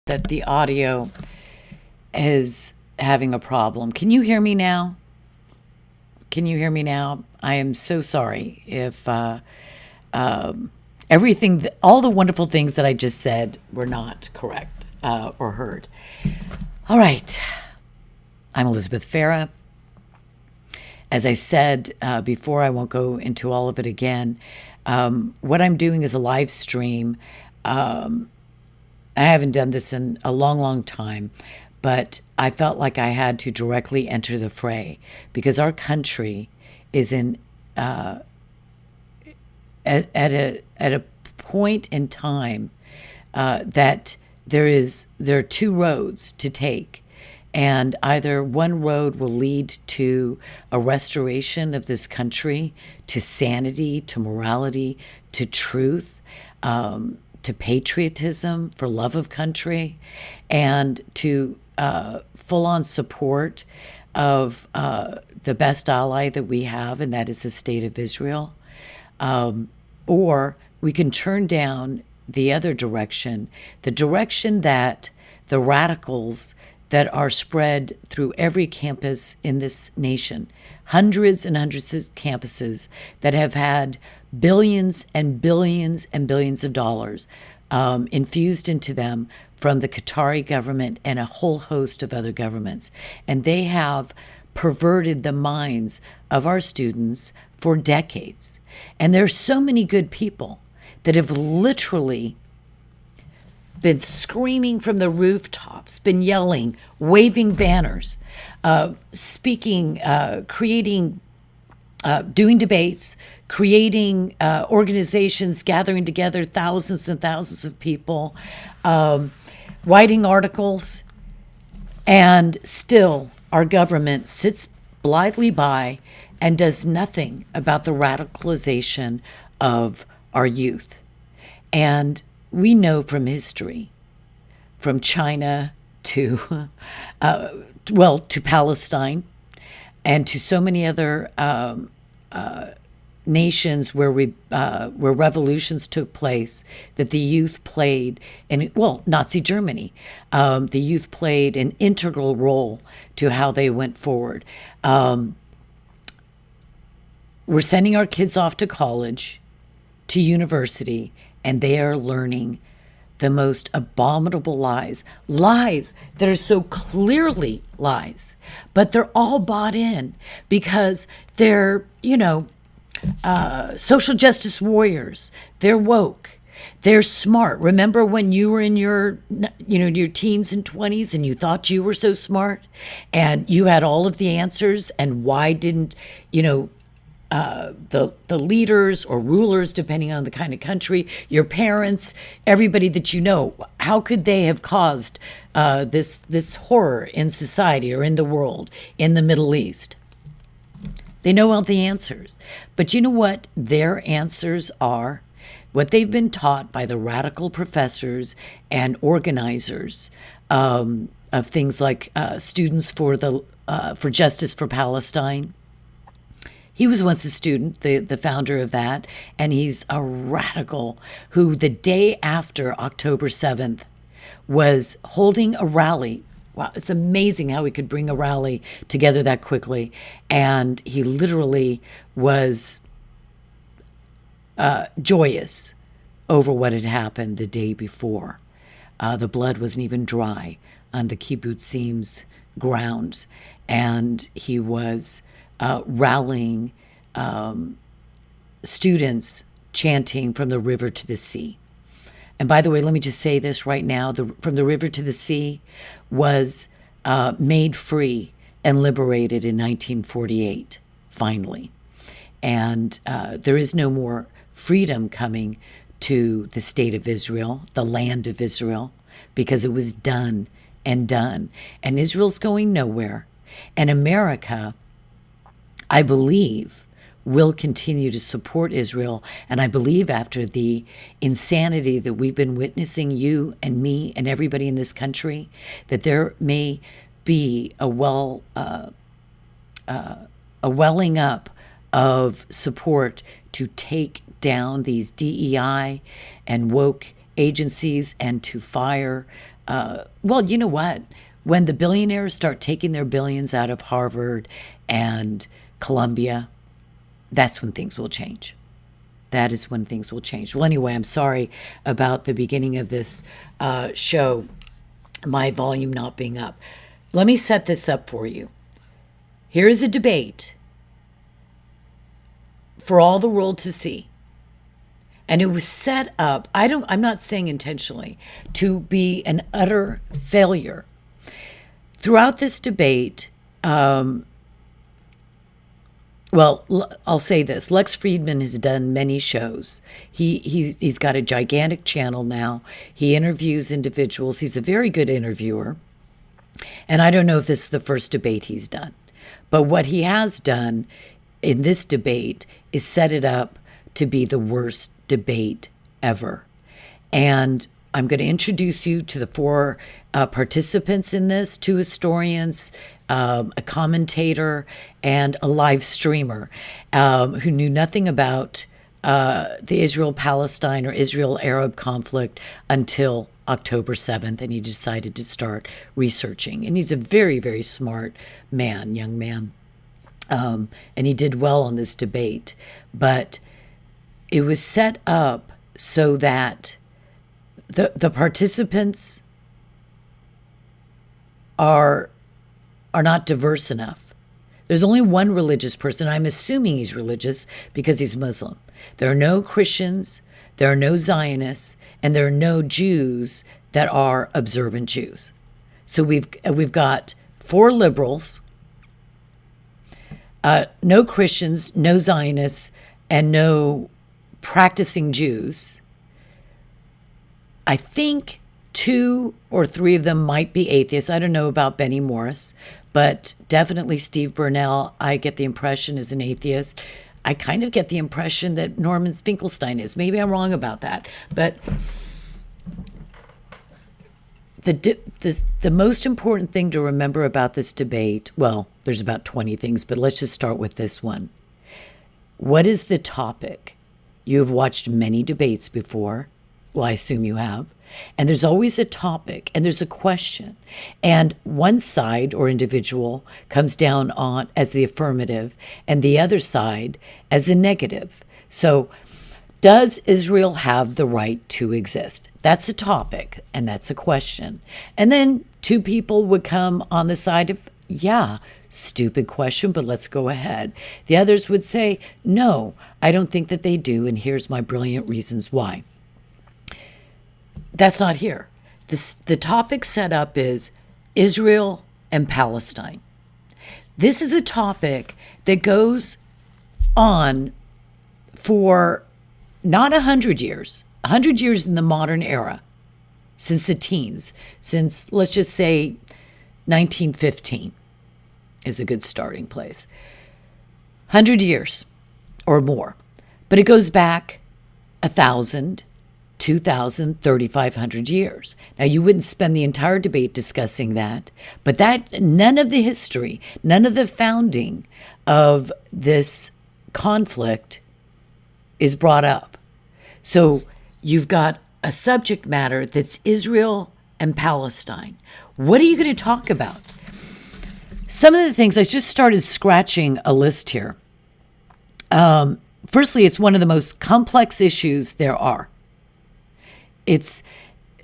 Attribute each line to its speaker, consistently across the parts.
Speaker 1: that the audio is having a problem. Can you hear me now? Can you hear me now? I am so sorry if everything, all the wonderful things that I just said were not correct or heard. All right. I'm Elizabeth Farah. As I said before, I won't go into all of it again. What I'm doing is a live stream. I haven't done this in a long, long time, but I felt like I had to directly enter the fray because our country is in at a point in time that there are two roads to take. And either one road will lead to a restoration of this country, to sanity, to morality, to truth, to patriotism, for love of country, and to full-on support of the best ally that we have, and that is the state of Israel. Or we can turn down the other direction, the direction that the radicals that are spread through every campus in this nation, hundreds and hundreds of campuses that have had billions and billions and billions of dollars infused into them from the Qatari government and a whole host of other governments. And they have perverted the minds of our students for decades. And there are so many good people that have literally been screaming from the rooftops, been yelling, waving banners, speaking, creating, doing debates, creating organizations, gathering together thousands and thousands of people, writing articles, and still our government sits blithely by and does nothing about the radicalization of our youth. And we know from history, from China to, to Palestine and to so many other nations where revolutions took place, that the youth played, Nazi Germany, the youth played an integral role to how they went forward. We're sending our kids off to college, to university, and they are learning the most abominable lies that are so clearly lies, but they're all bought in because they're, social justice warriors. They're woke. They're smart. Remember when you were in your teens and 20s and you thought you were so smart and you had all of the answers, and why didn't, the leaders or rulers, depending on the kind of country, your parents, everybody that you know, how could they have caused this horror in society or in the world, in the Middle East? They know all the answers. But you know what their answers are? What they've been taught by the radical professors and organizers of things like Students for Justice for Palestine. He was once a student, the founder of that, and he's a radical who the day after October 7th was holding a rally. Wow, it's amazing how he could bring a rally together that quickly. And he literally was joyous over what had happened the day before. The blood wasn't even dry on the kibbutzim's grounds, and he was rallying students chanting from the river to the sea. And by the way, let me just say this right now, From the River to the Sea was made free and liberated in 1948, finally. And there is no more freedom coming to the state of Israel, the land of Israel, because it was done and done. And Israel's going nowhere. And America, I believe, will continue to support Israel. And I believe after the insanity that we've been witnessing, you and me and everybody in this country, that there may be a welling up of support to take down these DEI and woke agencies and to fire well, you know what? When the billionaires start taking their billions out of Harvard and Columbia, that's when things will change. That is when things will change. Well, anyway, I'm sorry about the beginning of this show, my volume not being up. Let me set this up for you. Here is a debate for all the world to see. And it was set up, I'm not saying intentionally, to be an utter failure. Throughout this debate, well, I'll say this. Lex Fridman has done many shows. He's got a gigantic channel now. He interviews individuals. He's a very good interviewer. And I don't know if this is the first debate he's done. But what he has done in this debate is set it up to be the worst debate ever. And I'm going to introduce you to the four participants in this, two historians, a commentator, and a live streamer who knew nothing about the Israel-Palestine or Israel-Arab conflict until October 7th, and he decided to start researching. And he's a very, very smart man, young man. And he did well on this debate. But it was set up so that the participants are not diverse enough. There's only one religious person. I'm assuming he's religious because he's Muslim. There are no Christians, there are no Zionists, and there are no Jews that are observant Jews. So we've got four liberals, no Christians, no Zionists, and no practicing Jews. I think 2 or 3 of them might be atheists. I don't know about Benny Morris, but definitely Steve Burnell, I get the impression, is an atheist. I kind of get the impression that Norman Finkelstein is. Maybe I'm wrong about that. But the most important thing to remember about this debate, well, there's about 20 things, but let's just start with this one. What is the topic? You have watched many debates before. Well, I assume you have. And there's always a topic and there's a question. And one side or individual comes down on as the affirmative and the other side as a negative. So does Israel have the right to exist? That's a topic and that's a question. And then 2 people would come on the side of, yeah, stupid question, but let's go ahead. The others would say, no, I don't think that they do, and here's my brilliant reasons why. That's not here. The topic set up is Israel and Palestine. This is a topic that goes on for not 100 years, 100 years in the modern era, since the teens, since, let's just say, 1915 is a good starting place. 100 years or more. But it goes back 1,000, 2,000, 3,500 years. Now, you wouldn't spend the entire debate discussing that, but that none of the history, none of the founding of this conflict is brought up. So you've got a subject matter that's Israel and Palestine. What are you going to talk about? Some of the things, I just started scratching a list here. Firstly, it's one of the most complex issues there are.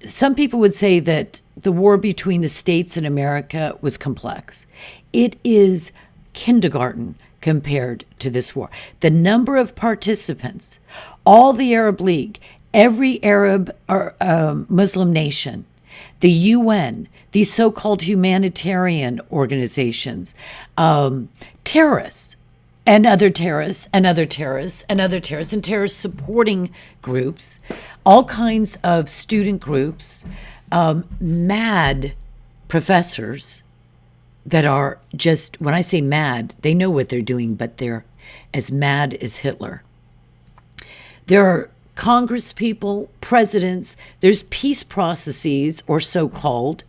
Speaker 1: Some people would say that the war between the states and America was complex. It is kindergarten compared to this war. The number of participants, all the Arab League, every Arab or Muslim nation, the UN, these so-called humanitarian organizations, terrorists, and other terrorists, and other terrorists, and other terrorists, and terrorist supporting groups, all kinds of student groups, mad professors that are just, when I say mad, they know what they're doing, but they're as mad as Hitler. There are Congress people, presidents, there's peace processes, or so-called.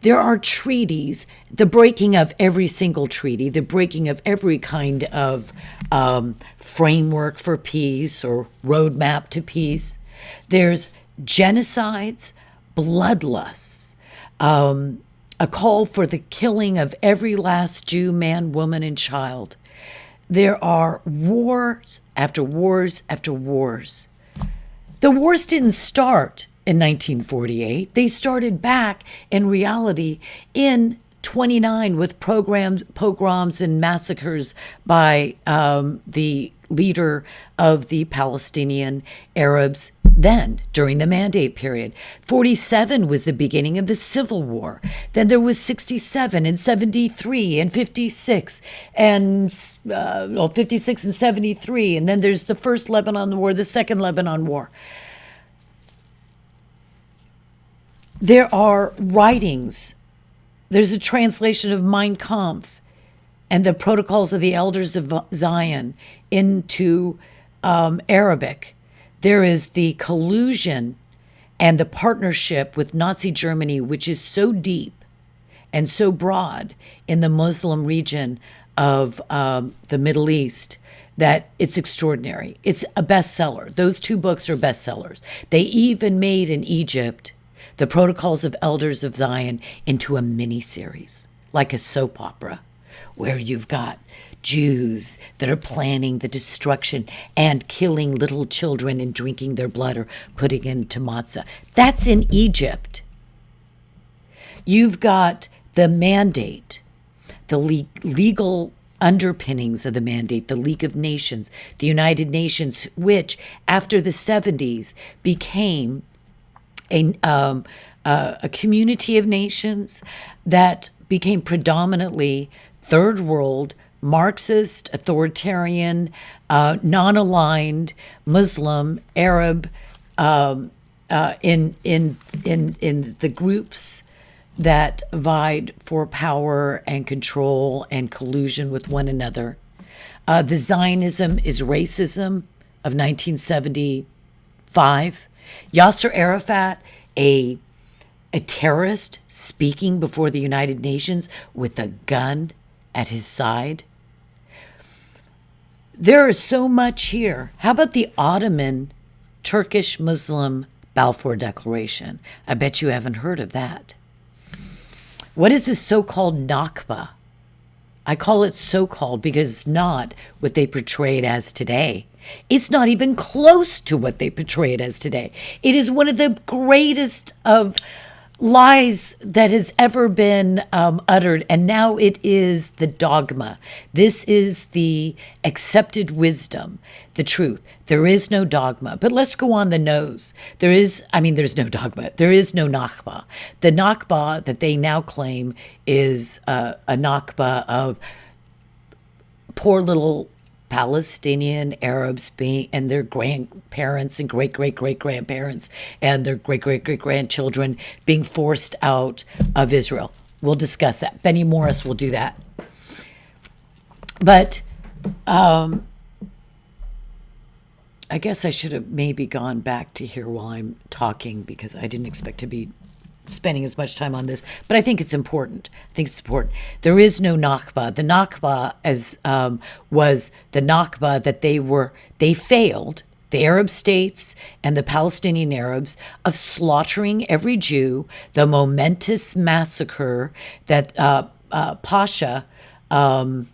Speaker 1: There are treaties, the breaking of every single treaty, the breaking of every kind of framework for peace or roadmap to peace. There's genocides, bloodlusts, a call for the killing of every last Jew, man, woman, and child. There are wars after wars after wars. The wars didn't start in 1948. They started back in reality in 29 with pogroms and massacres by the leader of the Palestinian Arabs then, during the Mandate period. 47 was the beginning of the Civil War. Then there was 67 and 73 and 56 and 56 and 73. And then there's the first Lebanon War, the second Lebanon War. There are writings. There's a translation of Mein Kampf and the Protocols of the Elders of Zion into Arabic. There is the collusion and the partnership with Nazi Germany, which is so deep and so broad in the Muslim region of the Middle East that it's extraordinary. It's a bestseller. Those two books are bestsellers. They even made in Egypt the Protocols of Elders of Zion into a mini-series, like a soap opera, where you've got Jews that are planning the destruction and killing little children and drinking their blood or putting it into matzah. That's in Egypt. You've got the mandate, the legal underpinnings of the mandate, the League of Nations, the United Nations, which after the 70s became a community of nations that became predominantly third world, Marxist, authoritarian, non-aligned, Muslim, Arab, in the groups that vied for power and control and collusion with one another. The Zionism is racism of 1975. Yasser Arafat, a terrorist speaking before the United Nations with a gun at his side. There is so much here. How about the Ottoman Turkish Muslim Balfour Declaration? I bet you haven't heard of that. What is this so-called nakba? I call it so-called because it's not what they portray it as today. It's not even close to what they portray it as today. It is one of the greatest of lies that has ever been uttered, and now it is the dogma. This is the accepted wisdom, the truth. There is no dogma, but let's go on the nose. There's no dogma. There is no nakba. The nakba that they now claim is a nakba of poor little Palestinian Arabs and their grandparents and great-great-great-grandparents and their great-great-great-grandchildren being forced out of Israel. We'll discuss that. Benny Morris will do that. But I guess I should have maybe gone back to here while I'm talking because I didn't expect to be spending as much time on this, but I think it's important. There is no nakba. The nakba was the nakba that they failed, the Arab states and the Palestinian Arabs, of slaughtering every Jew, the momentous massacre that Pasha, Aman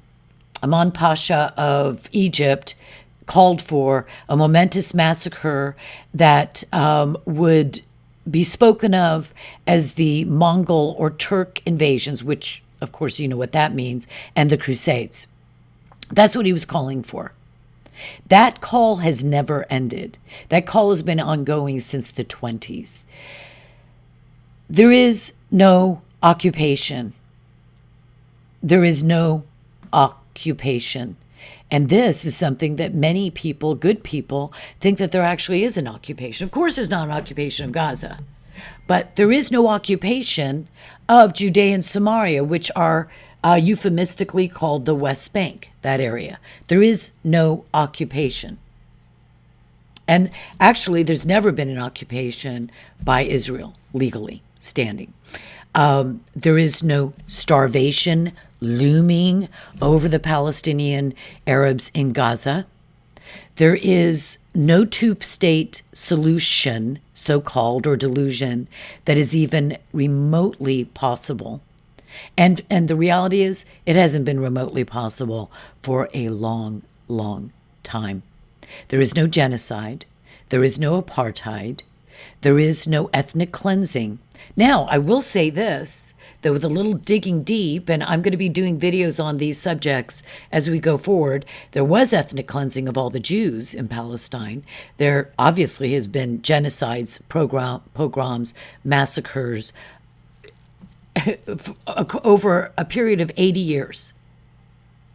Speaker 1: Pasha of Egypt, called for, a momentous massacre that would be spoken of as the Mongol or Turk invasions, which, of course, you know what that means, and the Crusades. That's what he was calling for. That call has never ended. That call has been ongoing since the 20s. There is no occupation. There is no occupation. And this is something that many people, good people, think that there actually is an occupation. Of course, there's not an occupation of Gaza, but there is no occupation of Judea and Samaria, which are euphemistically called the West Bank, that area. There is no occupation. And actually, there's never been an occupation by Israel, legally standing. There is no starvation looming over the Palestinian Arabs in Gaza. There is no two-state solution, so-called, or delusion, that is even remotely possible. And the reality is, it hasn't been remotely possible for a long, long time. There is no genocide. There is no apartheid. There is no ethnic cleansing. Now, I will say this, that with a little digging deep, and I'm going to be doing videos on these subjects as we go forward, there was ethnic cleansing of all the Jews in Palestine. There obviously has been genocides, pogroms, massacres over a period of 80 years.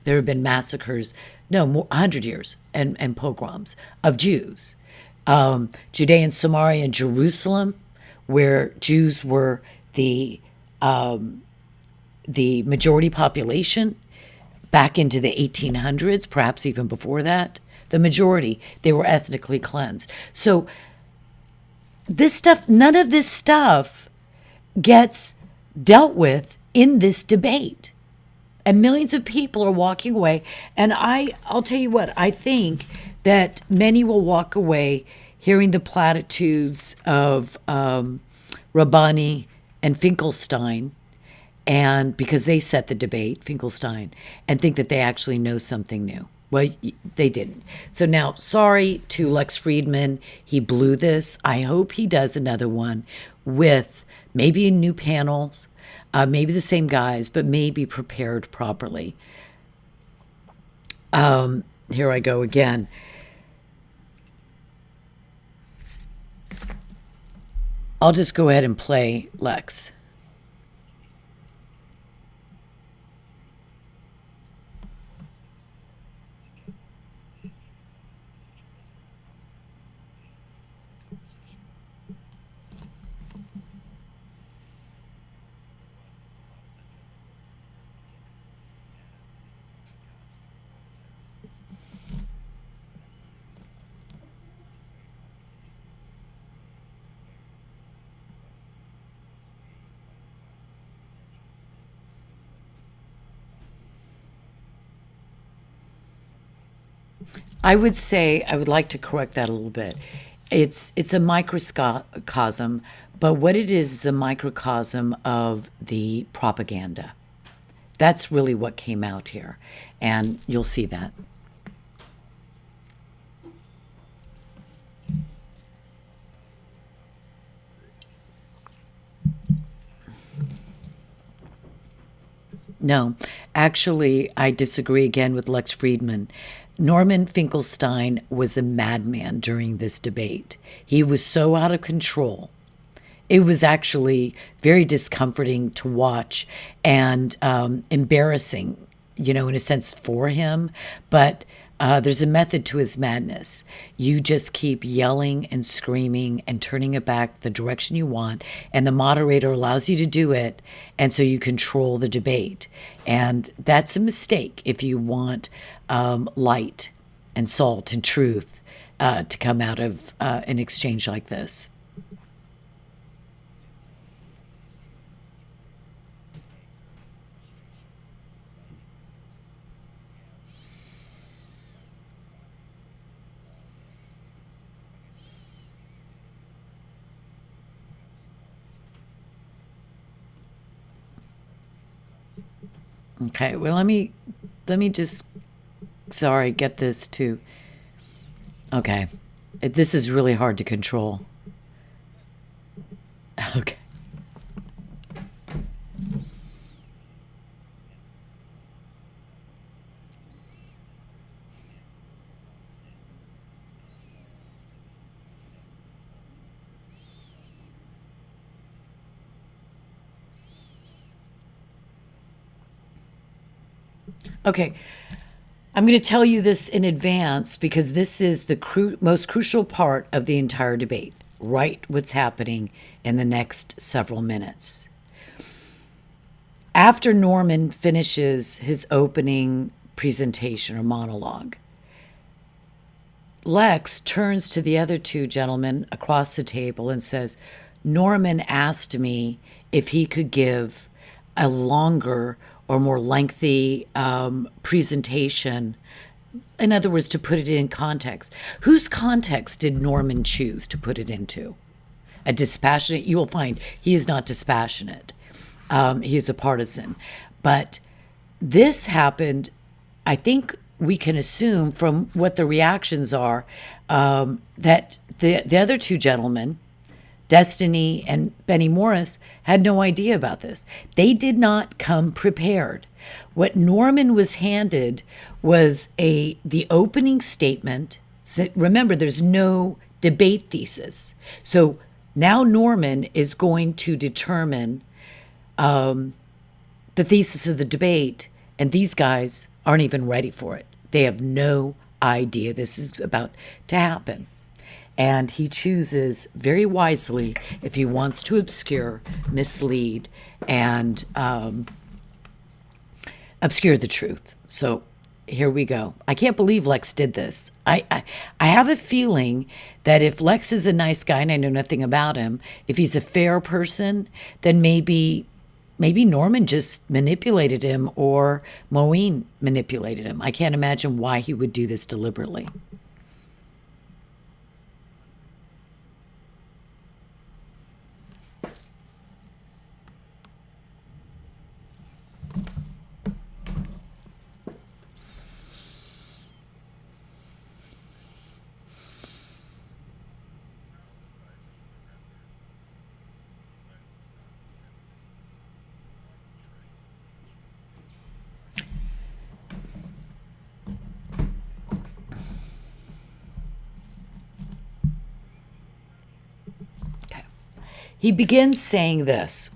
Speaker 1: There have been massacres, no, more 100 years, and pogroms of Jews. Judea and Samaria and Jerusalem, where Jews were the majority population back into the 1800s, perhaps even before that. The majority, they were ethnically cleansed. So this stuff, none of this stuff gets dealt with in this debate. And millions of people are walking away. And I'll tell you what, I think that many will walk away hearing the platitudes of Rabbani and Finkelstain, and because they set the debate, Finkelstain, and think that they actually know something new. Well, they didn't. So now, sorry to Lex Fridman. He blew this. I hope he does another one with maybe new panels, maybe the same guys, but maybe prepared properly. Here I go again. I'll just go ahead and play Lex. I would say I would like to correct that a little bit. It's a microcosm, but what it is a microcosm of the propaganda. That's really what came out here, and you'll see that. No, actually, I disagree again with Lex Fridman. Norman Finkelstein was a madman during this debate. He was so out of control. It was actually very discomforting to watch and embarrassing, in a sense for him. But there's a method to his madness. You just keep yelling and screaming and turning it back the direction you want, and the moderator allows you to do it, and so you control the debate. And that's a mistake if you want light and salt and truth to come out of an exchange like this. Okay, well, let me just, sorry, get this to, okay. This is really hard to control. Okay. Okay. I'm going to tell you this in advance because this is the most crucial part of the entire debate. Right, what's happening in the next several minutes. After Norman finishes his opening presentation or monologue, Lex turns to the other two gentlemen across the table and says, Norman asked me if he could give a longer or more lengthy presentation in other words, to put it in context, whose context did Norman choose to put it into? A dispassionate, you will find he is not dispassionate. He is a partisan. But this happened, I think we can assume from what the reactions are, that the other two gentlemen, Destiny and Benny Morris, had no idea about this. They did not come prepared. What Norman was handed was the opening statement. So remember, there's no debate thesis. So now Norman is going to determine the thesis of the debate, and these guys aren't even ready for it. They have no idea this is about to happen. And he chooses very wisely if he wants to obscure, mislead, and obscure the truth. So here we go. I can't believe Lex did this. I have a feeling that if Lex is a nice guy, and I know nothing about him, if he's a fair person, then maybe Norman just manipulated him, or Moeen manipulated him. I can't imagine why he would do this deliberately. He begins saying this.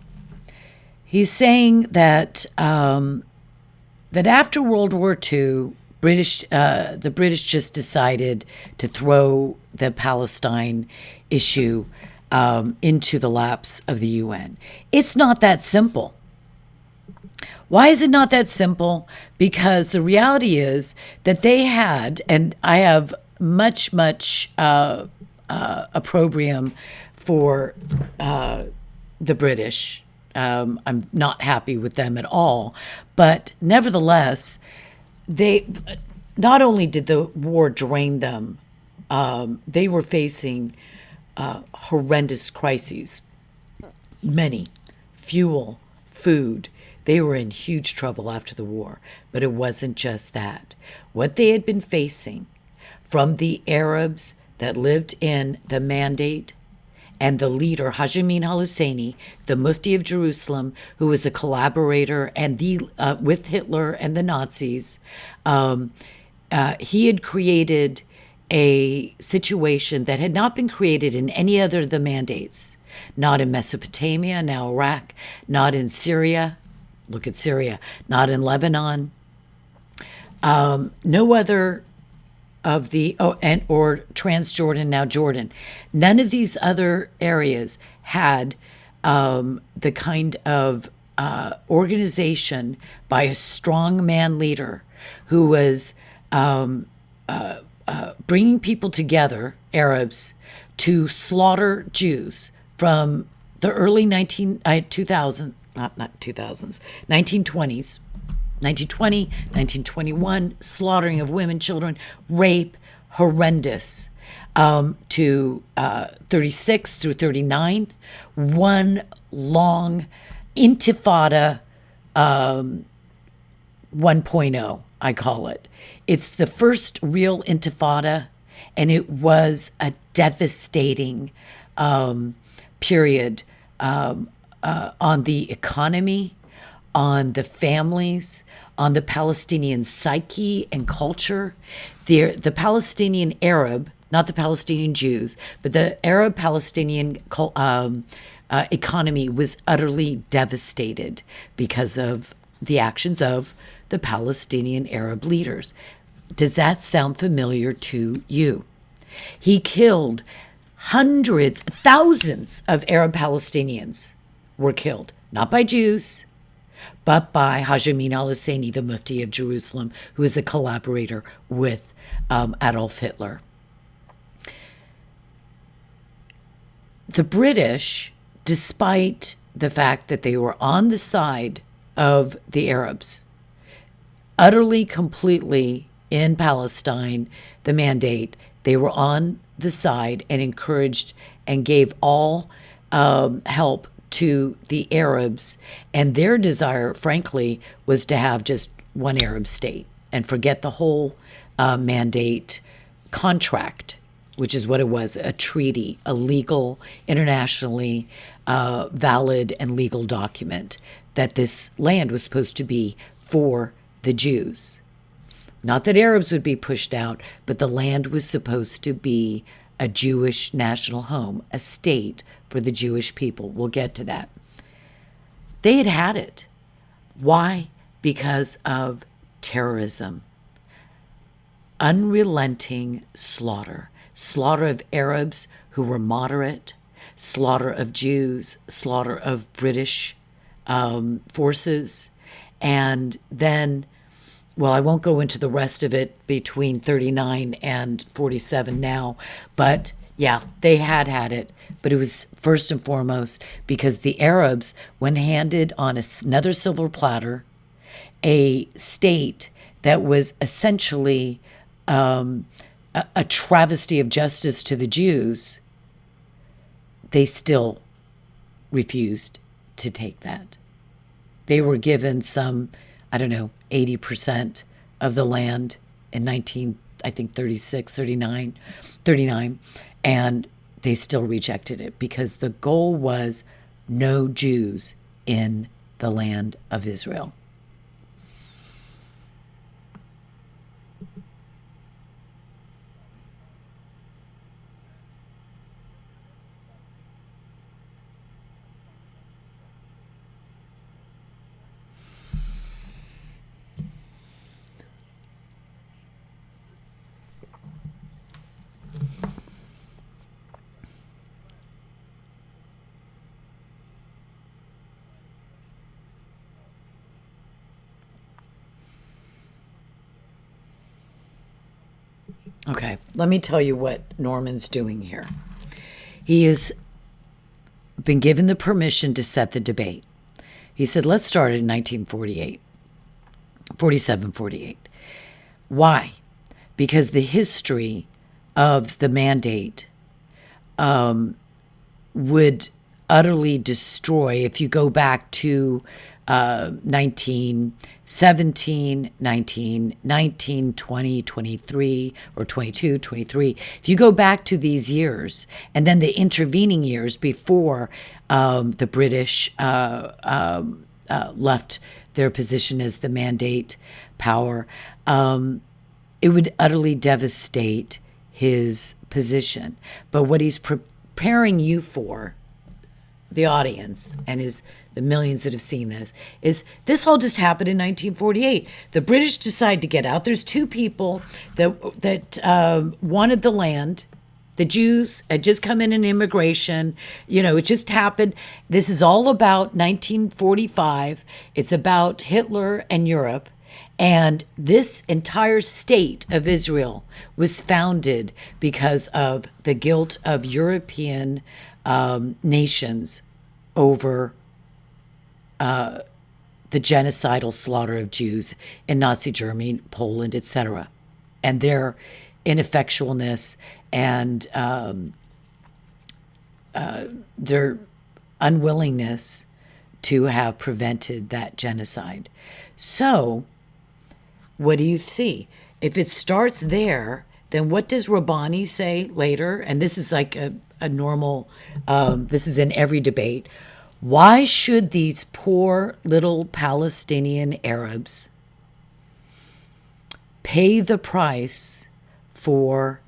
Speaker 1: He's saying that that after World War II, the British just decided to throw the Palestine issue into the laps of the UN. It's not that simple. Why is it not that simple? Because the reality is that they had, and I have much opprobrium for the British. I'm not happy with them at all. But nevertheless, they not only did the war drain them, they were facing horrendous crises. Many. Fuel, food. They were in huge trouble after the war. But it wasn't just that. What they had been facing from the Arabs that lived in the Mandate, and the leader, Haj Amin al-Husseini, the Mufti of Jerusalem, who was a collaborator and with Hitler and the Nazis, he had created a situation that had not been created in any other of the mandates. Not in Mesopotamia, now Iraq, not in Syria, look at Syria, not in Lebanon, no other of the, or Transjordan, now Jordan. None of these other areas had the kind of organization by a strong man leader who was bringing people together, Arabs, to slaughter Jews from the early 1920s, 1920s, 1920, 1921, slaughtering of women, children, rape, horrendous, to 36 through 39, one long intifada 1.0, I call it. It's the first real intifada, and it was a devastating period on the economy, on the families, on the Palestinian psyche and culture. The Palestinian Arab, not the Palestinian Jews, but the Arab-Palestinian economy was utterly devastated because of the actions of the Palestinian Arab leaders. Does that sound familiar to you? He killed hundreds, thousands of Arab Palestinians were killed, not by Jews, but by Haj Amin al-Husseini, the Mufti of Jerusalem, who is a collaborator with Adolf Hitler. The British, despite the fact that they were on the side of the Arabs, utterly, completely in Palestine, the mandate, they were on the side and encouraged and gave all help to the Arabs. And their desire, frankly, was to have just one Arab state and forget the whole mandate contract, which is what it was, a treaty, a legal, internationally valid and legal document that this land was supposed to be for the Jews. Not that Arabs would be pushed out, but the land was supposed to be a Jewish national home, a state for the Jewish people. We'll get to that. They had had it. Why? Because of terrorism. Unrelenting slaughter. Slaughter of Arabs who were moderate, slaughter of Jews, slaughter of British forces, and then, well, I won't go into the rest of it between 39 and 47 now, but yeah, they had it. But it was first and foremost because the Arabs, when handed on another silver platter, a state that was essentially a travesty of justice to the Jews, they still refused to take that. They were given some, 80% of the land in 36, 39, and they still rejected it because the goal was no Jews in the land of Israel. Okay, let me tell you what Norman's doing here. He has been given the permission to set the debate. He said, let's start in 1948, 47, 48. Why? Because the history of the mandate would utterly destroy, if you go back to 1917, 1919, 20, 23, or 22, 23. If you go back to these years, and then the intervening years before the British left their position as the mandate power, it would utterly devastate his position. But what he's preparing you for, the audience, and the millions that have seen this all just happened in 1948. The British decide to get out. There's two people that wanted the land. The Jews had just come in immigration. It just happened. This is all about 1945. It's about Hitler and Europe. And this entire state of Israel was founded because of the guilt of European nations over the genocidal slaughter of Jews in Nazi Germany, Poland, etc., and their ineffectualness and their unwillingness to have prevented that genocide. So, what do you see? If it starts there, then what does Rabbani say later? And this is like a normal, this is in every debate. Why should these poor little Palestinian Arabs pay the price for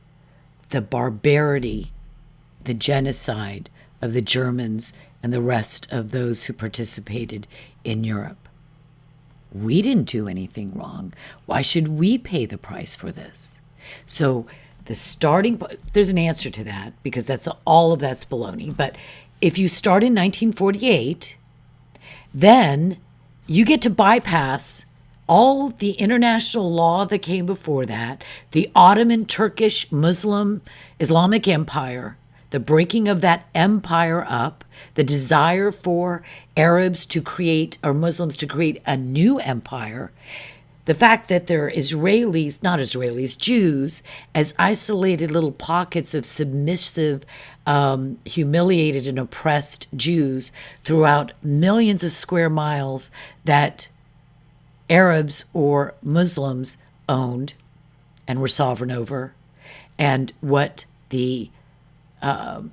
Speaker 1: the barbarity, the genocide of the Germans and the rest of those who participated in Europe? We didn't do anything wrong. Why should we pay the price for this? So there's an answer to that, because all of that's baloney. But if you start in 1948, then you get to bypass all the international law that came before that, the Ottoman, Turkish, Muslim, Islamic Empire, the breaking of that empire up, the desire for Arabs to create, or Muslims to create, a new empire. the fact that there are Israelis, not Israelis, Jews, as isolated little pockets of submissive, humiliated, and oppressed Jews throughout millions of square miles that Arabs or Muslims owned and were sovereign over, and what the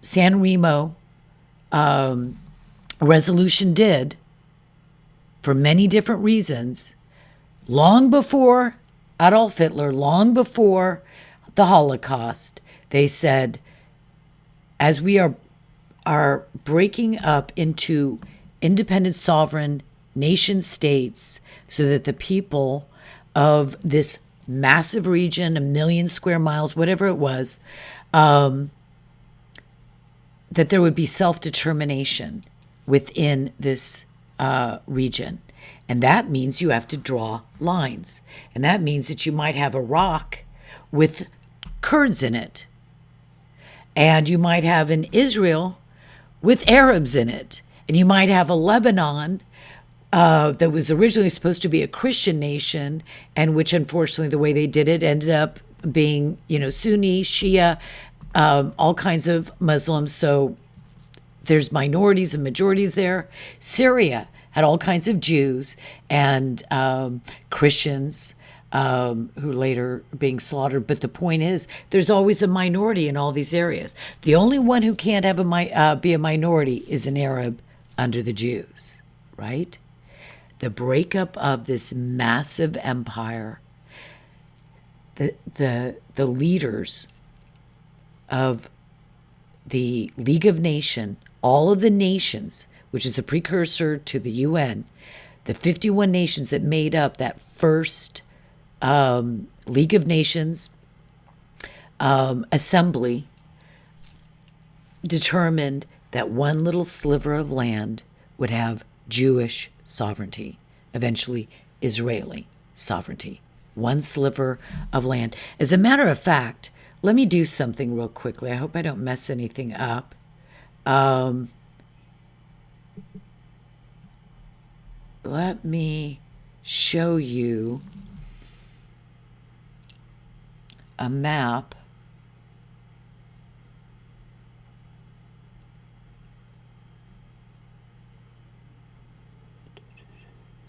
Speaker 1: San Remo resolution did for many different reasons, long before Adolf Hitler, long before the Holocaust. They said, as we are breaking up into independent sovereign nation states so that the people of this massive region, 1 million square miles, whatever it was, that there would be self-determination within this region. And that means you have to draw lines. And that means that you might have Iraq with Kurds in it. And you might have an Israel with Arabs in it. And you might have a Lebanon that was originally supposed to be a Christian nation, and which, unfortunately, the way they did it ended up being, Sunni, Shia, all kinds of Muslims. So there's minorities and majorities there. Syria had all kinds of Jews and Christians who later being slaughtered. But the point is, there's always a minority in all these areas. The only one who can't have be a minority is an Arab under the Jews, right? The breakup of this massive empire, the leaders of the League of Nations, all of the nations, which is a precursor to the UN, the 51 nations that made up that first League of Nations assembly, determined that one little sliver of land would have Jewish sovereignty, eventually Israeli sovereignty. One sliver of land. As a matter of fact, let me do something real quickly. I hope I don't mess anything up. Let me show you a map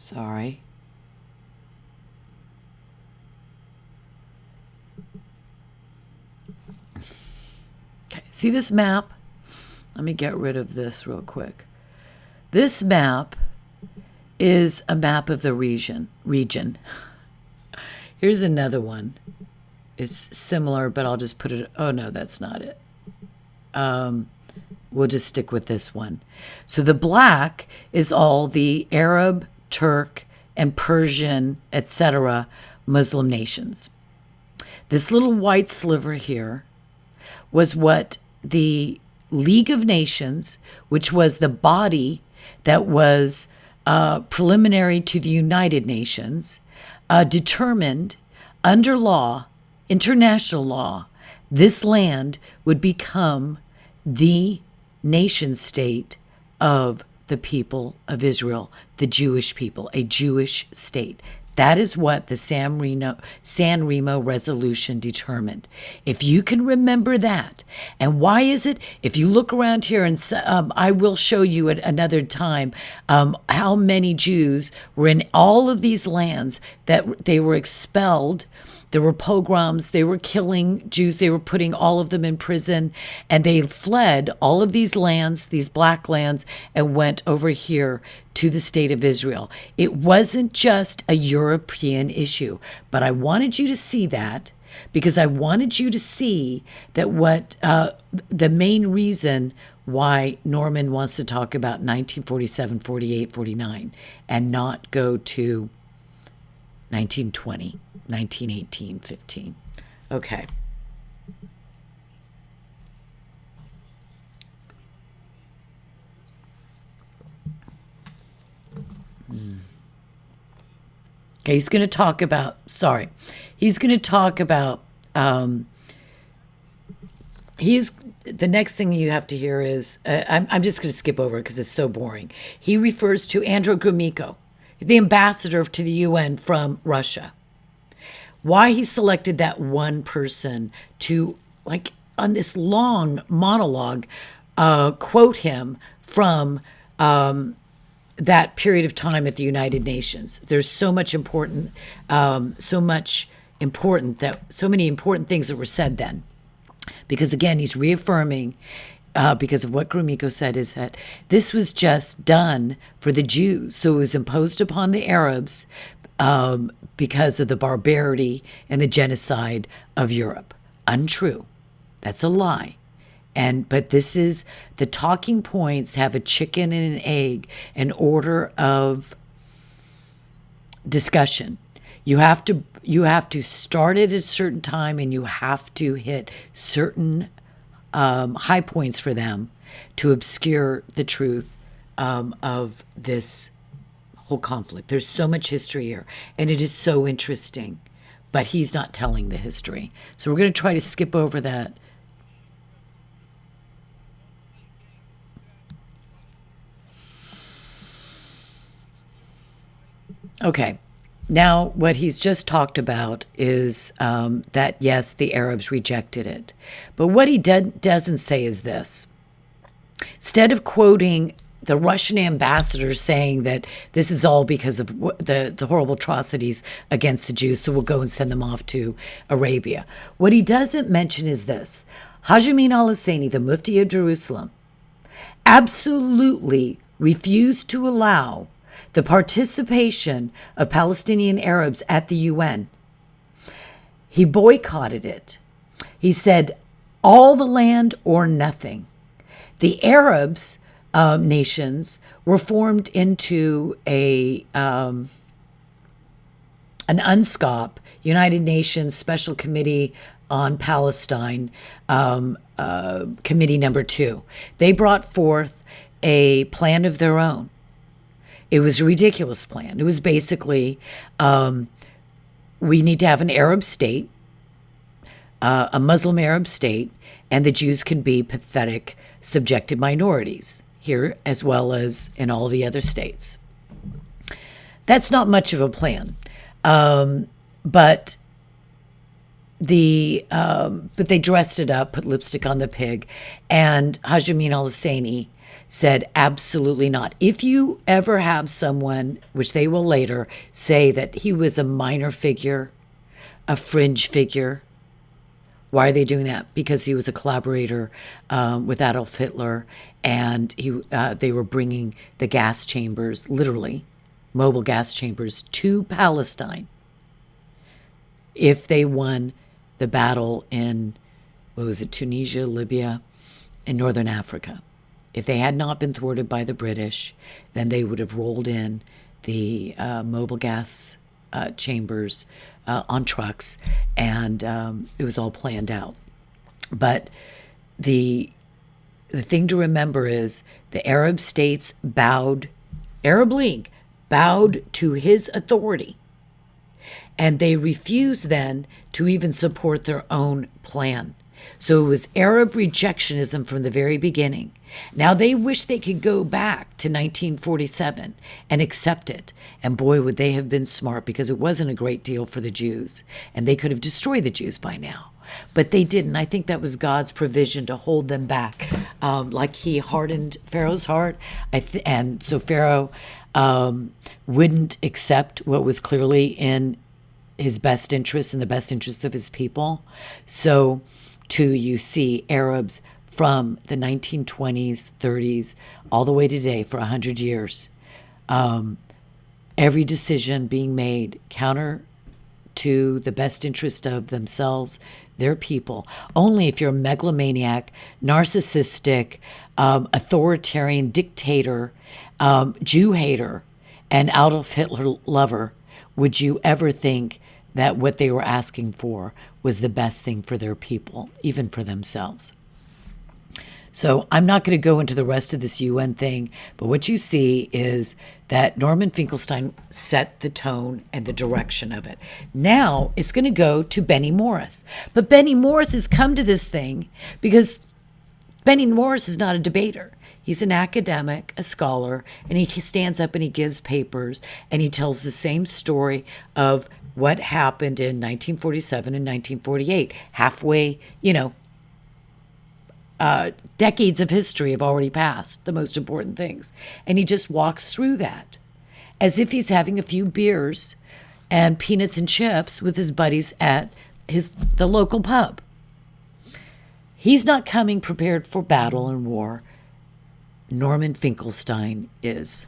Speaker 1: Sorry. Okay, see this map? Let me get rid of this real quick. This map is a map of the region. Here's another one. It's similar, but I'll just put it. Oh no, that's not it. We'll just stick with this one. So the black is all the Arab, Turk, and Persian, etc. Muslim nations. This little white sliver here was what the League of Nations, which was the body that was preliminary to the United Nations, determined under law, international law, this land would become the nation state of the people of Israel, the Jewish people, a Jewish state. That is what the San Remo resolution determined. If you can remember that, and why is it? If you look around here, and I will show you at another time how many Jews were in all of these lands that they were expelled. There were pogroms. They were killing Jews. They were putting all of them in prison, and they fled all of these lands, these black lands, and went over here to the state of Israel. It wasn't just a European issue, but I wanted you to see that because I wanted you to see that what the main reason why Norman wants to talk about 1947, 48, 49, and not go to 1920, 1918, 15. Okay. Okay, he's going to talk about, the next thing you have to hear is, I'm just going to skip over it because it's so boring. He refers to Andrew Gromyko. the ambassador to the UN from Russia. Why he selected that one person to, like, on this long monologue, quote him from that period of time at the United Nations. There's so many important things that were said then. Because again, he's reaffirming, because of what Gromyko said, is that this was just done for the Jews. So it was imposed upon the Arabs because of the barbarity and the genocide of Europe. Untrue. That's a lie. But this is, the talking points have a chicken and an egg, an order of discussion. You have to start at a certain time, and you have to hit certain high points for them to obscure the truth of this whole conflict. There's so much history here, and it is so interesting, but he's not telling the history. So we're going to try to skip over that. Okay. Now, what he's just talked about is that, yes, the Arabs rejected it. But what he doesn't say is this. Instead of quoting the Russian ambassador saying that this is all because of the horrible atrocities against the Jews, so we'll go and send them off to Arabia, what he doesn't mention is this. Haj Amin al-Husseini, the Mufti of Jerusalem, absolutely refused to allow the participation of Palestinian Arabs at the UN. He boycotted it. He said, all the land or nothing. The Arabs nations were formed into an UNSCOP, United Nations Special Committee on Palestine, Committee number 2. They brought forth a plan of their own. It was a ridiculous plan. It was basically, we need to have an Arab state, a Muslim Arab state, and the Jews can be pathetic, subjected minorities here as well as in all the other states. That's not much of a plan, but they dressed it up, put lipstick on the pig, and Haj Amin al-Husseini said, absolutely not. If you ever have someone, which they will later, say that he was a minor figure, a fringe figure, why are they doing that? Because he was a collaborator with Adolf Hitler, and they were bringing the gas chambers, literally, mobile gas chambers, to Palestine if they won the battle in, Tunisia, Libya, and Northern Africa. If they had not been thwarted by the British, then they would have rolled in the mobile gas chambers on trucks, and it was all planned out. But the thing to remember is the Arab states Arab League bowed to his authority, and they refused then to even support their own plan. So it was Arab rejectionism from the very beginning. Now they wish they could go back to 1947 and accept it. And boy, would they have been smart, because it wasn't a great deal for the Jews. And they could have destroyed the Jews by now. But they didn't. I think that was God's provision to hold them back. Like he hardened Pharaoh's heart. And so Pharaoh wouldn't accept what was clearly in his best interest and the best interest of his people. So you see Arabs from the 1920s, 30s, all the way to today for 100 years. Every decision being made counter to the best interest of themselves, their people. Only if you're a megalomaniac, narcissistic, authoritarian dictator, Jew hater, and Adolf Hitler lover would you ever think that what they were asking for was the best thing for their people, even for themselves. So I'm not going to go into the rest of this UN thing, but what you see is that Norman Finkelstein set the tone and the direction of it. Now it's going to go to Benny Morris. But Benny Morris has come to this thing because Benny Morris is not a debater. He's an academic, a scholar, and he stands up and he gives papers and he tells the same story of what happened in 1947 and 1948. Halfway, decades of history have already passed, the most important things. And he just walks through that as if he's having a few beers and peanuts and chips with his buddies at the local pub. He's not coming prepared for battle and war. Norman Finkelstein is.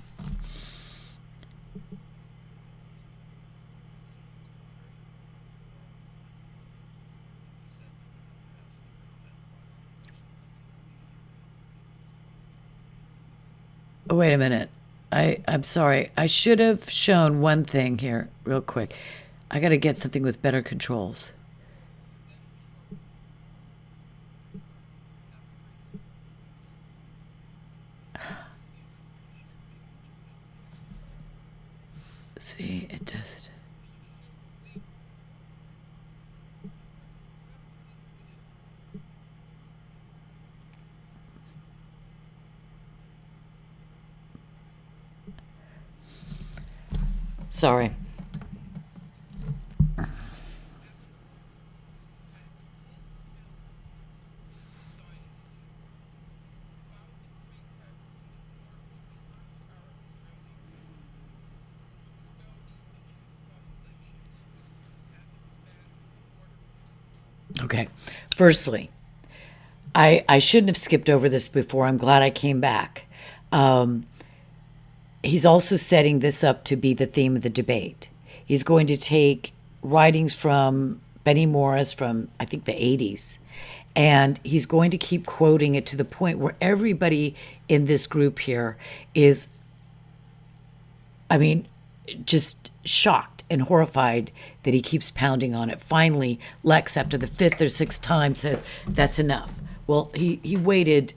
Speaker 1: Oh, wait a minute. I'm sorry. I should have shown one thing here real quick. I got to get something with better controls. See, it just... Sorry. Okay. Firstly, I shouldn't have skipped over this before. I'm glad I came back. He's also setting this up to be the theme of the debate. He's going to take writings from Benny Morris from, I think, the 80s, and he's going to keep quoting it to the point where everybody in this group here is, I mean, just shocked and horrified that he keeps pounding on it. Finally, Lex, after the fifth or sixth time, says, that's enough. Well, he waited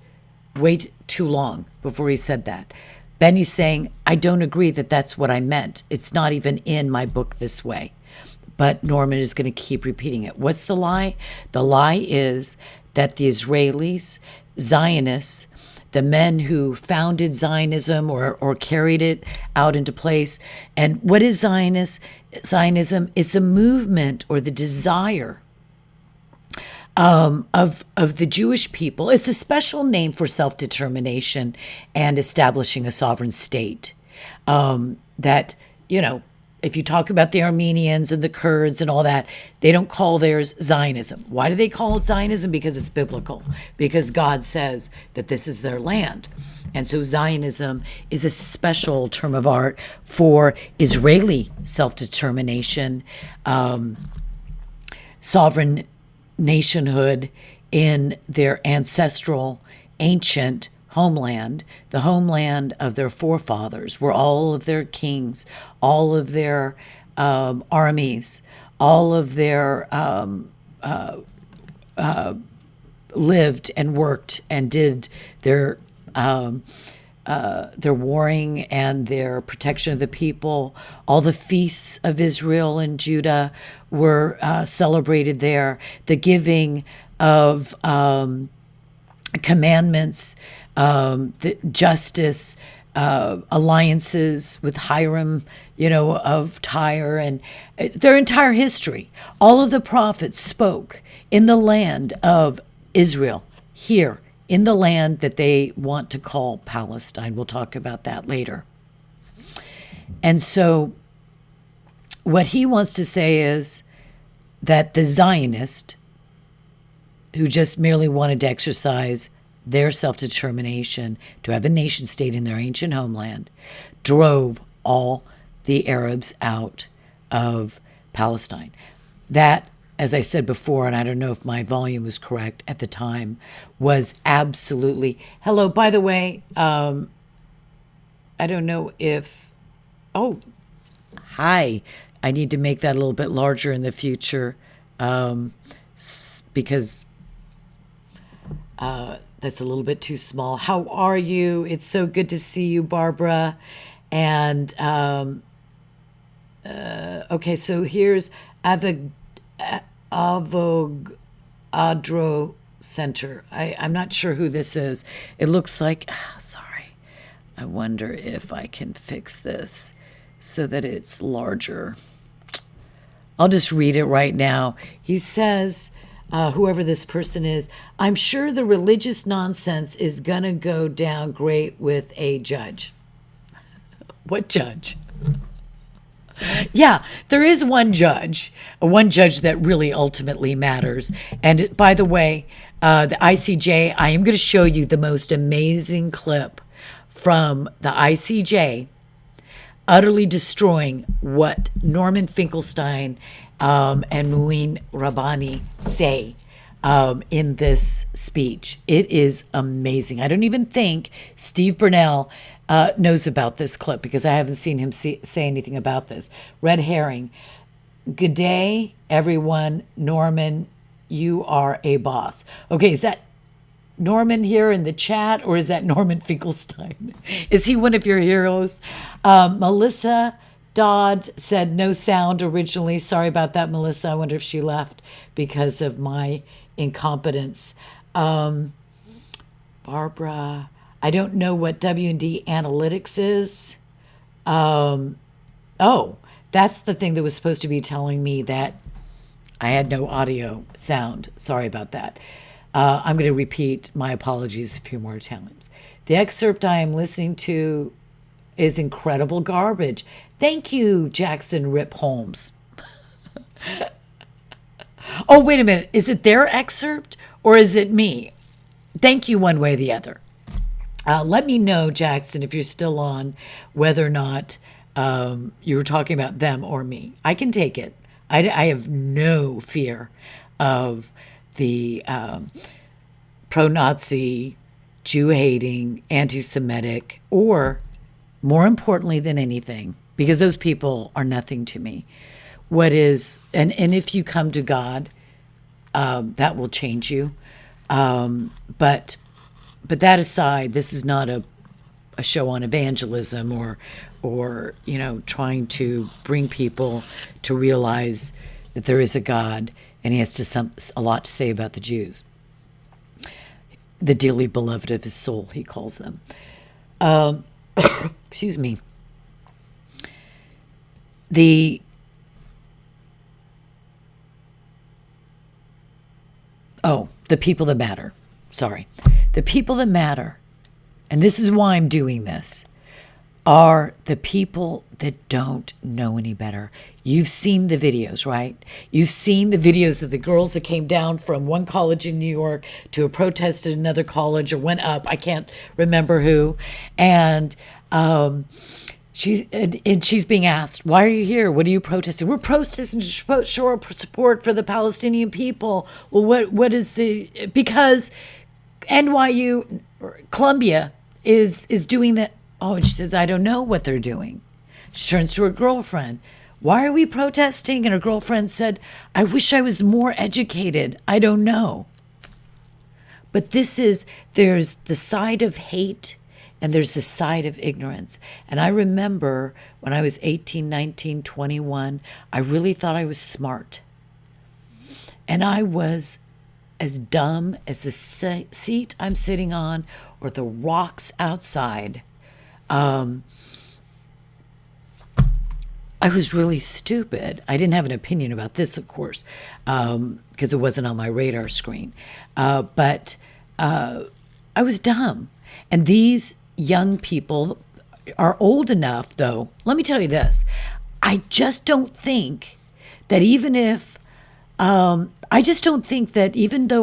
Speaker 1: way too long before he said that. Benny's saying, I don't agree that that's what I meant. It's not even in my book this way. But Norman is going to keep repeating it. What's the lie? The lie is that the Israelis, Zionists, the men who founded Zionism or carried it out into place. And what is Zionism? It's a movement or the desire of the Jewish people. It's a special name for self-determination and establishing a sovereign state. That, if you talk about the Armenians and the Kurds and all that, they don't call theirs Zionism. Why do they call it Zionism? Because it's biblical. Because God says that this is their land. And so Zionism is a special term of art for Israeli self-determination, sovereign nationhood in their ancestral, ancient homeland, the homeland of their forefathers, where all of their kings, all of their armies, all of their lived and worked and did their warring and their protection of the people. All the feasts of Israel and Judah were celebrated there. The giving of commandments, the justice, alliances with Hiram, of Tyre, and their entire history. All of the prophets spoke in the land of Israel, here in the land that they want to call Palestine. We'll talk about that later. And so what he wants to say is that the Zionist, who just merely wanted to exercise their self-determination to have a nation state in their ancient homeland, drove all the Arabs out of Palestine. That, as I said before, and I don't know if my volume was correct at the time, was absolutely... Hello, by the way, I don't know if... Oh, hi. I need to make that a little bit larger in the future because that's a little bit too small. How are you? It's so good to see you, Barbara. And, okay, so here's Avogadro center. I'm not sure who this is. It looks like, sorry. I wonder if I can fix this so that it's larger. I'll just read it right now. He says, whoever this person is, I'm sure the religious nonsense is going to go down great with a judge. What judge? Yeah, there is one judge that really ultimately matters. And by the way, the ICJ, I am going to show you the most amazing clip from the ICJ utterly destroying what Norman Finkelstein and Muin Rabbani say in this speech. It is amazing. I don't even think Steve Burnell knows about this clip because I haven't seen him say anything about this. Red herring. Good day, everyone. Norman, you are a boss. Okay, is that Norman here in the chat, or is that Norman Finkelstein? Is he one of your heroes? Melissa Dodd said no sound originally. Sorry about that, Melissa. I wonder if she left because of my incompetence. Barbara, I don't know what W&D analytics is. Oh, that's the thing that was supposed to be telling me that I had no audio sound. Sorry about that. I'm going to repeat my apologies a few more times. The excerpt I am listening to is incredible garbage. Thank you, Jackson Rip Holmes. Oh, wait a minute. Is it their excerpt or is it me? Thank you one way or the other. Let me know, Jackson, if you're still on, whether or not you were talking about them or me. I can take it. I have no fear of the pro-Nazi, Jew-hating, anti-Semitic, or more importantly than anything, because those people are nothing to me. What is, and if you come to God, that will change you. But that aside, this is not a show on evangelism or trying to bring people to realize that there is a God and he has a lot to say about the Jews. The dearly beloved of his soul, he calls them. Excuse me. The people that matter. Sorry. The people that matter, and this is why I'm doing this, are the people that don't know any better. You've seen the videos, right? You've seen the videos of the girls that came down from one college in New York to a protest at another college or went up. I can't remember who. And she's being asked, why are you here? What are you protesting? We're protesting to show our support for the Palestinian people. Well, what is because NYU, Columbia is doing that. Oh, and she says, I don't know what they're doing. She turns to her girlfriend. Why are we protesting? And her girlfriend said, I wish I was more educated. I don't know. But there's the side of hate and there's the side of ignorance. And I remember when I was 18, 19, 21, I really thought I was smart. And I was as dumb as the seat I'm sitting on or the rocks outside. I was really stupid. I didn't have an opinion about this, of course, because it wasn't on my radar screen. But I was dumb. And these young people are old enough, though. Let me tell you this. I just don't think that even though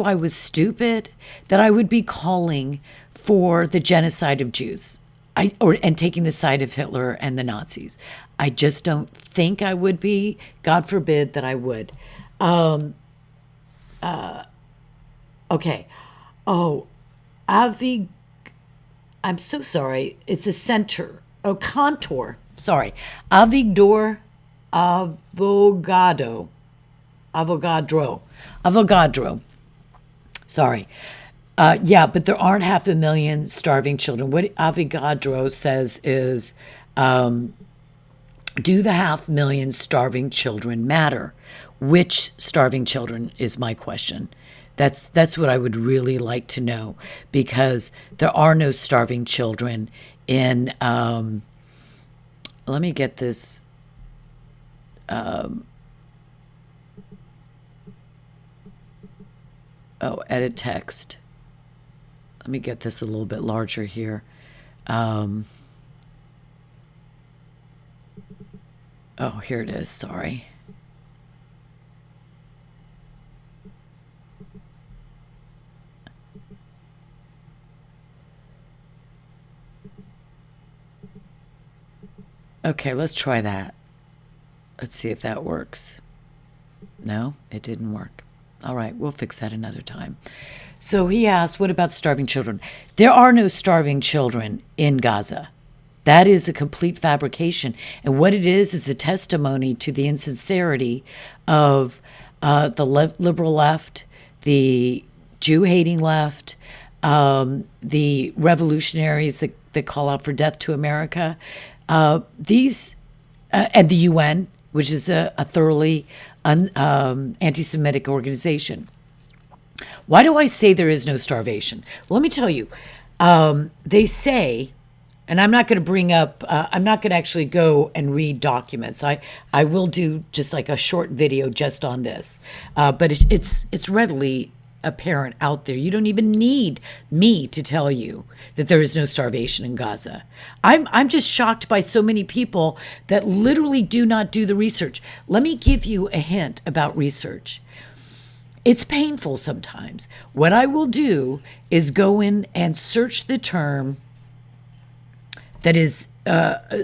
Speaker 1: I was stupid, that I would be calling for the genocide of Jews. And taking the side of Hitler and the Nazis. I just don't think I would be. God forbid that I would. Okay. Oh, I'm so sorry. It's a center. Oh, contour. Sorry. Avigdor Avogadro. Sorry. Yeah, but there aren't 500,000 starving children. What Avogadro says is, do the 500,000 starving children matter? Which starving children is my question. That's what I would really like to know, because there are no starving children in. Let me get this. Oh, edit text. Let me get this a little bit larger here. Oh, here it is. Sorry. Okay, let's try that. Let's see if that works. No, it didn't work. All right, we'll fix that another time. So he asked, what about starving children? There are no starving children in Gaza. That is a complete fabrication. And what it is a testimony to the insincerity of the liberal left, the Jew-hating left, the revolutionaries that call out for death to America, and the UN, which is a thoroughly anti-Semitic organization. Why do I say there is no starvation? Well, let me tell you. They say, and I'm not going to bring up, I'm not going to actually go and read documents. I will do just like a short video just on this. But it's readily apparent out there. You don't even need me to tell you that there is no starvation in Gaza. I'm just shocked by so many people that literally do not do the research. Let me give you a hint about research. It's painful sometimes. What I will do is go in and search the term that is,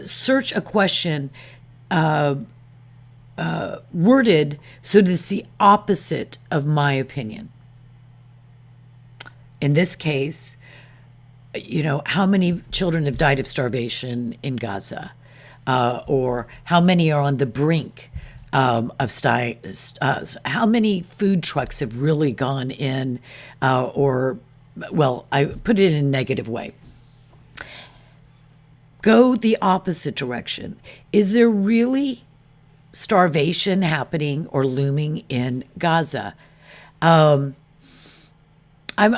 Speaker 1: search a question worded so that it's the opposite of my opinion. In this case, how many children have died of starvation in Gaza? Or how many are on the brink how many food trucks have really gone in, I put it in a negative way. Go the opposite direction. Is there really starvation happening or looming in Gaza? I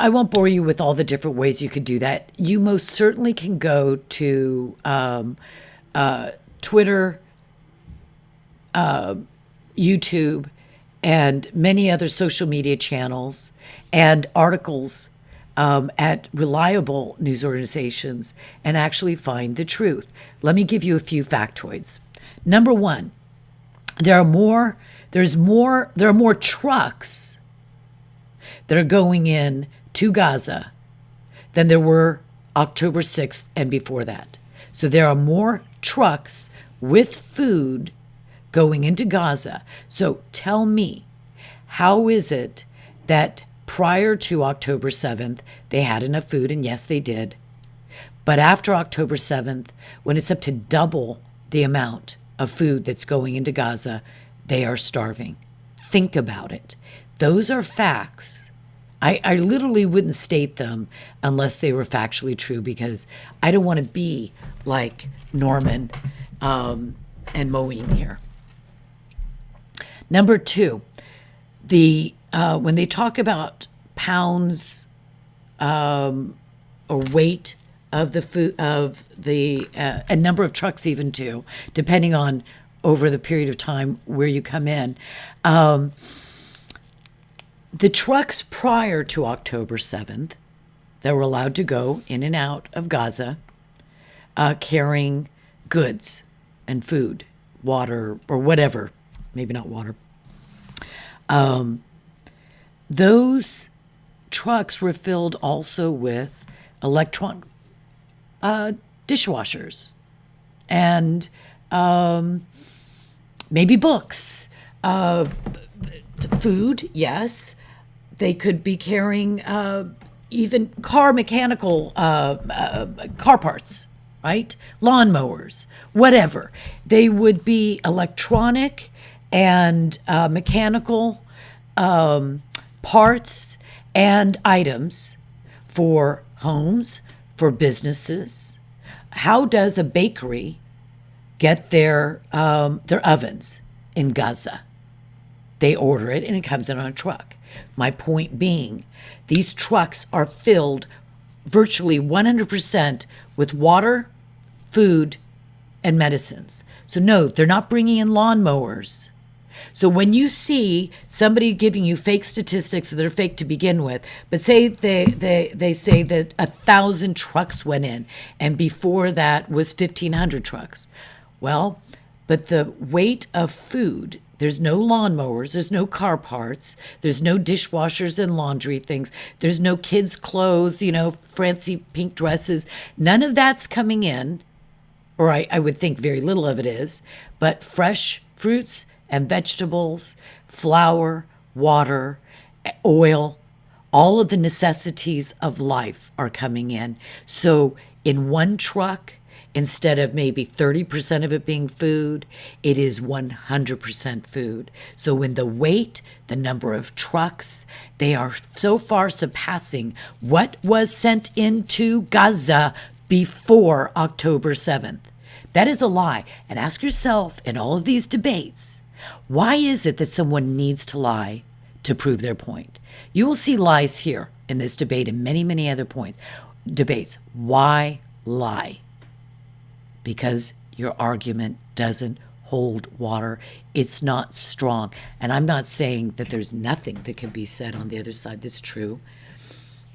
Speaker 1: won't bore you with all the different ways you could do that. You most certainly can go to Twitter, YouTube, and many other social media channels and articles at reliable news organizations and actually find the truth. Let me give you a few factoids. Number one, there are more trucks that are going in to Gaza than there were October 6th and before that. So there are more trucks with food going into Gaza. So tell me, how is it that prior to October 7th, they had enough food? And yes, they did. But after October 7th, when it's up to double the amount of food that's going into Gaza, they are starving. Think about it. Those are facts. I literally wouldn't state them unless they were factually true, because I don't want to be like Norman and Moeen here. Number two, when they talk about pounds or weight of the food, of the a number of trucks even too, depending on over the period of time where you come in. The trucks prior to October 7th that were allowed to go in and out of Gaza carrying goods and food, water or whatever, maybe not water. Those trucks were filled also with electronic dishwashers and maybe books, food, yes. They could be carrying even mechanical car parts, right? Lawnmowers, whatever. They would be electronic and mechanical parts and items for homes, for businesses. How does a bakery get their ovens in Gaza? They order it and it comes in on a truck. My point being, these trucks are filled virtually 100% with water, food, and medicines. So no, they're not bringing in lawnmowers. So when you see somebody giving you fake statistics that are fake to begin with, but say they say that 1,000 trucks went in, and before that was 1,500 trucks. Well, but the weight of food, there's no lawnmowers, there's no car parts, there's no dishwashers and laundry things, there's no kids' clothes, fancy pink dresses. None of that's coming in, or I would think very little of it is, but fresh fruits and vegetables, flour, water, oil, all of the necessities of life are coming in. So in one truck, instead of maybe 30% of it being food, it is 100% food. So when the weight, the number of trucks, they are so far surpassing what was sent into Gaza before October 7th. That is a lie. And ask yourself in all of these debates, why is it that someone needs to lie to prove their point? You will see lies here in this debate and many, many other debates. Why lie? Because your argument doesn't hold water. It's not strong. And I'm not saying that there's nothing that can be said on the other side that's true.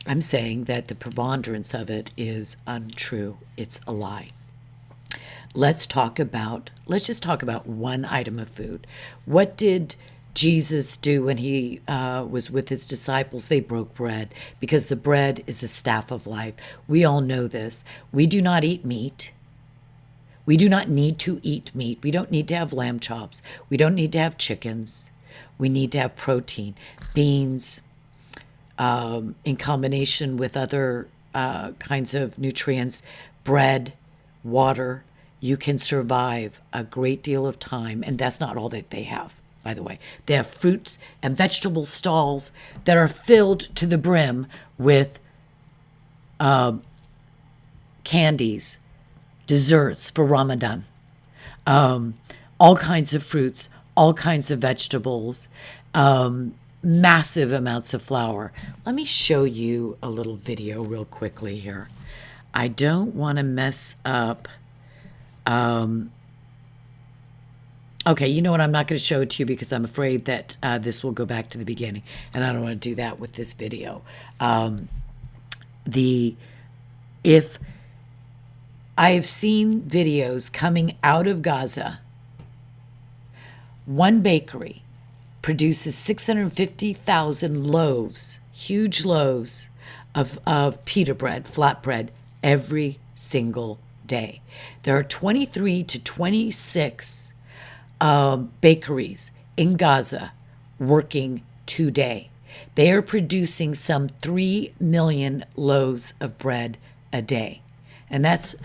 Speaker 1: I'm saying that the preponderance of it is untrue. It's a lie. Let's just talk about one item of food. What did Jesus do when he was with his disciples? They broke bread because the bread is the staff of life. We all know this. We do not eat meat. We do not need to eat meat. We don't need to have lamb chops. We don't need to have chickens. We need to have protein, beans, in combination with other kinds of nutrients, bread, water. You can survive a great deal of time, and that's not all that they have, by the way. They have fruits and vegetable stalls that are filled to the brim with candies, desserts for Ramadan, all kinds of fruits, all kinds of vegetables, massive amounts of flour. Let me show you a little video real quickly here. I don't want to mess up. Okay, you know what? I'm not going to show it to you because I'm afraid that this will go back to the beginning, and I don't want to do that with this video. If I have seen videos coming out of Gaza, one bakery produces 650,000 loaves, huge loaves of pita bread, flatbread, every single day. There are 23 to 26 bakeries in Gaza working today. They are producing some 3 million loaves of bread a day. And that's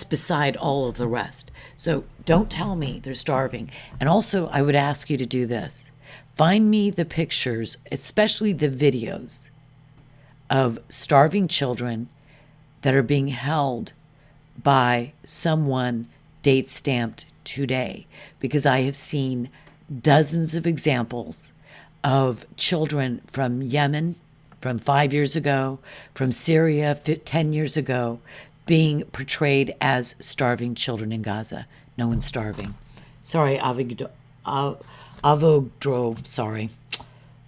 Speaker 1: beside all of the rest. So don't tell me they're starving. And also, I would ask you to do this. Find me the pictures, especially the videos, of starving children that are being held by someone date stamped today, because I have seen dozens of examples of children from Yemen from 5 years ago, from Syria 10 years ago, being portrayed as starving children in Gaza. No one's starving. Sorry, Avogadro, sorry,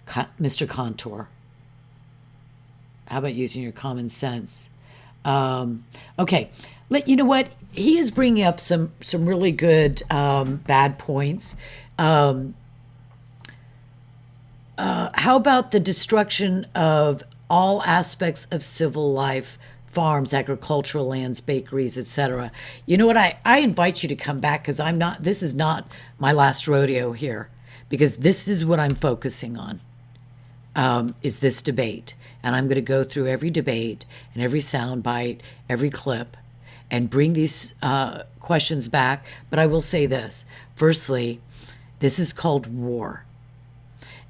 Speaker 1: Mr. Contour. How about using your common sense? Okay, you know what? He is bringing up some really good bad points. How about the destruction of all aspects of civil life, farms, agricultural lands, bakeries, etc.? You know what? I invite you to come back, because this is not my last rodeo here, because this is what I'm focusing on, is this debate. And I'm going to go through every debate and every soundbite, every clip, and bring these questions back. But I will say this. Firstly, this is called war.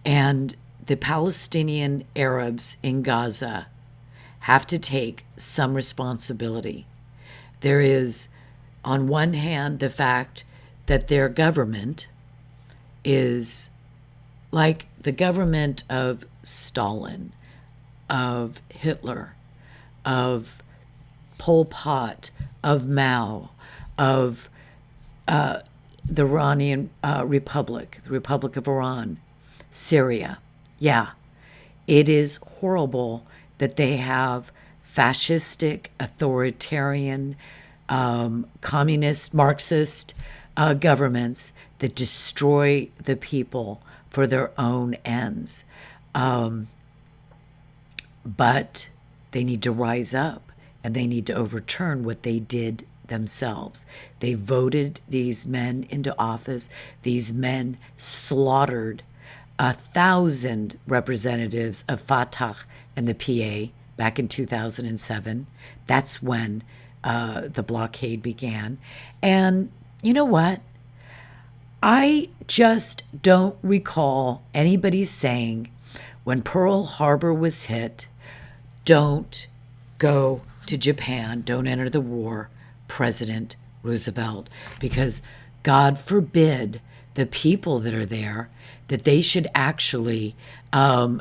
Speaker 1: And the Palestinian Arabs in Gaza have to take some responsibility. There is, on one hand, the fact that their government is like the government of Stalin, of Hitler, of Pol Pot, of Mao, of the Iranian Republic, the Republic of Iran, Syria. Yeah, it is horrible that they have fascistic, authoritarian, communist, Marxist governments that destroy the people for their own ends. But they need to rise up and they need to overturn what they did themselves. They voted these men into office. These men slaughtered 1,000 representatives of Fatah and the PA back in 2007. That's when the blockade began. And you know what? I just don't recall anybody saying when Pearl Harbor was hit, don't go to Japan, don't enter the war, President Roosevelt, because God forbid the people that are there that they should actually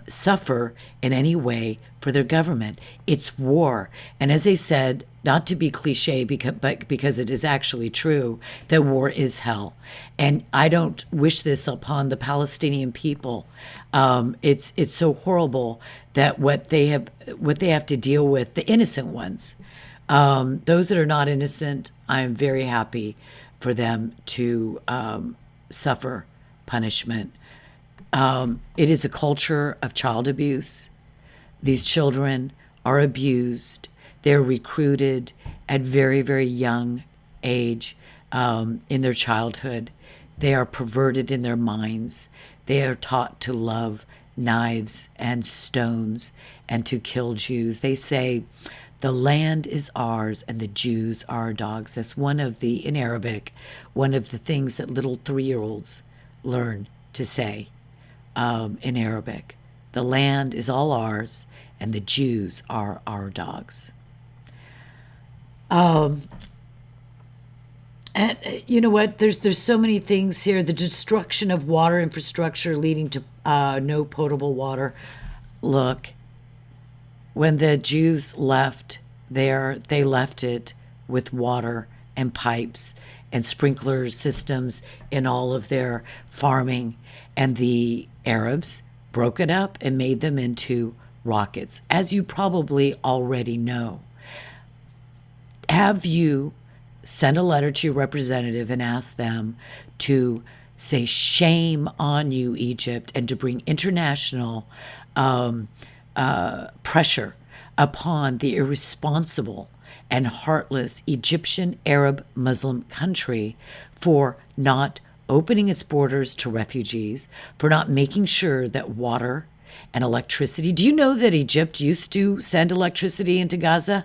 Speaker 1: suffer in any way for their government. It's war. And as they said, not to be cliche, but because it is actually true, that war is hell. And I don't wish this upon the Palestinian people. It's so horrible that what they have to deal with, the innocent ones, those that are not innocent, I'm very happy for them to suffer punishment. It is a culture of child abuse. These children are abused. They're recruited at very, very young age in their childhood. They are perverted in their minds. They are taught to love knives and stones and to kill Jews. They say, the land is ours and the Jews are our dogs. That's in Arabic, one of the things that little 3-year-olds learn to say in Arabic. The land is all ours and the Jews are our dogs. And you know what? There's so many things here. The destruction of water infrastructure leading to no potable water. Look, when the Jews left there, they left it with water and pipes and sprinkler systems in all of their farming. And the Arabs broke it up and made them into rockets, as you probably already know. Have you sent a letter to your representative and asked them to say shame on you, Egypt, and to bring international pressure upon the irresponsible and heartless Egyptian Arab Muslim country for not opening its borders to refugees, for not making sure that water and electricity. Do you know that Egypt used to send electricity into Gaza?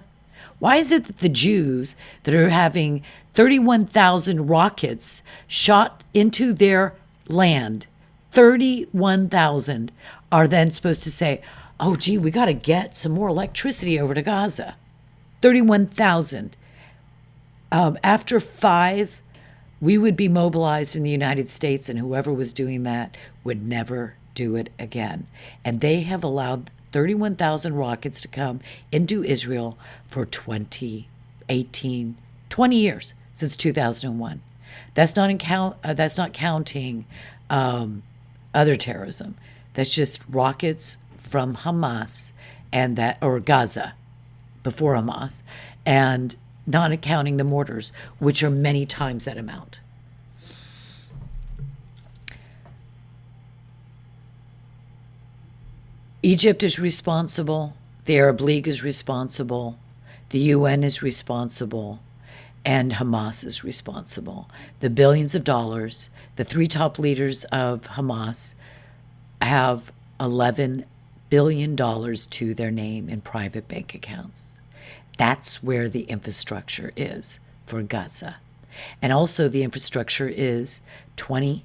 Speaker 1: Why is it that the Jews that are having 31,000 rockets shot into their land, 31,000, are then supposed to say, oh, gee, we got to get some more electricity over to Gaza? 31,000. After 5, we would be mobilized in the United States, and whoever was doing that would never do it again. And they have allowed 31,000 rockets to come into Israel for 20 years, since 2001. That's not counting other terrorism. That's just rockets from Hamas or Gaza before Hamas, and not accounting the mortars, which are many times that amount. Egypt is responsible. The Arab League is responsible. The UN is responsible. And Hamas is responsible. The billions of dollars, the 3 top leaders of Hamas have $11 billion to their name in private bank accounts. That's where the infrastructure is for Gaza. And also the infrastructure is 20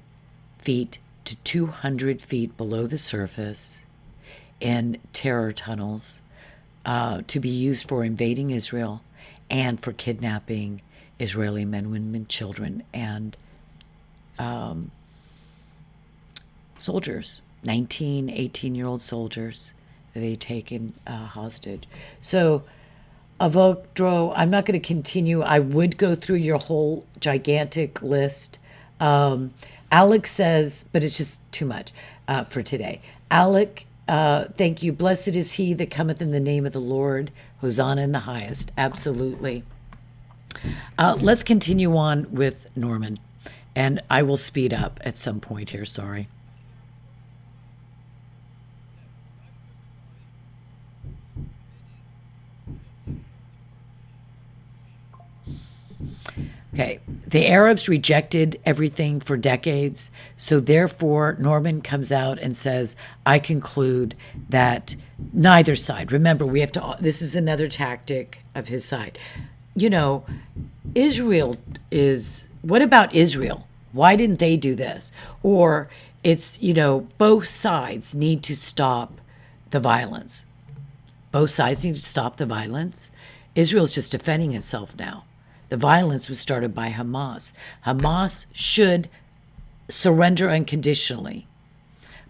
Speaker 1: feet to 200 feet below the surface in terror tunnels to be used for invading Israel and for kidnapping Israeli men, women, children, and soldiers, 19, 18-year-old soldiers that they taken hostage. So, Avogdro, I'm not going to continue. I would go through your whole gigantic list. Alex says, but it's just too much for today. Alec, thank you. Blessed is he that cometh in the name of the Lord. Hosanna in the highest. Absolutely. Let's continue on with Norman. And I will speed up at some point here. Sorry. Okay, the Arabs rejected everything for decades, so therefore Norman comes out and says, I conclude that neither side, remember, we have to, this is another tactic of his side. You know, Israel is, what about Israel? Why didn't they do this? Or it's, you know, both sides need to stop the violence. Both sides need to stop the violence. Israel's just defending itself now. The violence was started by Hamas. Hamas should surrender unconditionally.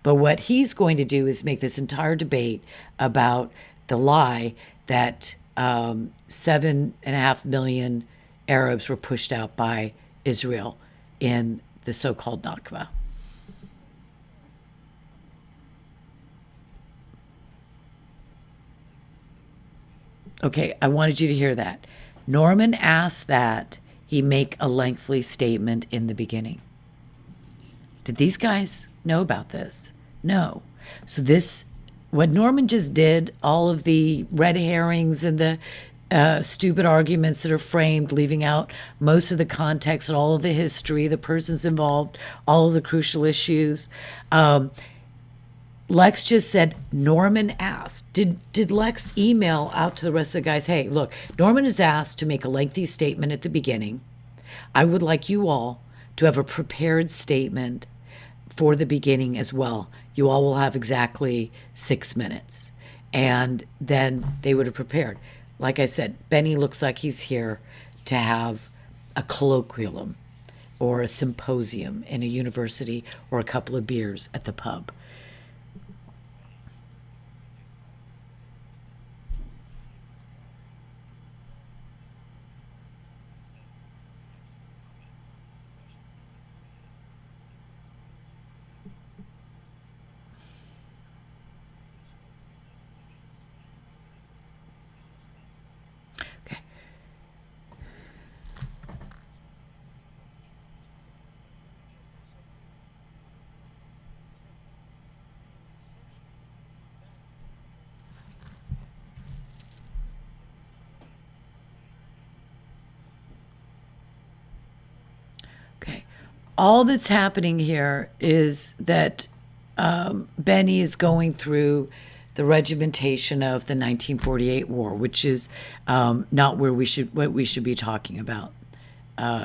Speaker 1: But what he's going to do is make this entire debate about the lie that 7.5 million Arabs were pushed out by Israel in the so-called nakba. Okay, I wanted you to hear that. Norman asked that he make a lengthy statement in the beginning. Did these guys know about this? No. So this, what Norman just did, all of the red herrings and the stupid arguments that are framed, leaving out most of the context and all of the history, the persons involved, all of the crucial issues. Lex just said, Norman asked. Did Lex email out to the rest of the guys, hey, look, Norman is asked to make a lengthy statement at the beginning. I would like you all to have a prepared statement for the beginning as well. You all will have exactly 6 minutes. And then they would have prepared. Like I said, Benny looks like he's here to have a colloquium or a symposium in a university or a couple of beers at the pub. Okay. Okay. All that's happening here is that Benny is going through the regimentation of the 1948 war, which is not where what we should be talking about.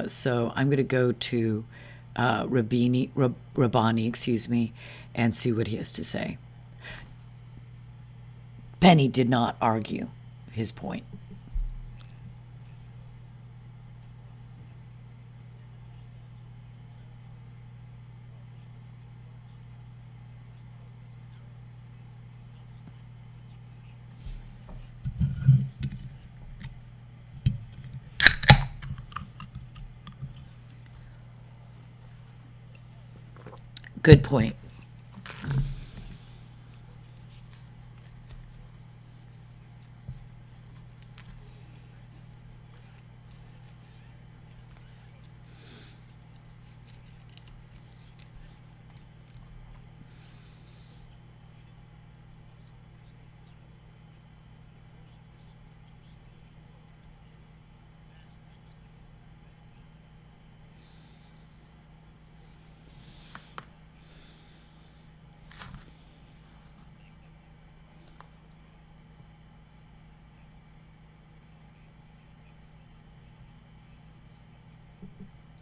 Speaker 1: So I'm going to go to Rabbani, excuse me, and see what he has to say. Benny did not argue his point. Good point.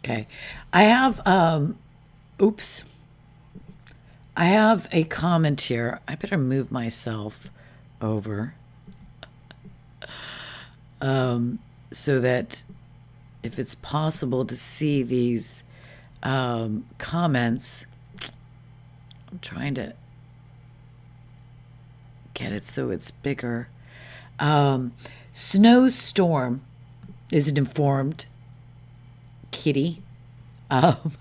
Speaker 1: Okay. I have, oops. I have a comment here. I better move myself over so that if it's possible to see these comments, I'm trying to get it so it's bigger. Snowstorm is an informed kitty. Um,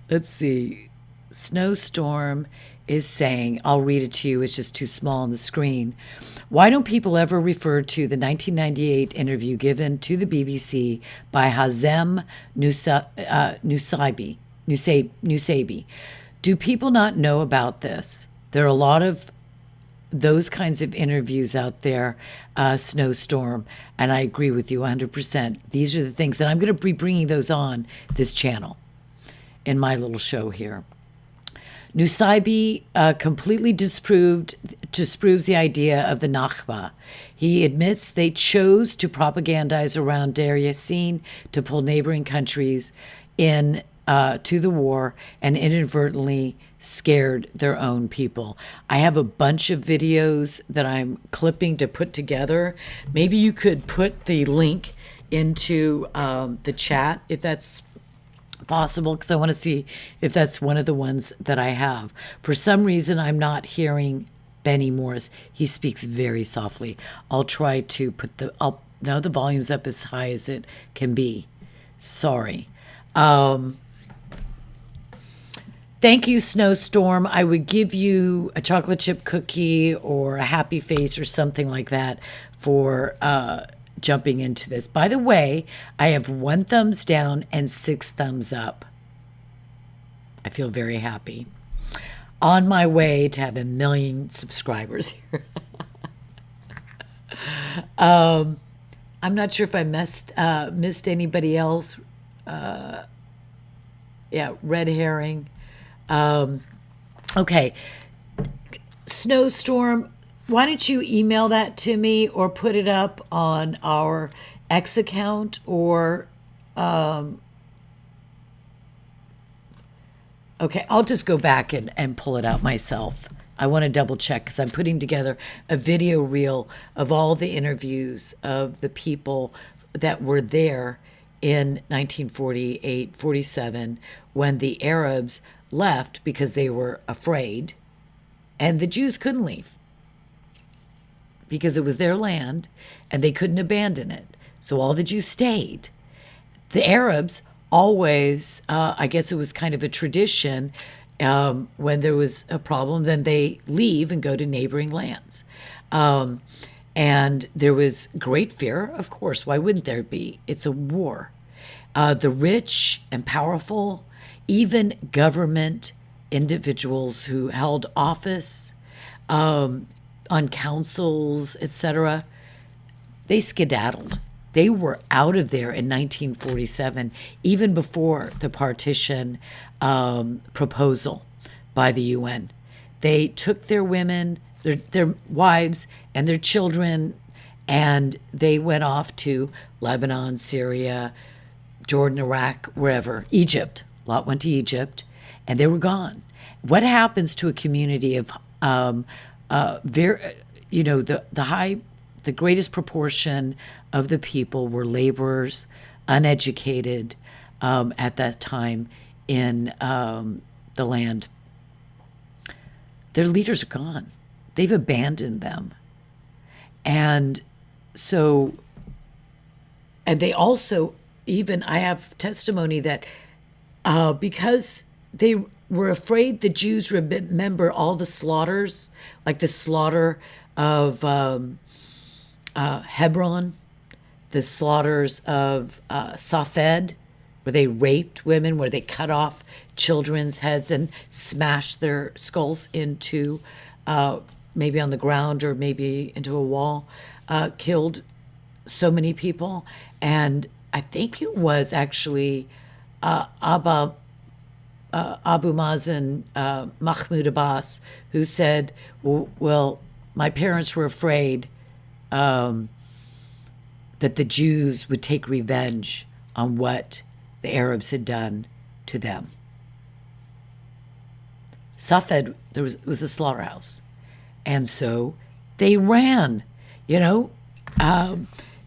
Speaker 1: let's see. Snowstorm is saying, I'll read it to you, it's just too small on the screen. Why don't people ever refer to the 1998 interview given to the BBC by Hazem Nusabi? Do people not know about this? There are a lot of those kinds of interviews out there, Snowstorm, and I agree with you 100%. These are the things, and I'm going to be bringing those on this channel in my little show here. Nusaybi completely disproves the idea of the nakba. He admits they chose to propagandize around Deir Yassin to pull neighboring countries in to the war and inadvertently scared their own people. I have a bunch of videos that I'm clipping to put together. Maybe you could put the link into the chat if that's possible, because I want to see if that's one of the ones that I have. For some reason, I'm not hearing Benny Morris. He speaks very softly. I'll try to put now the volume's up as high as it can be. Sorry. Thank you, Snowstorm. I would give you a chocolate chip cookie or a happy face or something like that for jumping into this. By the way, I have 1 thumbs down and 6 thumbs up. I feel very happy. On my way to have 1 million subscribers here. I'm not sure if I missed anybody else. Yeah, red herring. Okay. Snowstorm, why don't you email that to me or put it up on our X account or, okay, I'll just go back and pull it out myself. I want to double check because I'm putting together a video reel of all the interviews of the people that were there in 1948, 47, when the Arabs left because they were afraid, and the Jews couldn't leave because it was their land and they couldn't abandon it. So all the Jews stayed. The Arabs always, I guess it was kind of a tradition, when there was a problem, then they leave and go to neighboring lands. And there was great fear, of course. Why wouldn't there be? It's a war. The rich and powerful, even government individuals who held office on councils, etc., they skedaddled. They were out of there in 1947, even before the partition proposal by the UN. They took their women, their wives, and their children, and they went off to Lebanon, Syria, Jordan, Iraq, wherever, Egypt. A lot went to Egypt, and they were gone. What happens to a community of the greatest proportion of the people were laborers, uneducated at that time in the land. Their leaders are gone. They've abandoned them. And so, and they also, even, I have testimony that because they were afraid the Jews remember all the slaughters, like the slaughter of Hebron, the slaughters of Safed, where they raped women, where they cut off children's heads and smashed their skulls into maybe on the ground or maybe into a wall, killed so many people. And I think it was actually Abu Mazen, Mahmoud Abbas, who said, well, my parents were afraid that the Jews would take revenge on what the Arabs had done to them. Safed, there was a slaughterhouse. And so they ran, that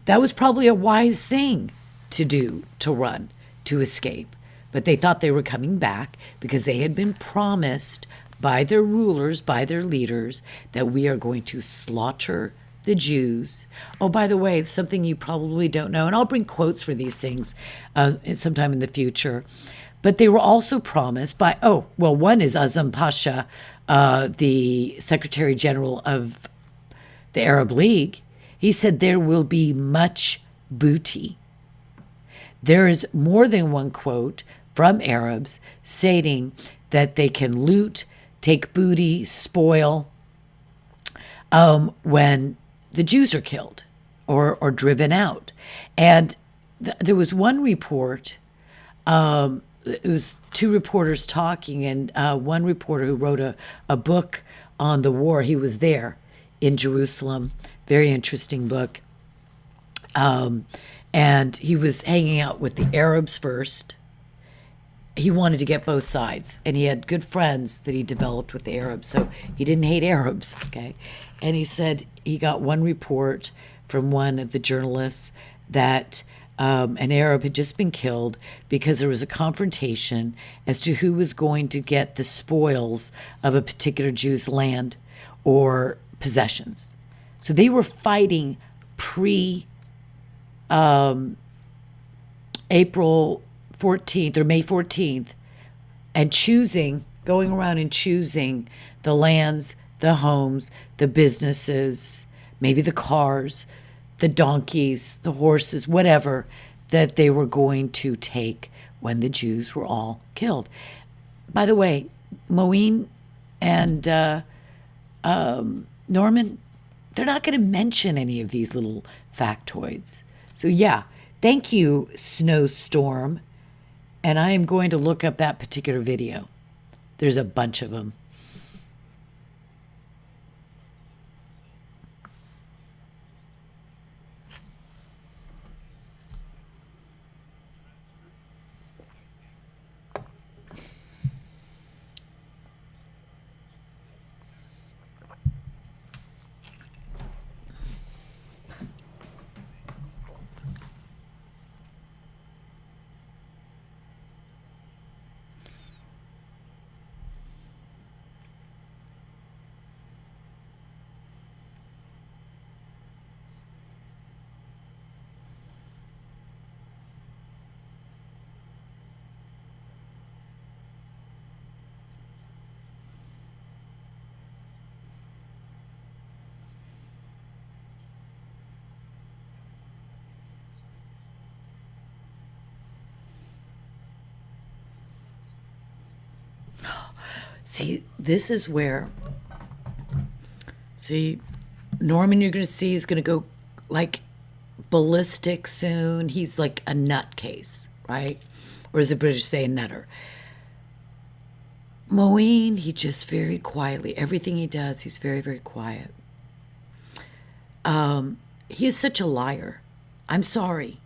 Speaker 1: was probably a wise thing to do, to run, to escape. But they thought they were coming back because they had been promised by their rulers, by their leaders, that we are going to slaughter the Jews. Oh, by the way, something you probably don't know, and I'll bring quotes for these things sometime in the future, but they were also promised by, one is Azam Pasha, the Secretary General of the Arab League. He said there will be much booty. There is more than one quote from Arabs stating that they can loot, take booty, spoil, when the Jews are killed or driven out. And there was one report, it was two reporters talking, and one reporter who wrote a book on the war, he was there in Jerusalem, very interesting book. And he was hanging out with the Arabs first. He wanted to get both sides, and he had good friends that he developed with the Arabs, so he didn't hate Arabs, okay? And he said he got one report from one of the journalists that an Arab had just been killed because there was a confrontation as to who was going to get the spoils of a particular Jew's land or possessions. So they were fighting April 14th or May 14th, and going around and choosing the lands, the homes, the businesses, maybe the cars, the donkeys, the horses, whatever, that they were going to take when the Jews were all killed. By the way, Moeen and Norman, they're not going to mention any of these little factoids. So yeah, thank you, Snowstorm. And I am going to look up that particular video. There's a bunch of them. See, this is where, Norman, you're going to see, is going to go like ballistic soon. He's like a nutcase, right? Or as the British say, a nutter. Moeen, he just very quietly, everything he does, he's very, very quiet. He is such a liar. I'm sorry.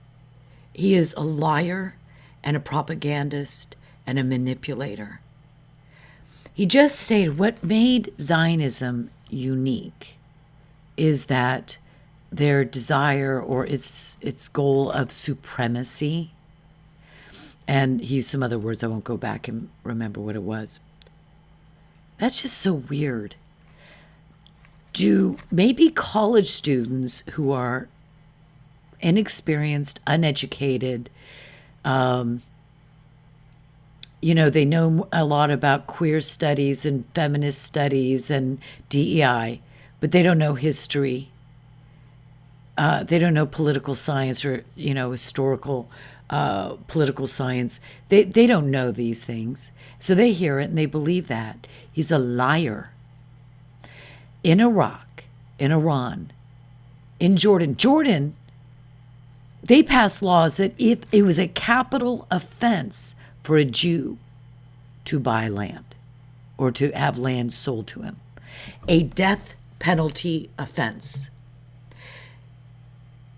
Speaker 1: He is a liar and a propagandist and a manipulator. He just stated what made Zionism unique is that their desire or its goal of supremacy, and he used some other words, I won't go back and remember what it was. That's just so weird. Do maybe college students who are inexperienced, uneducated, they know a lot about queer studies and feminist studies and DEI, but they don't know history. They don't know political science or, historical political science. They don't know these things. So they hear it and they believe that. He's a liar. In Iraq, in Iran, in Jordan, they passed laws that if it was a capital offense for a Jew to buy land or to have land sold to him, a death penalty offense.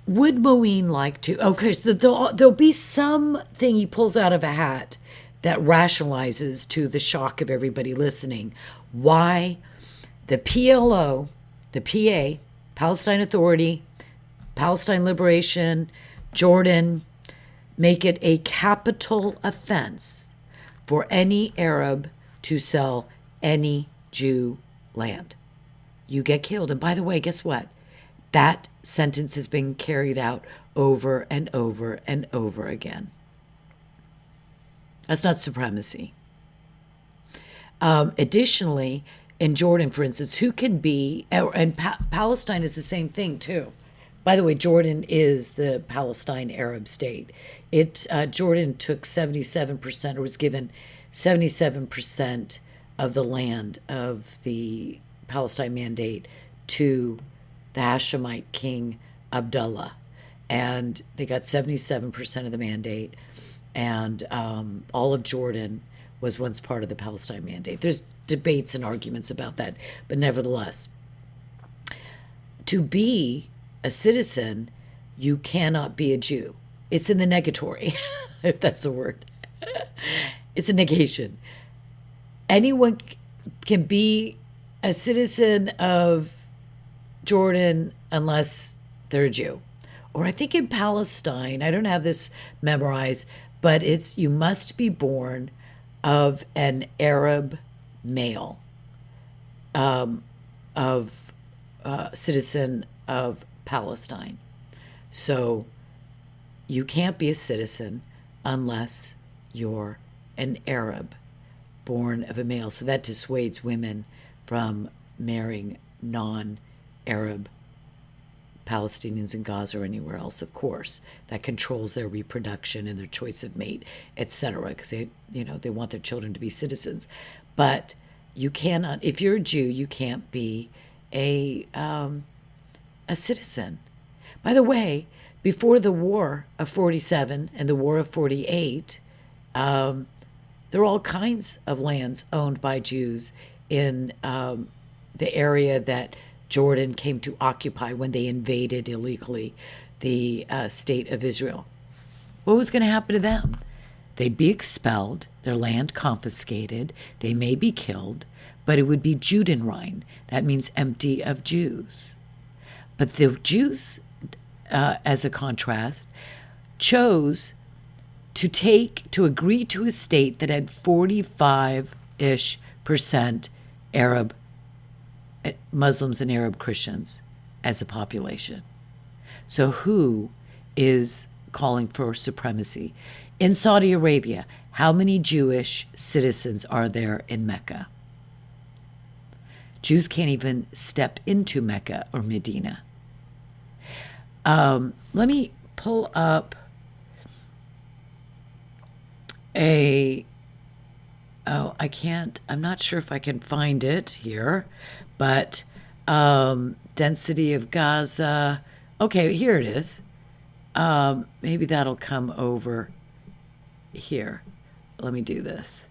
Speaker 1: Would Moeen like to? Okay, so there'll be something he pulls out of a hat that rationalizes to the shock of everybody listening why the PLO, the PA, Palestine Authority, Palestine Liberation, Jordan, make it a capital offense for any Arab to sell any Jew land. You get killed. And by the way, guess what? That sentence has been carried out over and over and over again. That's not supremacy. Additionally, in Jordan, for instance, who can be, and Palestine is the same thing too. By the way, Jordan is the Palestine Arab state. Jordan took 77%, or was given 77% of the land of the Palestine Mandate to the Hashemite king Abdullah, and they got 77% of the mandate, and all of Jordan was once part of the Palestine Mandate. There's debates and arguments about that, but nevertheless, to be a citizen, you cannot be a Jew. It's in the negatory, if that's the word. It's a negation. Anyone can be a citizen of Jordan unless they're a Jew. Or I think in Palestine, I don't have this memorized, but it's you must be born of an Arab male, citizen of Palestine. So you can't be a citizen unless you're an Arab born of a male. So that dissuades women from marrying non-Arab Palestinians in Gaza or anywhere else, of course. That controls their reproduction and their choice of mate, etc., because they want their children to be citizens. But you cannot, if you're a Jew, you can't be a citizen. By the way, before the War of 47 and the War of 48, there were all kinds of lands owned by Jews in the area that Jordan came to occupy when they invaded illegally the state of Israel. What was going to happen to them? They'd be expelled, their land confiscated, they may be killed, but it would be Judenrein. That means empty of Jews. But the Jews, as a contrast, chose to agree to a state that had 45-ish% Arab Muslims and Arab Christians as a population. So who is calling for supremacy? In Saudi Arabia, how many Jewish citizens are there in Mecca? Jews can't even step into Mecca or Medina. Let me pull up I'm not sure if I can find it here, but density of Gaza. Okay, here it is. Maybe that'll come over here. Let me do this.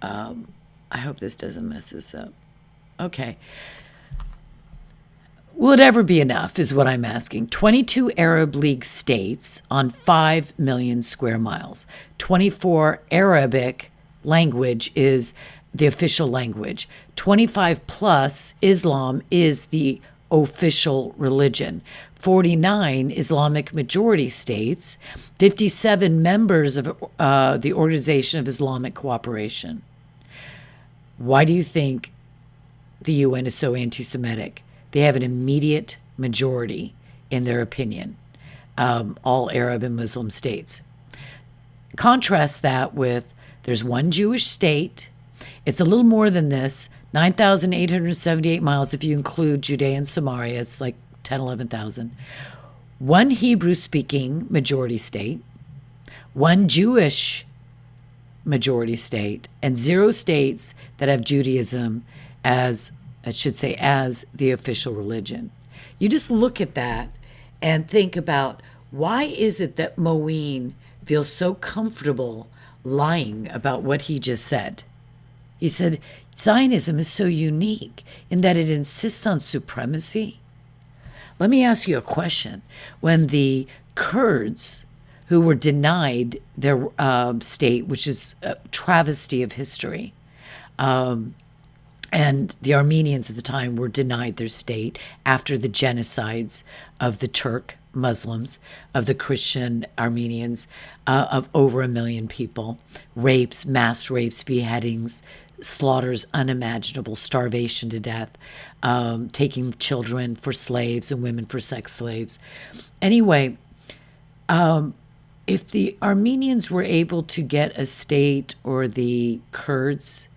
Speaker 1: I hope this doesn't mess this up. Okay. Will it ever be enough is what I'm asking. 22 Arab League states on 5 million square miles. 24 Arabic language is the official language. 25 plus Islam is the official religion. 49 Islamic majority states. 57 members of the Organization of Islamic Cooperation. Why do you think the UN is so anti-Semitic? They have an immediate majority in their opinion, all Arab and Muslim states. Contrast that with there's one Jewish state. It's a little more than this, 9,878 miles if you include Judea and Samaria. It's like 10, 11,000. One Hebrew-speaking majority state, one Jewish majority state, and 0 states that have Judaism as the official religion. You just look at that and think about, why is it that Moeen feels so comfortable lying about what he just said? He said Zionism is so unique in that it insists on supremacy. Let me ask you a question. When the Kurds, who were denied their state, which is a travesty of history, and the Armenians at the time were denied their state after the genocides of the Turk Muslims, of the Christian Armenians, of over 1 million people, rapes, mass rapes, beheadings, slaughters unimaginable, starvation to death, taking children for slaves and women for sex slaves. Anyway, if the Armenians were able to get a state, or the Kurds,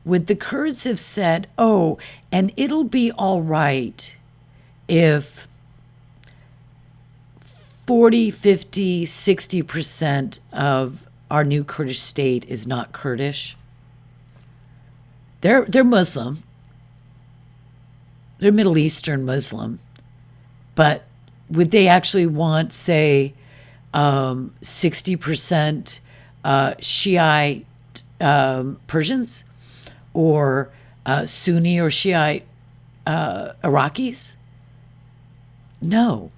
Speaker 1: would the Kurds have said, oh, and it'll be all right if 40, 50, 60% of our new Kurdish state is not Kurdish? They're Muslim. They're Middle Eastern Muslim. But would they actually want, say, 60% Shiite Persians, or Sunni or Shiite Iraqis? No.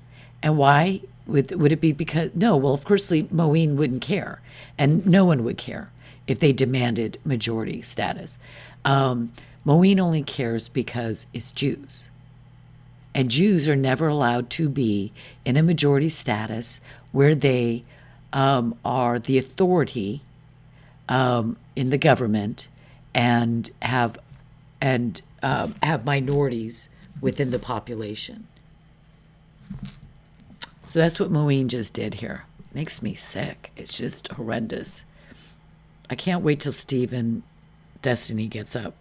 Speaker 1: And why? Would it be because, no, well, of course, Moeen wouldn't care, and no one would care if they demanded majority status. Moeen only cares because it's Jews. And Jews are never allowed to be in a majority status where they are the authority in the government, and have minorities within the population. So that's what Moeen just did here. Makes me sick. It's just horrendous. I can't wait till Stephen Destiny gets up.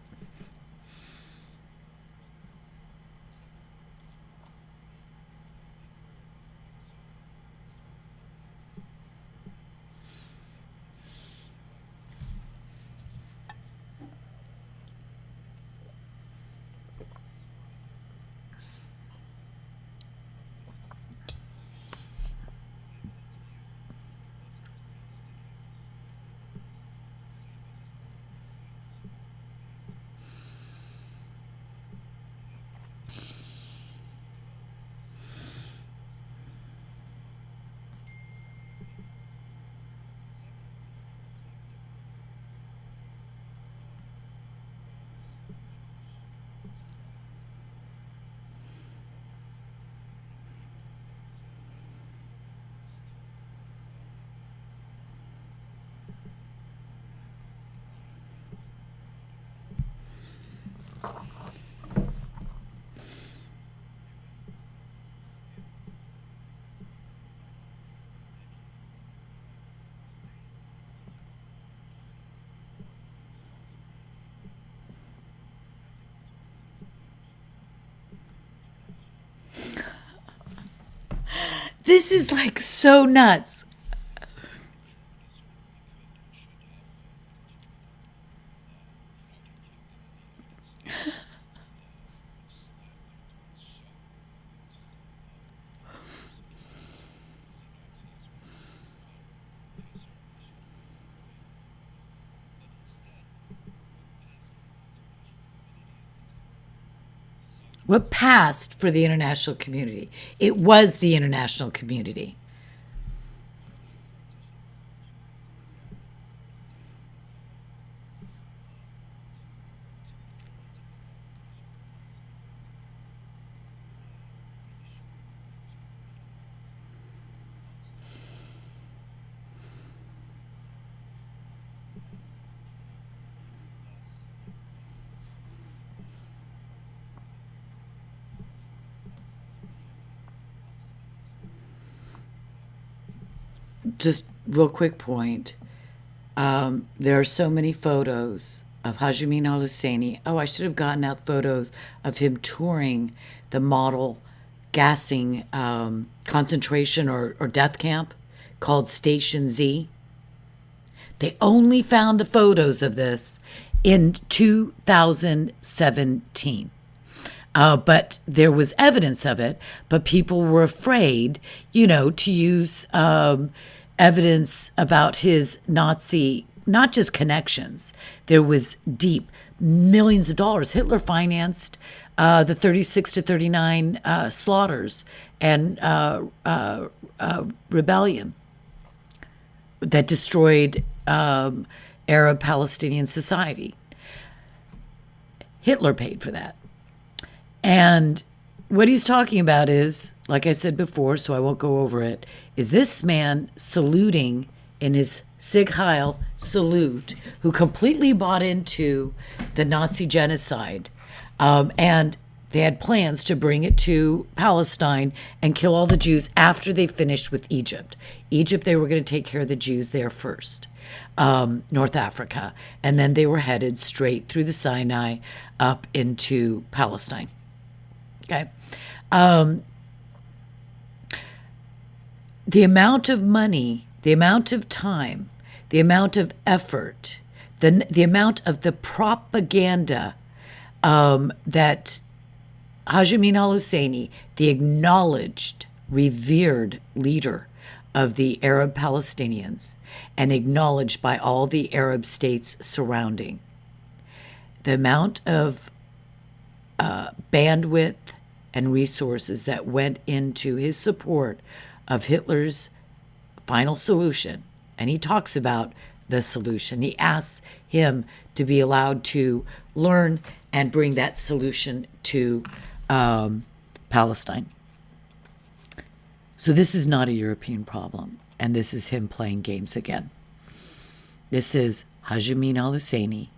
Speaker 1: This is like so nuts. What passed for the international community? It was the international community. Just real quick point. There are so many photos of Hajime al-Husseini. Oh, I should have gotten out photos of him touring the model gassing concentration or death camp called Station Z. They only found the photos of this in 2017. But there was evidence of it, but people were afraid, to use evidence about his Nazi, not just connections. There was deep millions of dollars. Hitler financed the 36 to 39 slaughters and rebellion that destroyed Arab Palestinian society. Hitler paid for that. And what he's talking about is, like I said before, so I won't go over it, is this man saluting in his Sig Heil salute, who completely bought into the Nazi genocide, and they had plans to bring it to Palestine and kill all the Jews after they finished with Egypt. Egypt, they were going to take care of the Jews there first, North Africa, and then they were headed straight through the Sinai up into Palestine. Okay. The amount of money, the amount of time, the amount of effort, the amount of the propaganda that Haj Amin al-Husseini, the acknowledged, revered leader of the Arab Palestinians and acknowledged by all the Arab states surrounding, the amount of bandwidth and resources that went into his support of Hitler's final solution. And he talks about the solution. He asks him to be allowed to learn and bring that solution to Palestine. So this is not a European problem, and this is him playing games again. This is Haj Amin al-Husseini.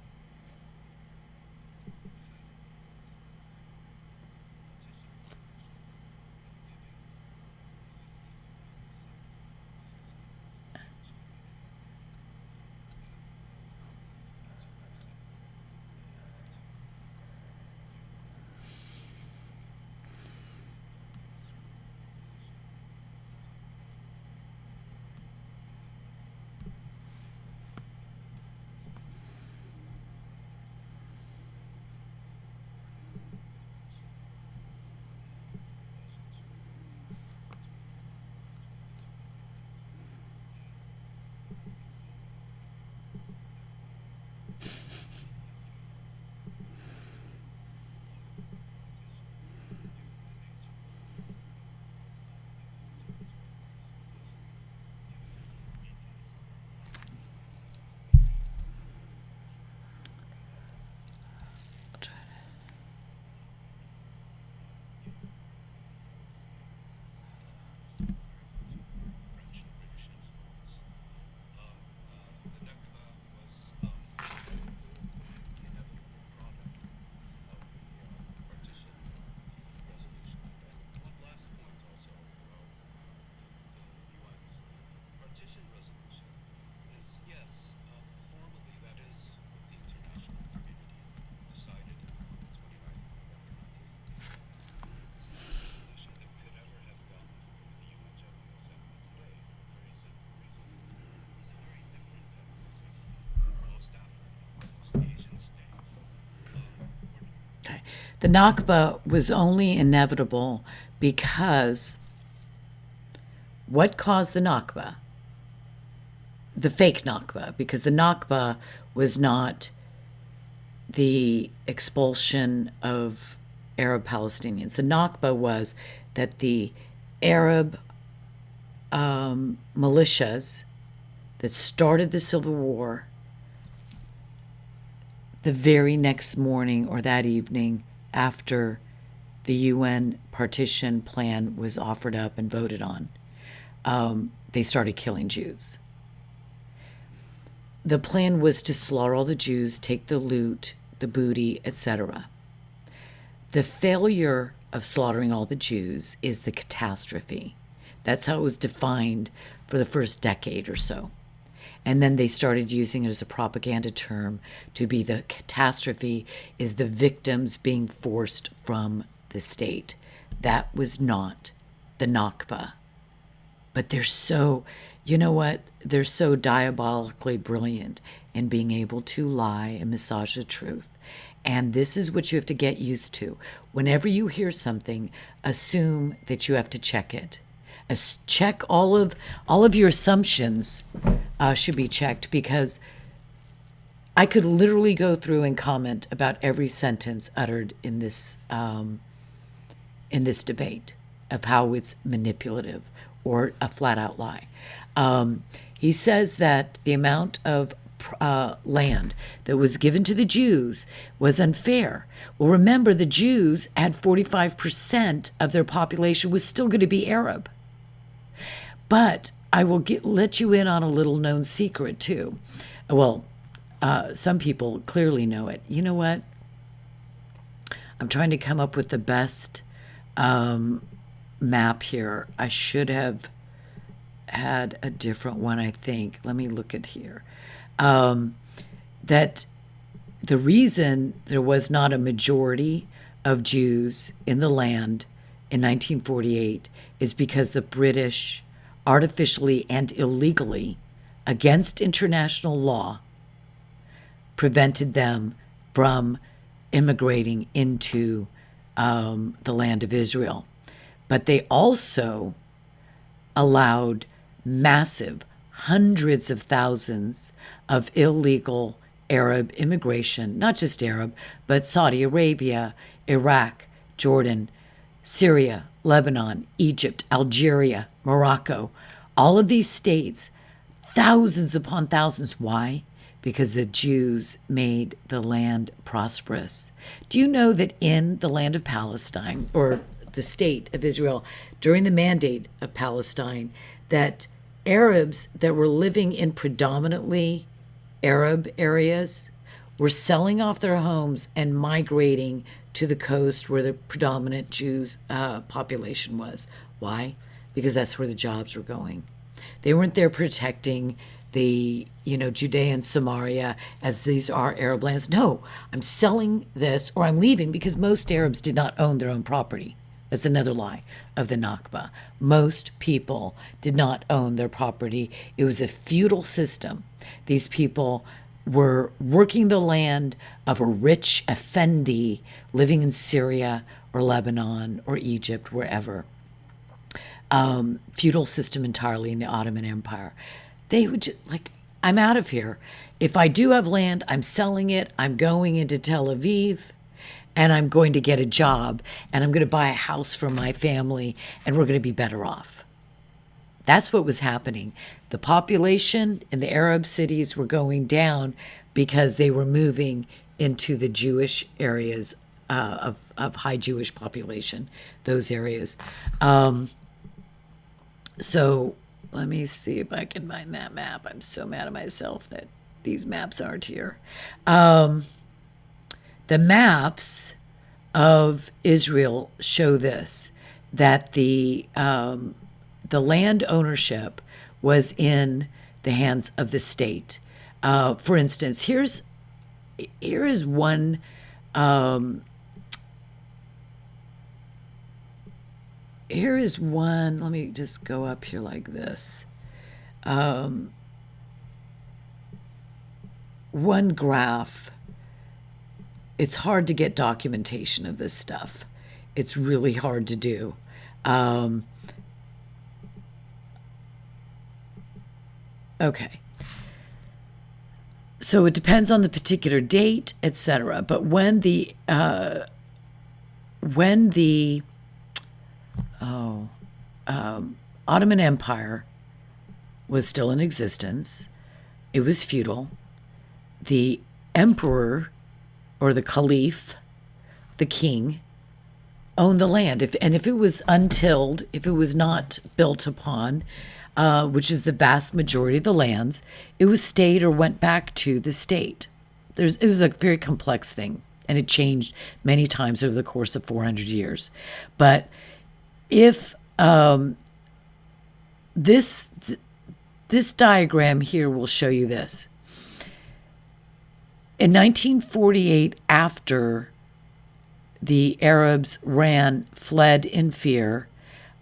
Speaker 1: The nakba was only inevitable because what caused the nakba? The fake nakba, because the nakba was not the expulsion of Arab Palestinians. The nakba was that the Arab militias that started the civil war, the very next morning or that evening after the UN partition plan was offered up and voted on, they started killing Jews. The plan was to slaughter all the Jews, take the loot, the booty, etc. The failure of slaughtering all the Jews is the catastrophe. That's how it was defined for the first decade or so. And then they started using it as a propaganda term to be the catastrophe is the victims being forced from the state. That was not the nakba. But they're so, you know what? They're so diabolically brilliant in being able to lie and massage the truth. And this is what you have to get used to. Whenever you hear something, assume that you have to check it. Check all of your assumptions should be checked, because I could literally go through and comment about every sentence uttered in this debate of how it's manipulative or a flat out lie. He says that the amount of land that was given to the Jews was unfair. Well, remember, the Jews had 45% of their population was still going to be Arab. But I will let you in on a little known secret too. Well, some people clearly know it. You know what? I'm trying to come up with the best map here. I should have had a different one, I think. Let me look at here. That the reason there was not a majority of Jews in the land in 1948 is because the British artificially and illegally, against international law, prevented them from immigrating into the land of Israel. But they also allowed massive hundreds of thousands of illegal Arab immigration, not just Arab, but Saudi Arabia, Iraq, Jordan, Syria, Lebanon, Egypt, Algeria, Morocco, all of these states, thousands upon thousands. Why? Because the Jews made the land prosperous. Do you know that in the land of Palestine, or the state of Israel, during the mandate of Palestine, that Arabs that were living in predominantly Arab areas were selling off their homes and migrating to the coast where the predominant Jews population was. Why? Because that's where the jobs were going. They weren't there protecting the, Judea and Samaria as these are Arab lands. No, I'm selling this or I'm leaving, because most Arabs did not own their own property. That's another lie of the nakba. Most people did not own their property. It was a feudal system. These people were working the land of a rich effendi living in Syria or Lebanon or Egypt, wherever. Feudal system entirely in the Ottoman Empire. They would just, I'm out of here. If I do have land, I'm selling it. I'm going into Tel Aviv and I'm going to get a job and I'm going to buy a house for my family and we're going to be better off. That's what was happening. The population in the Arab cities were going down because they were moving into the Jewish areas of high Jewish population, those areas. So let me see if I can find that map. I'm so mad at myself that these maps aren't here. The maps of Israel show this, that the land ownership was in the hands of the state. For instance, here is one. Here is one. Let me just go up here like this. One graph. It's hard to get documentation of this stuff. It's really hard to do. Okay. So it depends on the particular date, etc. But when the Ottoman Empire was still in existence, it was feudal. The emperor or the caliph, the king, owned the land. If it was untilled, if it was not built upon, which is the vast majority of the lands, it was stayed or went back to the state. It was a very complex thing, and it changed many times over the course of 400 years. But if this diagram here will show you this. In 1948, after the Arabs fled in fear,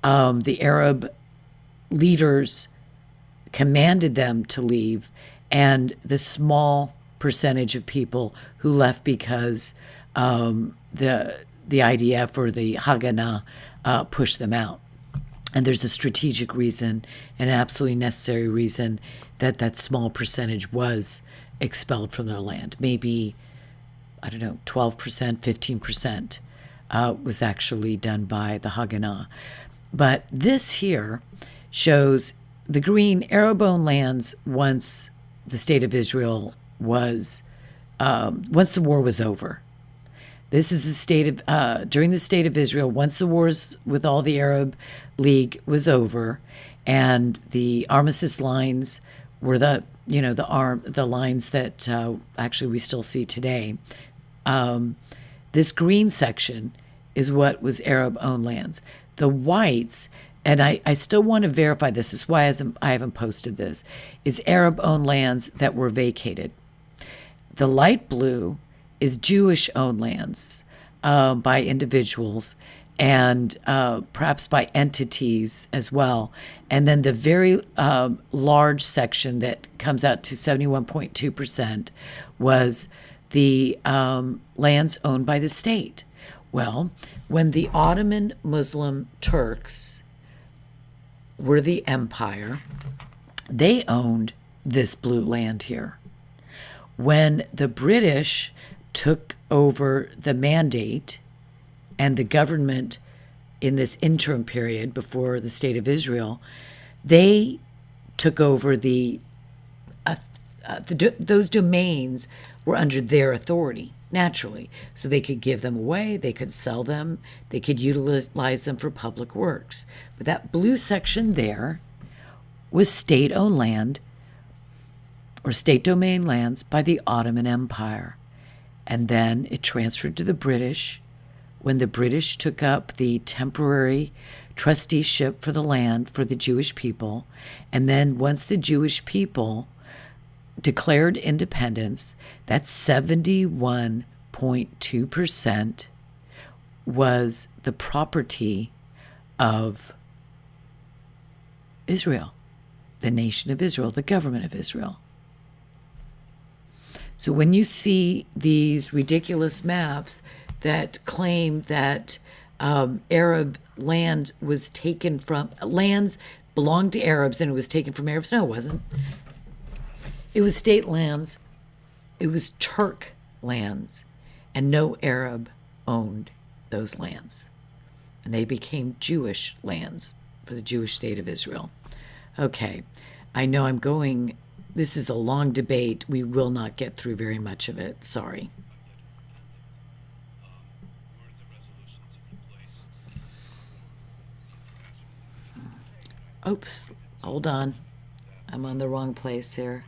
Speaker 1: the Arab leaders commanded them to leave, and the small percentage of people who left because the IDF or the Haganah pushed them out. And there's a strategic reason, an absolutely necessary reason, that small percentage was expelled from their land. Maybe, 12%, 15% was actually done by the Haganah. But this here shows the green Arab-owned lands once the state of Israel was, once the war was over. This is the state of, during the state of Israel, once the wars with all the Arab League was over and the armistice lines were the the lines that actually we still see today. This green section is what was Arab-owned lands. The whites, and I still want to verify this is why I haven't posted this, is Arab-owned lands that were vacated. The light blue is Jewish-owned lands by individuals and perhaps by entities as well. And then the very large section that comes out to 71.2% was the lands owned by the state. Well, when the Ottoman Muslim Turks were the empire, they owned this blue land here. When the British took over the mandate and the government in this interim period before the State of Israel, they took over those domains were under their authority, naturally. So they could give them away, they could sell them, they could utilize them for public works. But that blue section there was state-owned land or state domain lands by the Ottoman Empire. And then it transferred to the British when the British took up the temporary trusteeship for the land for the Jewish people. And then once the Jewish people declared independence, that 71.2% was the property of Israel, the nation of Israel, the government of Israel. So when you see these ridiculous maps that claim that Arab land was taken from, lands belonged to Arabs and it was taken from Arabs, no, it wasn't. It was state lands. It was Turk lands. And no Arab owned those lands. And they became Jewish lands for the Jewish state of Israel. Okay, I know this is a long debate. We will not get through very much of it. Sorry. Oops, hold on. I'm on the wrong place here.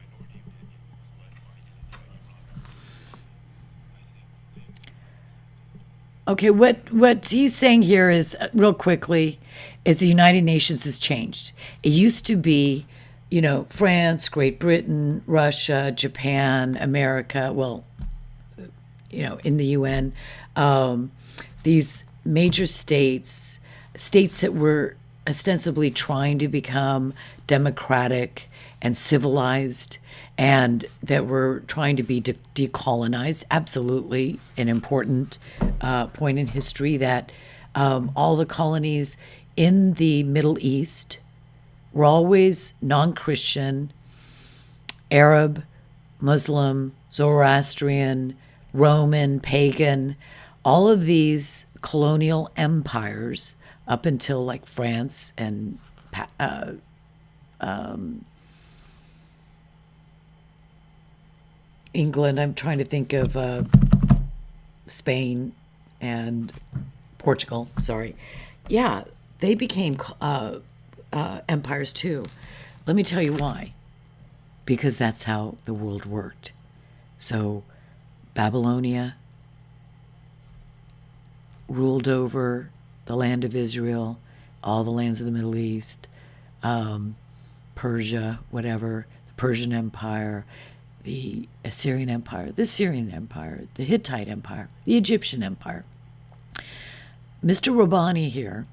Speaker 1: Okay, what he's saying here is, real quickly, is the United Nations has changed. It used to be, France, Great Britain, Russia, Japan, America, well, in the UN, these major states that were ostensibly trying to become democratic and civilized and that were trying to be decolonized. Absolutely an important point in history that all the colonies in the Middle East were always non-Christian, Arab, Muslim, Zoroastrian, Roman, pagan. All of these colonial empires up until like France and England, I'm trying to think of Spain and Portugal, sorry. Yeah, they became empires too. Let me tell you why. Because that's how the world worked. So Babylonia ruled over the land of Israel, all the lands of the Middle East, Persia, whatever, the Persian Empire, the Assyrian Empire, the Syrian Empire, the Hittite Empire, the Egyptian Empire. Mr. Rabbani here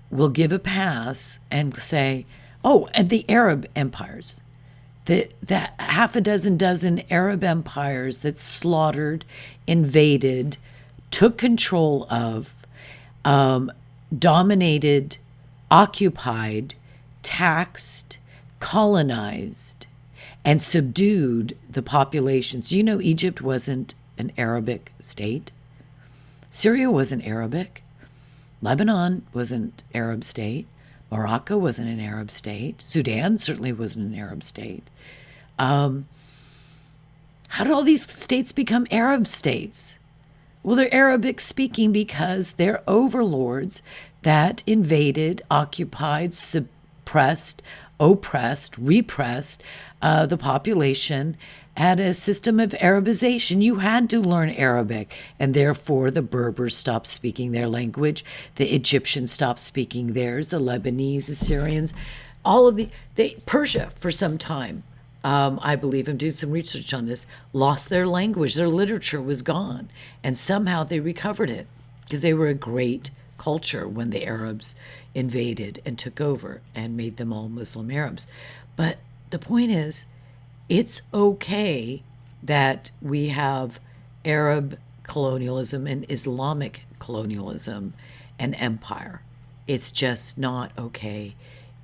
Speaker 1: will give a pass and say, oh, and the Arab empires, the half a dozen Arab empires that slaughtered, invaded, took control of, dominated, occupied, taxed, colonized, and subdued the populations. You know, Egypt wasn't an Arabic state. Syria wasn't Arabic. Lebanon wasn't an Arab state. Morocco wasn't an Arab state. Sudan certainly wasn't an Arab state. How did all these states become Arab states? Well, they're Arabic speaking because they're overlords that invaded, occupied, suppressed, oppressed, repressed the population, had a system of Arabization. You had to learn Arabic, and therefore the Berbers stopped speaking their language, the Egyptians stopped speaking theirs, the Lebanese, Assyrians, all of Persia for some time, I believe, and do some research on this, lost their language. Their literature was gone, and somehow they recovered it because they were a great culture when the Arabs invaded and took over and made them all Muslim Arabs. But the point is, it's okay that we have Arab colonialism and Islamic colonialism and empire. It's just not okay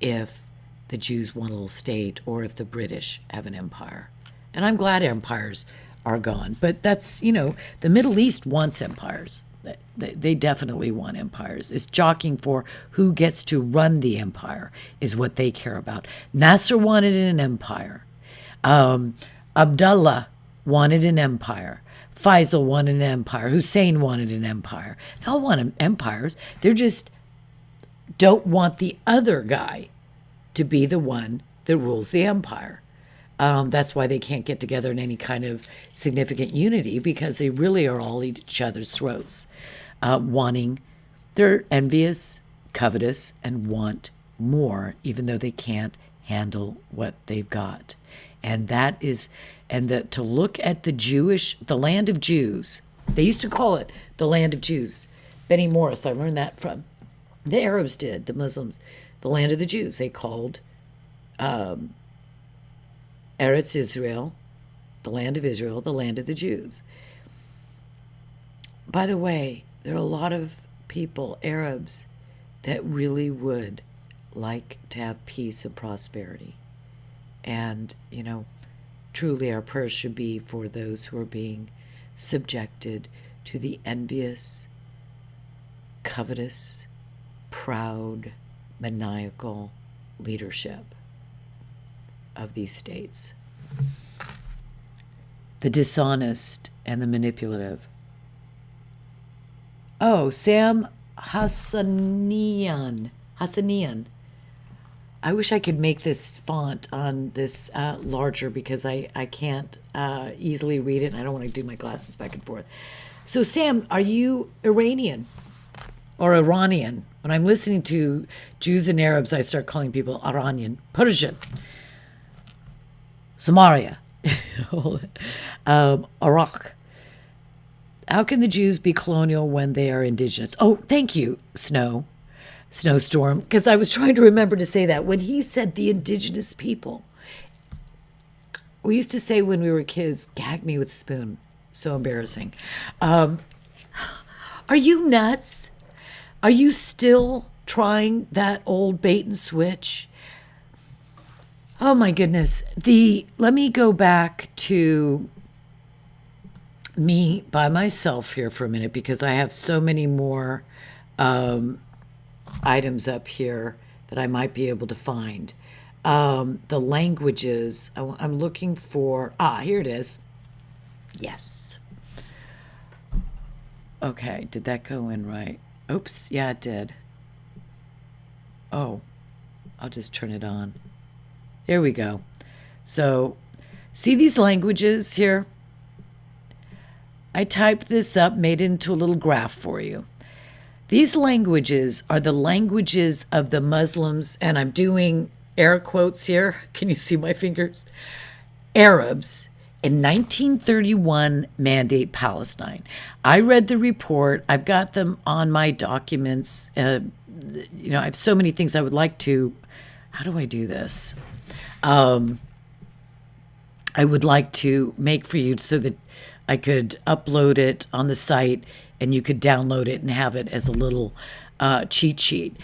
Speaker 1: if the Jews want a little state or if the British have an empire. And I'm glad empires are gone. But that's, the Middle East wants empires. They definitely want empires. It's jockeying for who gets to run the empire is what they care about. Nasser wanted an empire. Abdullah wanted an empire. Faisal wanted an empire. Hussein wanted an empire. They all want empires. They just don't want the other guy to be the one that rules the empire. That's why they can't get together in any kind of significant unity, because they really are all at each other's throats, they're envious, covetous, and want more, even though they can't handle what they've got. And to look at the land of Jews, they used to call it the land of Jews. Benny Morris, I learned that from the Arabs the Muslims, the land of the Jews. They called Eretz Israel, the land of Israel, the land of the Jews. By the way, there are a lot of people, Arabs, that really would like to have peace and prosperity. And, truly our prayers should be for those who are being subjected to the envious, covetous, proud, maniacal leadership of these states. The dishonest and the manipulative. Oh, Sam Hassanian. I wish I could make this font on this larger, because I can't easily read it, and I don't want to do my glasses back and forth. So, Sam, are you Iranian or Iranian? When I'm listening to Jews and Arabs, I start calling people Iranian, Persian, Samaria, Iraq. How can the Jews be colonial when they are indigenous? Oh, thank you, Snowstorm, because I was trying to remember to say that. When he said the indigenous people, we used to say when we were kids, gag me with a spoon. So embarrassing. Are you nuts? Are you still trying that old bait and switch? Oh my goodness. Let me go back to me by myself here for a minute, because I have so many more items up here that I might be able to find. The languages, I'm looking for, here it is. Yes. Okay, did that go in right? Oops, yeah, it did. Oh, I'll just turn it on. There we go. So, see these languages here? I typed this up, made it into a little graph for you. These languages are the languages of the Muslims, and I'm doing air quotes here. Can you see my fingers? Arabs in 1931 mandate Palestine. I read the report. I've got them on my documents. I have so many things I would like to. How do I do this? I would like to make for you so that I could upload it on the site and you could download it and have it as a little cheat sheet.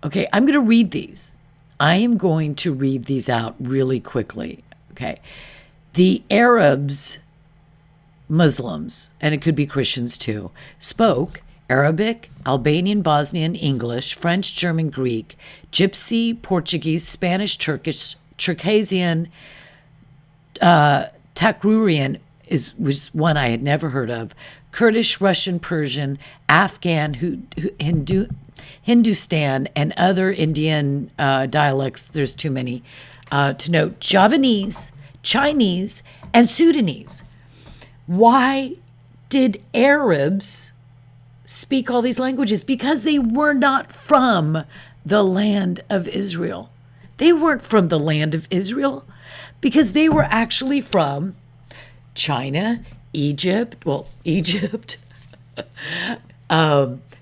Speaker 1: Okay, I'm going to read these. I am going to read these out really quickly. Okay. The Arabs, Muslims, and it could be Christians too, spoke Arabic, Albanian, Bosnian, English, French, German, Greek, Gypsy, Portuguese, Spanish, Turkish, Circassian, Takrurian, was one I had never heard of. Kurdish, Russian, Persian, Afghan, Hindustan, and other Indian dialects. There's too many to note. Javanese, Chinese, and Sudanese. Why did Arabs speak all these languages? Because they were not from the land of Israel. They weren't from the land of Israel because they were actually from China, Egypt,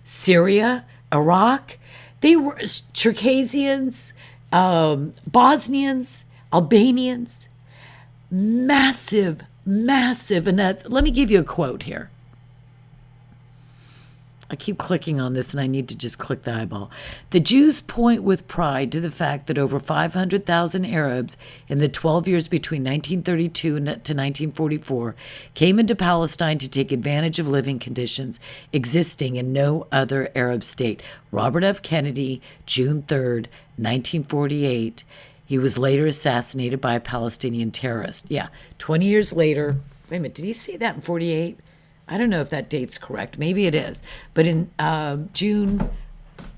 Speaker 1: Syria, Iraq. They were Circassians, Bosnians, Albanians. Massive, and let me give you a quote here. I keep clicking on this and I need to just click the eyeball. The Jews point with pride to the fact that over 500,000 Arabs in the 12 years between 1932 to 1944 came into Palestine to take advantage of living conditions existing in no other Arab state. Robert F. Kennedy, June 3rd, 1948. He was later assassinated by a Palestinian terrorist. Yeah, 20 years later. Wait a minute, did he say that in 48? I don't know if that date's correct. Maybe it is. But in June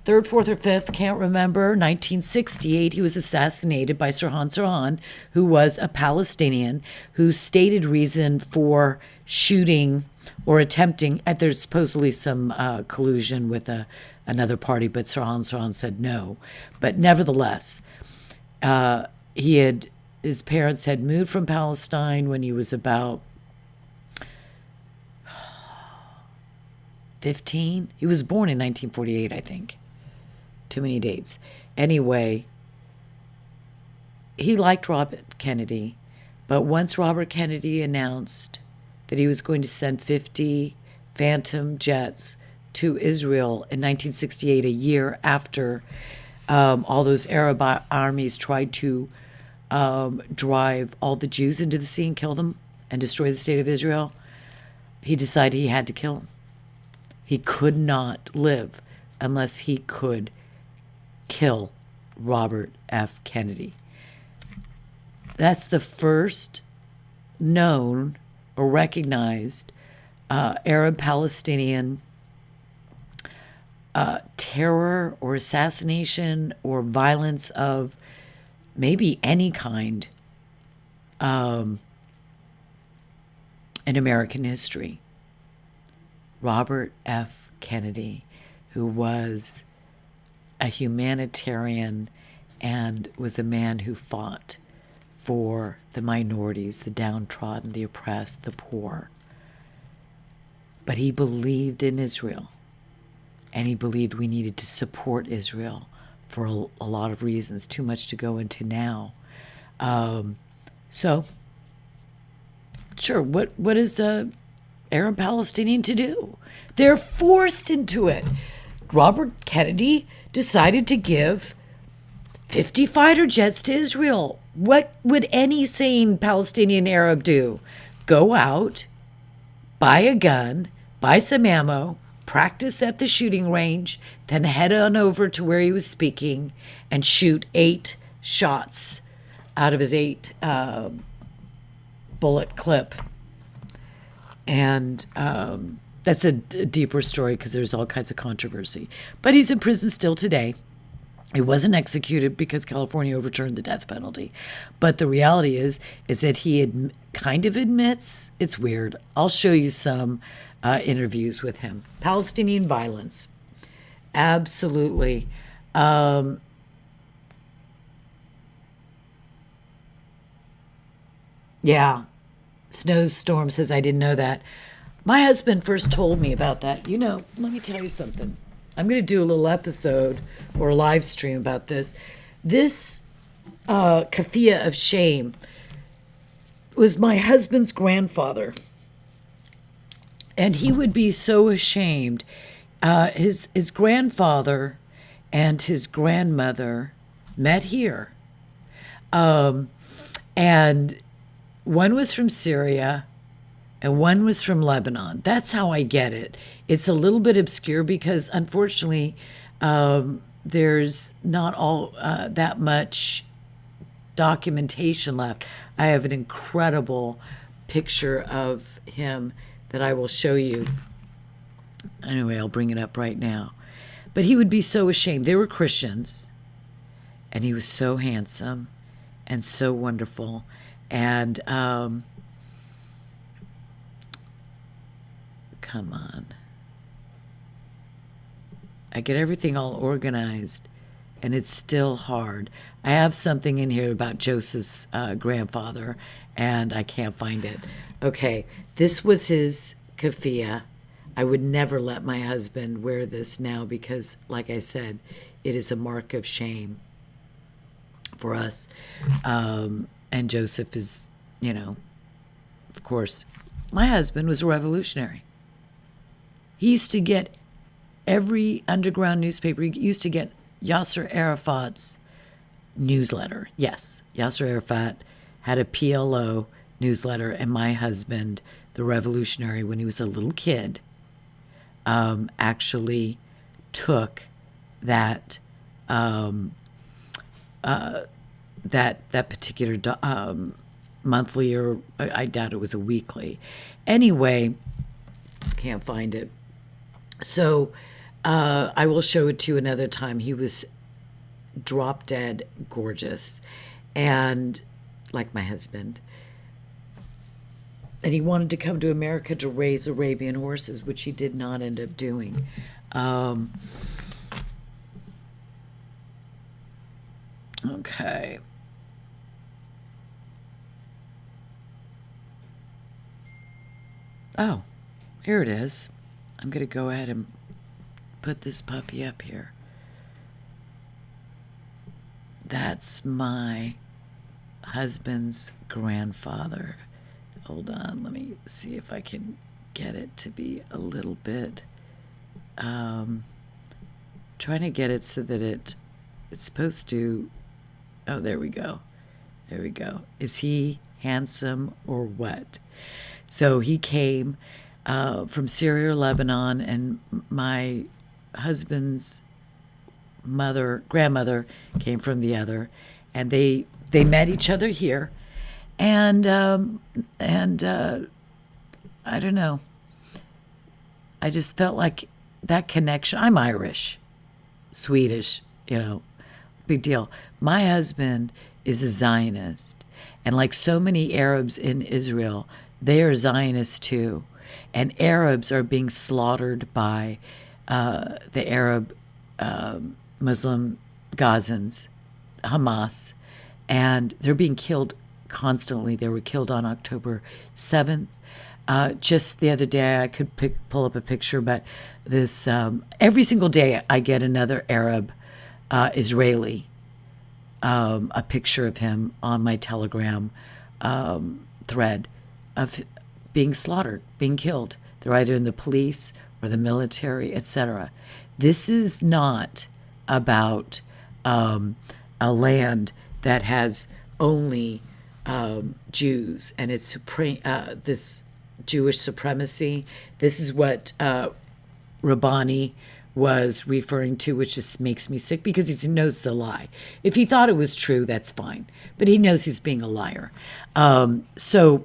Speaker 1: 3rd, 4th, or 5th, can't remember, 1968, he was assassinated by Sirhan Sirhan, who was a Palestinian whose stated reason for shooting or attempting, there's supposedly some collusion with another party, but Sirhan Sirhan said no. But nevertheless, his parents had moved from Palestine when he was about 15. He was born in 1948, I think. Too many dates. Anyway, he liked Robert Kennedy, but once Robert Kennedy announced that he was going to send 50 Phantom jets to Israel in 1968, a year after all those Arab armies tried to drive all the Jews into the sea and kill them and destroy the state of Israel, he decided he had to kill them. He could not live unless he could kill Robert F. Kennedy. That's the first known or recognized Arab-Palestinian terror or assassination or violence of maybe any kind in American history. Robert F. Kennedy, who was a humanitarian and was a man who fought for the minorities, the downtrodden, the oppressed, the poor. But he believed in Israel, and he believed we needed to support Israel for a lot of reasons, too much to go into now. So, sure, what is Arab Palestinian to do? They're forced into it. Robert Kennedy decided to give 50 fighter jets to Israel. What would any sane Palestinian Arab do? Go out, buy a gun, buy some ammo, practice at the shooting range, then head on over to where he was speaking and shoot 8 shots out of his 8 bullet clip. And that's a deeper story because there's all kinds of controversy. But he's in prison still today. He wasn't executed because California overturned the death penalty. But the reality is that he kind of admits, it's weird. I'll show you some interviews with him. Palestinian violence. Absolutely. Yeah. Snowstorm says, I didn't know that. My husband first told me about that. You know, let me tell you something. I'm going to do a little episode or a live stream about this. This kafia of shame was my husband's grandfather. And he would be so ashamed. His grandfather and his grandmother met here. And one was from Syria and one was from Lebanon. That's how I get it. It's a little bit obscure because, unfortunately, there's not all that much documentation left. I have an incredible picture of him that I will show you. Anyway, I'll bring it up right now. But he would be so ashamed. They were Christians, and he was so handsome and so wonderful. And come on. I get everything all organized, and it's still hard. I have something in here about Joseph's grandfather, and I can't find it. Okay, this was his keffiyeh. I would never let my husband wear this now because, like I said, it is a mark of shame for us. And Joseph is, of course, my husband was a revolutionary. He used to get every underground newspaper. He used to get Yasser Arafat's newsletter. Yes, Yasser Arafat had a PLO newsletter, and my husband, the revolutionary, when he was a little kid, actually took that that particular monthly, or I doubt it was a weekly. Anyway, can't find it. So I will show it to you another time. He was drop dead gorgeous, and like my husband. And he wanted to come to America to raise Arabian horses, which he did not end up doing. Okay. Oh, here it is. I'm going to go ahead and put this puppy up here. That's my husband's grandfather. Hold on, let me see if I can get it to be a little bit. Trying to get it so that it's supposed to. Oh, there we go. There we go. Is he handsome or what? So he came from Syria or Lebanon, and my husband's grandmother came from the other, and they met each other here, and I don't know. I just felt like that connection. I'm Irish, Swedish, big deal. My husband is a Zionist, and like so many Arabs in Israel, they are Zionists too, and Arabs are being slaughtered by the Arab Muslim Gazans, Hamas, and they're being killed constantly. They were killed on October 7th. Just the other day, I could pull up a picture, but this every single day I get another Arab Israeli, a picture of him on my Telegram thread of being slaughtered, being killed. They're either in the police or the military, etc. This is not about a land that has only Jews and it's this Jewish supremacy. This is what Rabbani was referring to, which just makes me sick because he knows it's a lie. If he thought it was true, that's fine, but he knows he's being a liar. So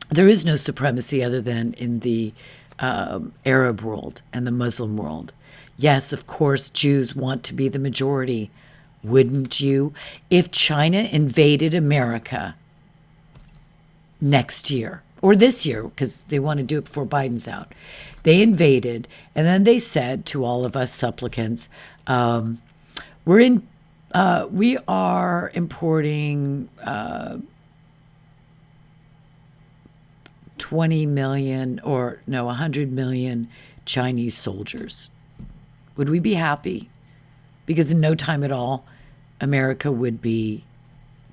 Speaker 1: there is no supremacy other than in the Arab world and the Muslim world. Yes, of course, Jews want to be the majority. Wouldn't you? If China invaded America next year, or this year, because they want to do it before Biden's out, they invaded, and then they said to all of us supplicants, we are importing 20 million, or no, 100 million Chinese soldiers. Would we be happy? Because in no time at all, America would be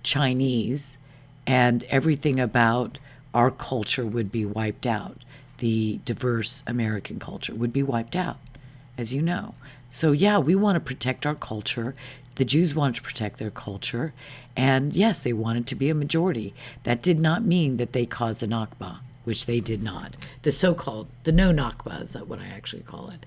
Speaker 1: Chinese, and everything about our culture would be wiped out. The diverse American culture would be wiped out, as you know. So yeah, we want to protect our culture. The Jews wanted to protect their culture. And yes, they wanted to be a majority. That did not mean that they caused a nakba, which they did not. The so-called, the no nakba is what I actually call it.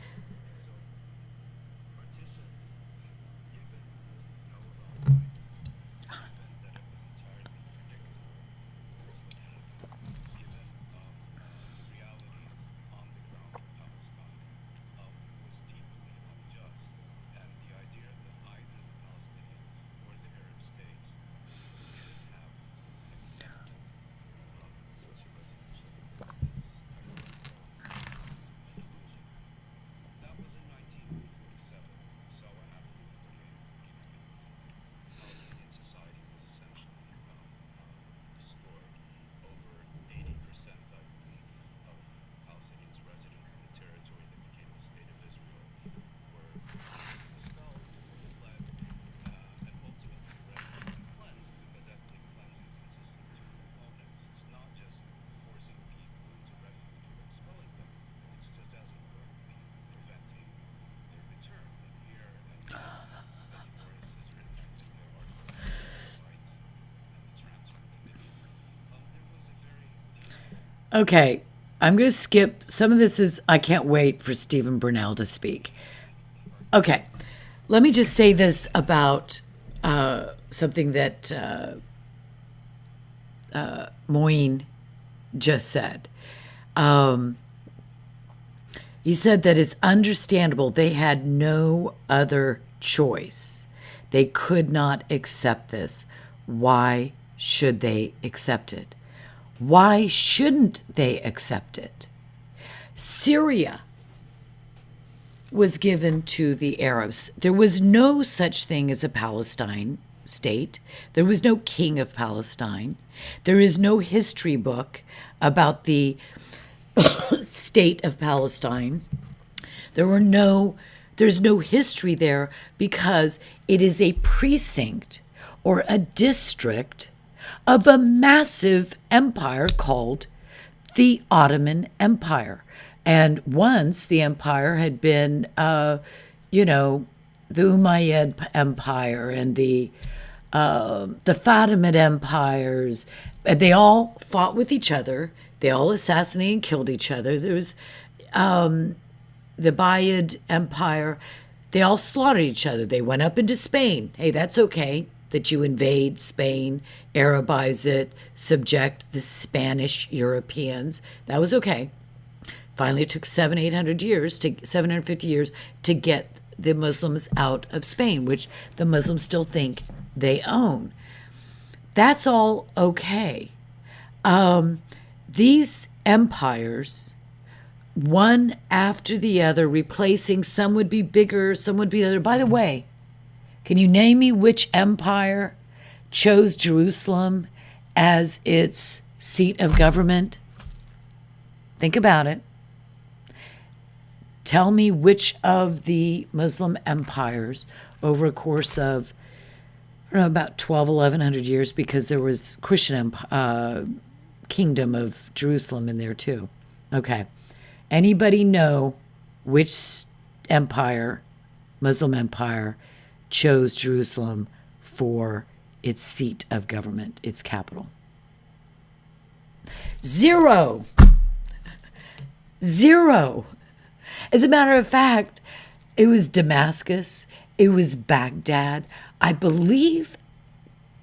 Speaker 1: Okay, I'm going to skip. Some of this is, I can't wait for Stephen Brunel to speak. Okay, let me just say this about something that Moyne just said. He said that it's understandable they had no other choice. They could not accept this. Why should they accept it? Why shouldn't they accept it? Syria was given to the Arabs. There was no such thing as a Palestine state. There was no king of Palestine. There is no history book about the state of Palestine. There's no history there because it is a precinct or a district of a massive empire called the Ottoman Empire. And once the empire had been, the Umayyad Empire and the Fatimid empires, and they all fought with each other. They all assassinated and killed each other. There was the Umayyad Empire. They all slaughtered each other. They went up into Spain. Hey, that's okay that you invade Spain, Arabize it, subject the Spanish Europeans. That was okay. Finally, it took 750 years to get the Muslims out of Spain, which the Muslims still think they own. That's all okay. These empires, one after the other, replacing, some would be bigger, some would be other. By the way, can you name me which empire chose Jerusalem as its seat of government? Think about it. Tell me which of the Muslim empires over a course of, about 1,100 years, because there was Christian kingdom of Jerusalem in there too. Okay. Anybody know which empire, Muslim empire, chose Jerusalem for its seat of government, its capital? Zero. As a matter of fact, it was Damascus, it was Baghdad, I believe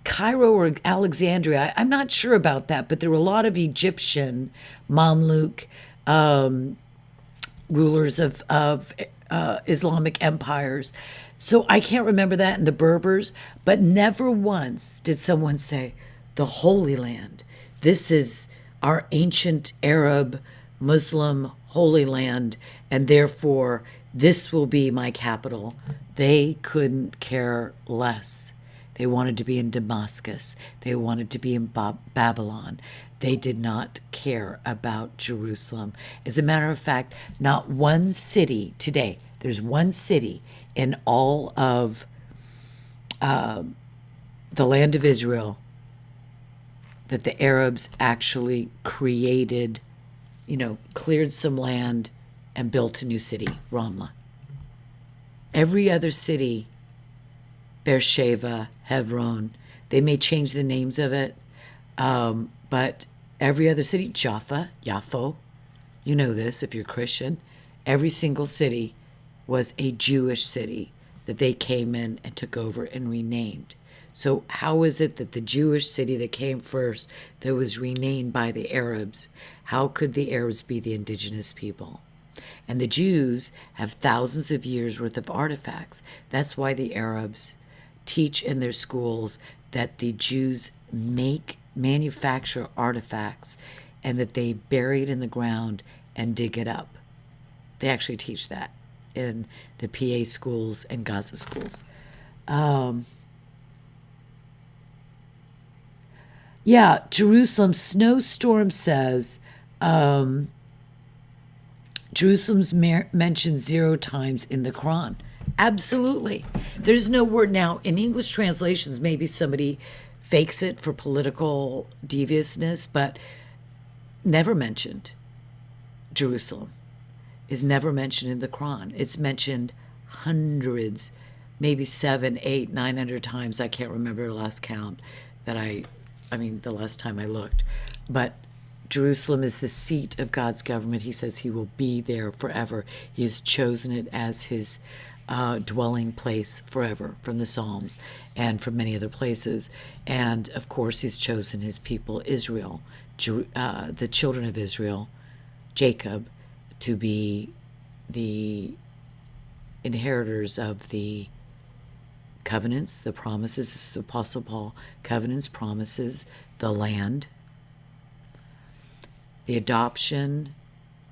Speaker 1: Cairo or Alexandria. I'm not sure about that, but there were a lot of Egyptian Mamluk rulers of Islamic empires. So I can't remember that, and the Berbers, but never once did someone say, the Holy Land. This is our ancient Arab, Muslim Holy Land, and therefore this will be my capital. They couldn't care less. They wanted to be in Damascus. They wanted to be in Babylon. They did not care about Jerusalem. As a matter of fact, not one city today, there's one city in all of the land of Israel that the Arabs actually created, cleared some land and built a new city, Ramla. Every other city, Beersheba, Hebron, they may change the names of it, but every other city, Jaffa, Yaffo, you know this if you're Christian, every single city was a Jewish city that they came in and took over and renamed. So how is it that the Jewish city that came first, that was renamed by the Arabs, how could the Arabs be the indigenous people? And the Jews have thousands of years worth of artifacts. That's why the Arabs teach in their schools that the Jews manufacture artifacts and that they bury it in the ground and dig it up. They actually teach that in the PA schools and Gaza schools. Jerusalem Snowstorm says Jerusalem's mentioned 0 times in the Quran. Absolutely. There's no word. Now, in English translations, maybe somebody fakes it for political deviousness, but never mentioned. Jerusalem is never mentioned in the Quran. It's mentioned hundreds, maybe 700, 800, 900 times. I can't remember the last count the last time I looked. But Jerusalem is the seat of God's government. He says he will be there forever. He has chosen it as his dwelling place forever, from the Psalms and from many other places. And of course, he's chosen his people, Israel, the children of Israel, Jacob, to be the inheritors of the covenants, the promises. This is Apostle Paul. Covenants, promises, the land, the adoption.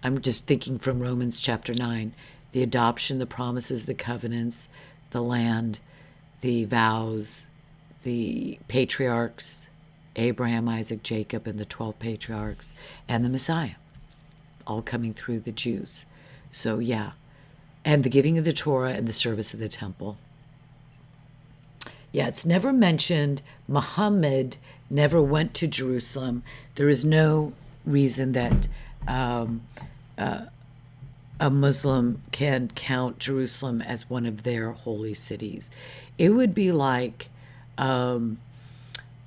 Speaker 1: I'm just thinking from Romans chapter 9. The adoption, the promises, the covenants, the land, the vows, the patriarchs, Abraham, Isaac, Jacob, and the 12 patriarchs, and the Messiah, all coming through the Jews. So yeah, and the giving of the Torah and the service of the temple. Yeah, it's never mentioned. Muhammad never went to Jerusalem. There is no reason that a Muslim can count Jerusalem as one of their holy cities. It would be like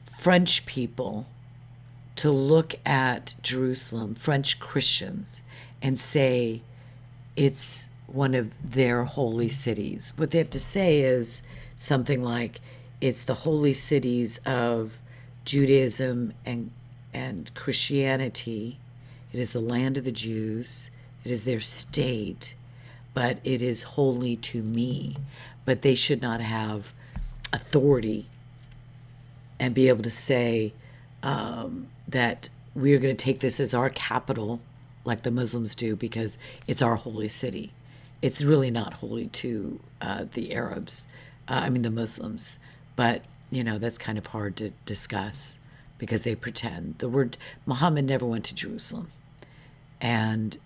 Speaker 1: French people to look at Jerusalem, French Christians, and say it's one of their holy cities. What they have to say is something like, it's the holy cities of Judaism and Christianity. It is the land of the Jews. It is their state, but it is holy to me. But they should not have authority and be able to say that we're going to take this as our capital, like the Muslims do, because it's our holy city. It's really not holy to the Arabs, the Muslims. But, that's kind of hard to discuss because they pretend. The word Muhammad never went to Jerusalem. And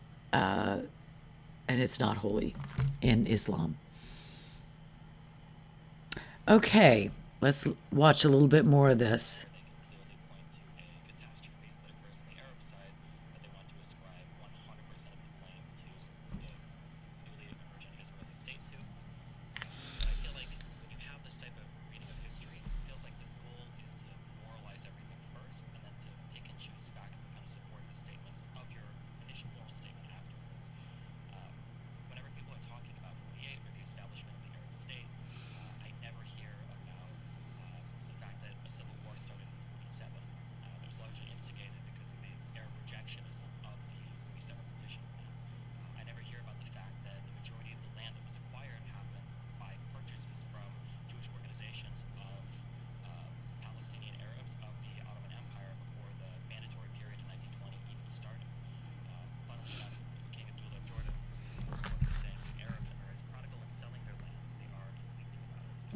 Speaker 1: it's not holy in Islam. Okay, let's watch a little bit more of this.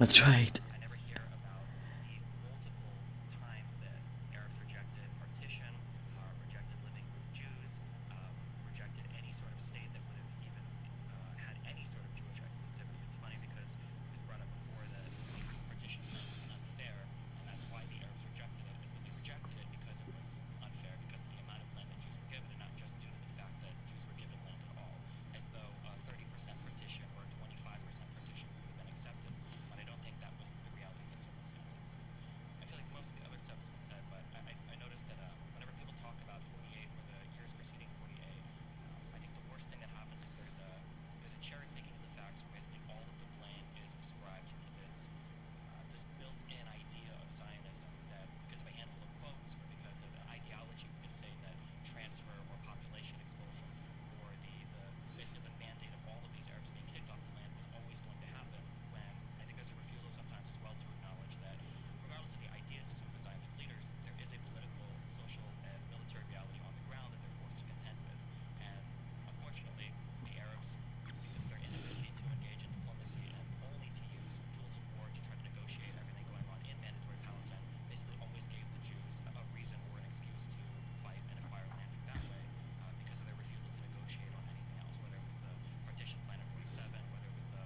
Speaker 1: That's right.
Speaker 2: I never hear about the multiple times that Arabs rejected partition, rejected living with Jews, rejected any sort of state that would have even had any sort of Jewish exclusivity. It's funny because it was brought up before that partition was unfair, and that's why the Arabs rejected it, is that they rejected it because it was unfair, because of the amount of land that Jews were given, and not just due to the fact that Jews were given land at all, as though a 30% partition or a 25% partition would have been accepted. But I don't think that was the reality of the circumstances. I feel like most of the other stuff has been said, but I noticed that whenever people talk about 48 or the years preceding 48, I think the worst thing that happens is there's a cherry picking of the facts where basically all of the blame is ascribed to this built-in idea of Zionism that because of a handful of quotes or because of an ideology, we could say that transfer or population expulsion or basically the mandate of all of these Arabs being kicked off the land was always going to happen, when I think there's a refusal sometimes as well to acknowledge that regardless of the ideas of some of the Zionist leaders, there is a political, social, and military reality on the ground that they're forced to contend with. And unfortunately, the Arabs, because of their inability to engage in diplomacy and only to use tools of war to try to negotiate everything going on in mandatory Palestine, basically always gave the Jews a reason or an excuse to fight and acquire land from that way, because of their refusal to negotiate on anything else, whether it was the partition plan of 47, whether it was the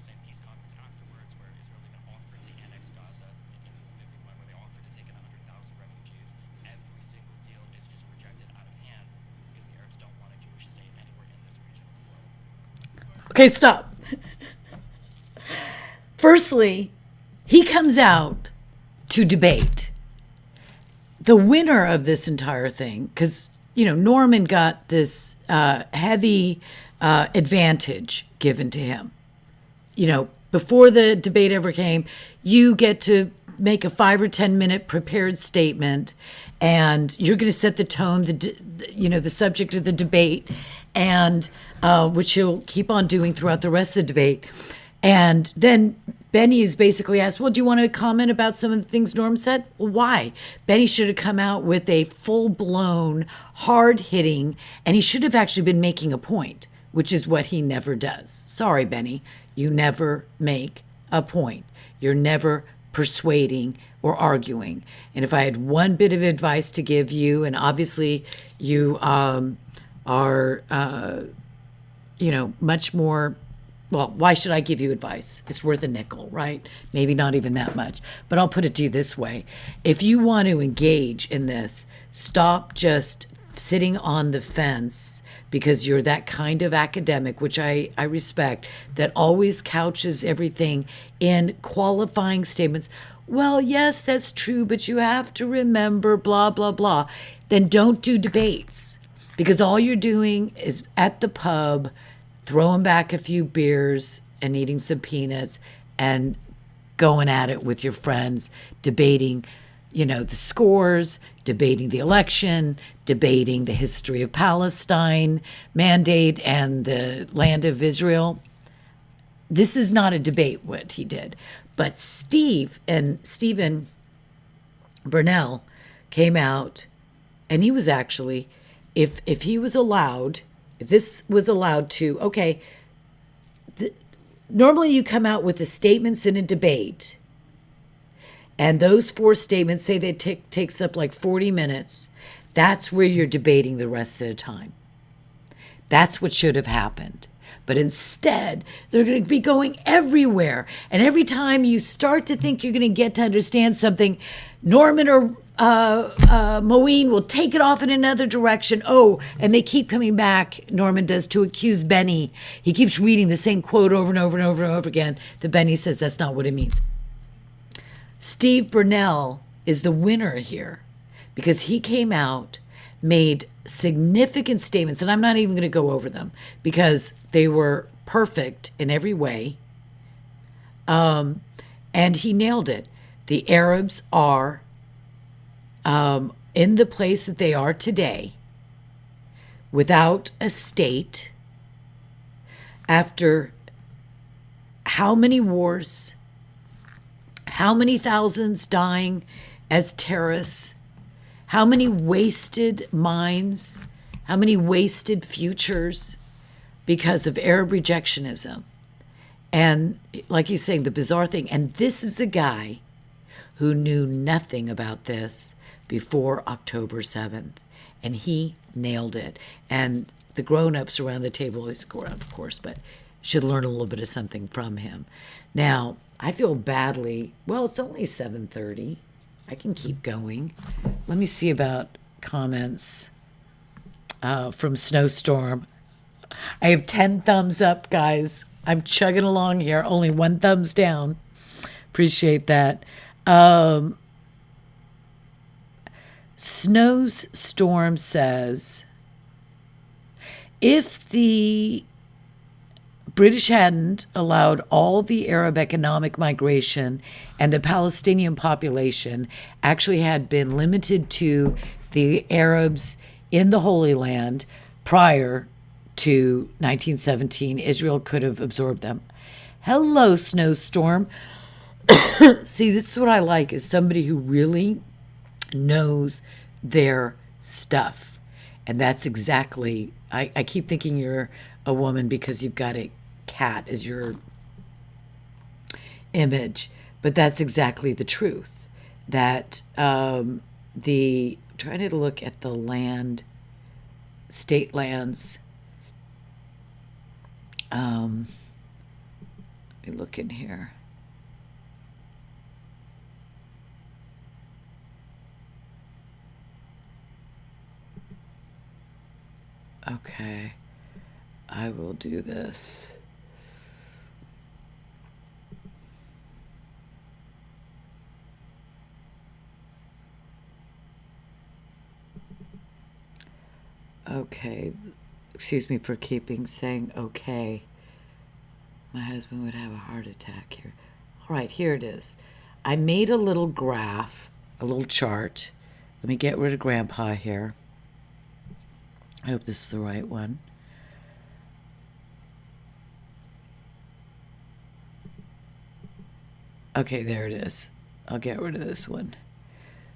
Speaker 2: same peace conference afterwards, where Israel even offered to annex Gaza in 51, where they offered to take in 100,000 refugees. Every single deal is just rejected out of hand because the Arabs don't want a Jewish state anywhere in this region of the world.
Speaker 1: Okay, stop. Firstly, he comes out to debate. the winner of this entire thing, because, Norman got this heavy advantage given to him. Before the debate ever came, you get to make a 5 or 10 minute prepared statement, and you're going to set the tone, the subject of the debate, and which he'll keep on doing throughout the rest of the debate. And then Benny is basically asked, well, do you want to comment about some of the things Norm said? Well, why? Benny should have come out with a full-blown, hard-hitting, and he should have actually been making a point, which is what he never does. Sorry, Benny, you never make a point. You're never persuading or arguing. And if I had one bit of advice to give you, and obviously you are, much more, well, why should I give you advice? It's worth a nickel, right? Maybe not even that much. But I'll put it to you this way. If you want to engage in this, stop just sitting on the fence because you're that kind of academic, which I respect, that always couches everything in qualifying statements. Well, yes, that's true, but you have to remember blah, blah, blah. Then don't do debates, because all you're doing is at the pub throwing back a few beers and eating some peanuts and going at it with your friends, debating, the scores, debating the election, debating the history of Palestine mandate and the land of Israel. This is not a debate, what he did. But Stephen Burnell came out, and he was actually, if this was allowed to, okay, normally you come out with the statements in a debate, and those 4 statements, say they takes up like 40 minutes, that's where you're debating the rest of the time. That's what should have happened. But instead, they're going to be going everywhere. And every time you start to think you're going to get to understand something, Norman or Moeen will take it off in another direction. Oh, and they keep coming back, Norman does, to accuse Benny. He keeps reading the same quote over and over and over and over again that Benny says that's not what it means. Steve Burnell is the winner here because he came out, made significant statements, and I'm not even going to go over them because they were perfect in every way. And he nailed it. The Arabs are in the place that they are today without a state after how many wars, how many thousands dying as terrorists, how many wasted minds, how many wasted futures because of Arab rejectionism. And like he's saying, the bizarre thing, and this is a guy who knew nothing about this before October 7th, and he nailed it. And the grown-ups around the table, he's grown up, of course, but should learn a little bit of something from him. Now, I feel badly. Well, it's only 7:30. I can keep going. Let me see about comments from Snowstorm. I have 10 thumbs up, guys. I'm chugging along here. Only 1 thumbs down. Appreciate that. Snowstorm says, if the British hadn't allowed all the Arab economic migration and the Palestinian population actually had been limited to the Arabs in the Holy Land prior to 1917, Israel could have absorbed them. Hello, Snowstorm. See, this is what I like, is somebody who really knows their stuff. And that's exactly, I keep thinking you're a woman because you've got a cat as your image, but that's exactly the truth. That trying to look at the land, state lands. Let me look in here. Okay, I will do this. Okay. Excuse me for keeping saying okay. My husband would have a heart attack here. All right, here it is. I made a little graph, a little chart. Let me get rid of Grandpa here. I hope this is the right one. Okay, there it is. I'll get rid of this one.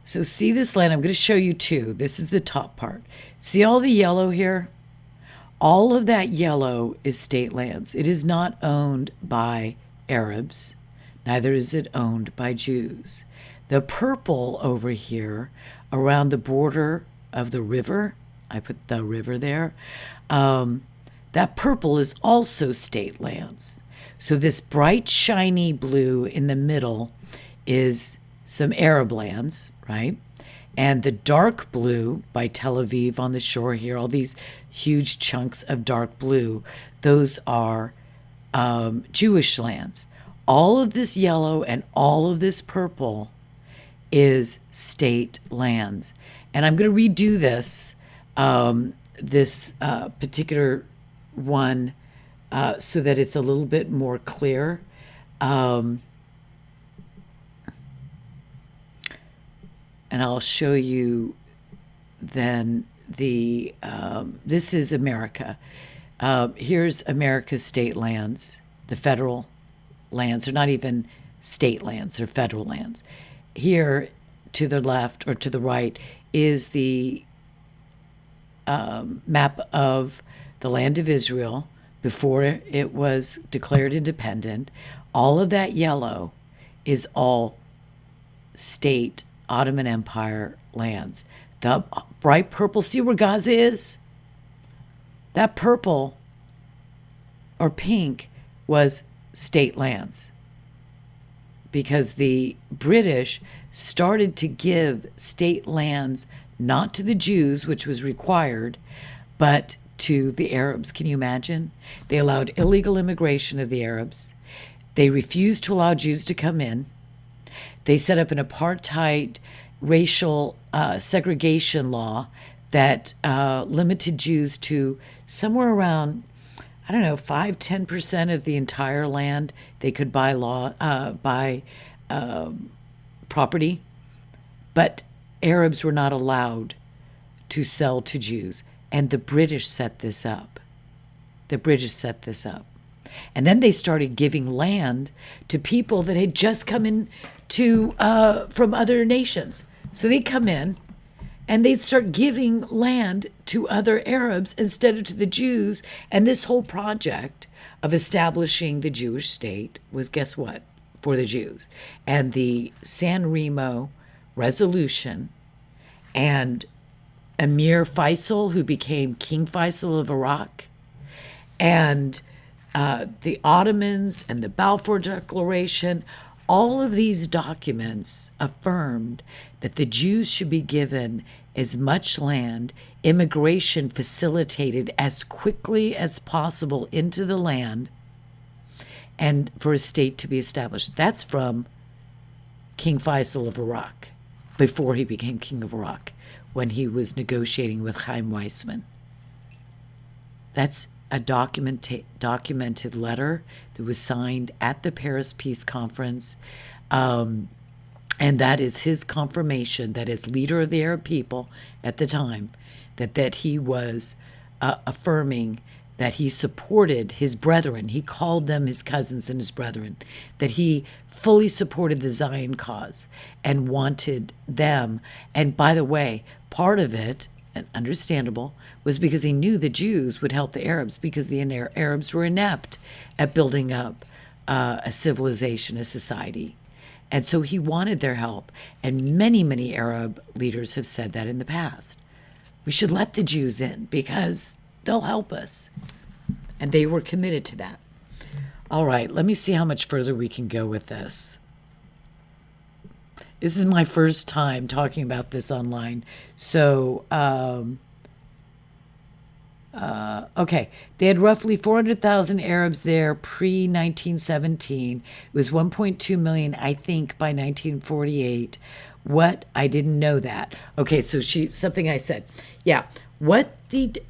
Speaker 1: So see this land? I'm going to show you two. This is the top part. See all the yellow here? All of that yellow is state lands. It is not owned by Arabs. Neither is it owned by Jews. The purple over here around the border of the river, I put the river there, that purple is also state lands. So this bright, shiny blue in the middle is some Arab lands, right? And the dark blue by Tel Aviv on the shore here, all these huge chunks of dark blue, those are Jewish lands. All of this yellow and all of this purple is state lands. And I'm going to redo this, particular one, so that it's a little bit more clear. And I'll show you then this is America. Here's America's state lands. The federal lands are not even state lands, they're federal lands. Here to the left or to the right is the map of the land of Israel before it was declared independent. All of that yellow is all state Ottoman Empire lands. The bright purple, see where Gaza is? That purple or pink was state lands because the British started to give state lands not to the Jews, which was required, but to the Arabs. Can you imagine? They allowed illegal immigration of the Arabs. They refused to allow Jews to come in. They set up an apartheid racial segregation law that limited Jews to somewhere around, 5-10% of the entire land they could buy property. But Arabs were not allowed to sell to Jews. And the British set this up. And then they started giving land to people that had just come in from other nations. So they'd come in and they'd start giving land to other Arabs instead of to the Jews. And this whole project of establishing the Jewish state was, guess what? For the Jews. And the San Remo resolution and Emir Faisal, who became King Faisal of Iraq, and the Ottomans and the Balfour Declaration, all of these documents affirmed that the Jews should be given as much land, immigration facilitated as quickly as possible into the land, and for a state to be established. That's from King Faisal of Iraq, before he became King of Iraq, when he was negotiating with Chaim Weizmann. That's a documented letter that was signed at the Paris Peace Conference. And that is his confirmation that as leader of the Arab people at the time, that he was affirming that he supported his brethren. He called them his cousins and his brethren, that he fully supported the Zion cause and wanted them. And by the way, part of it, and understandable, was because he knew the Jews would help the Arabs because the Arabs were inept at building up a civilization, a society. And so he wanted their help. And many, many Arab leaders have said that in the past. We should let the Jews in because they'll help us. And they were committed to that. All right, let me see how much further we can go with this. This is my first time talking about this online. So, okay. They had roughly 400,000 Arabs there pre-1917. It was 1.2 million, I think, by 1948. What? I didn't know that. Okay, so something I said. Yeah. What the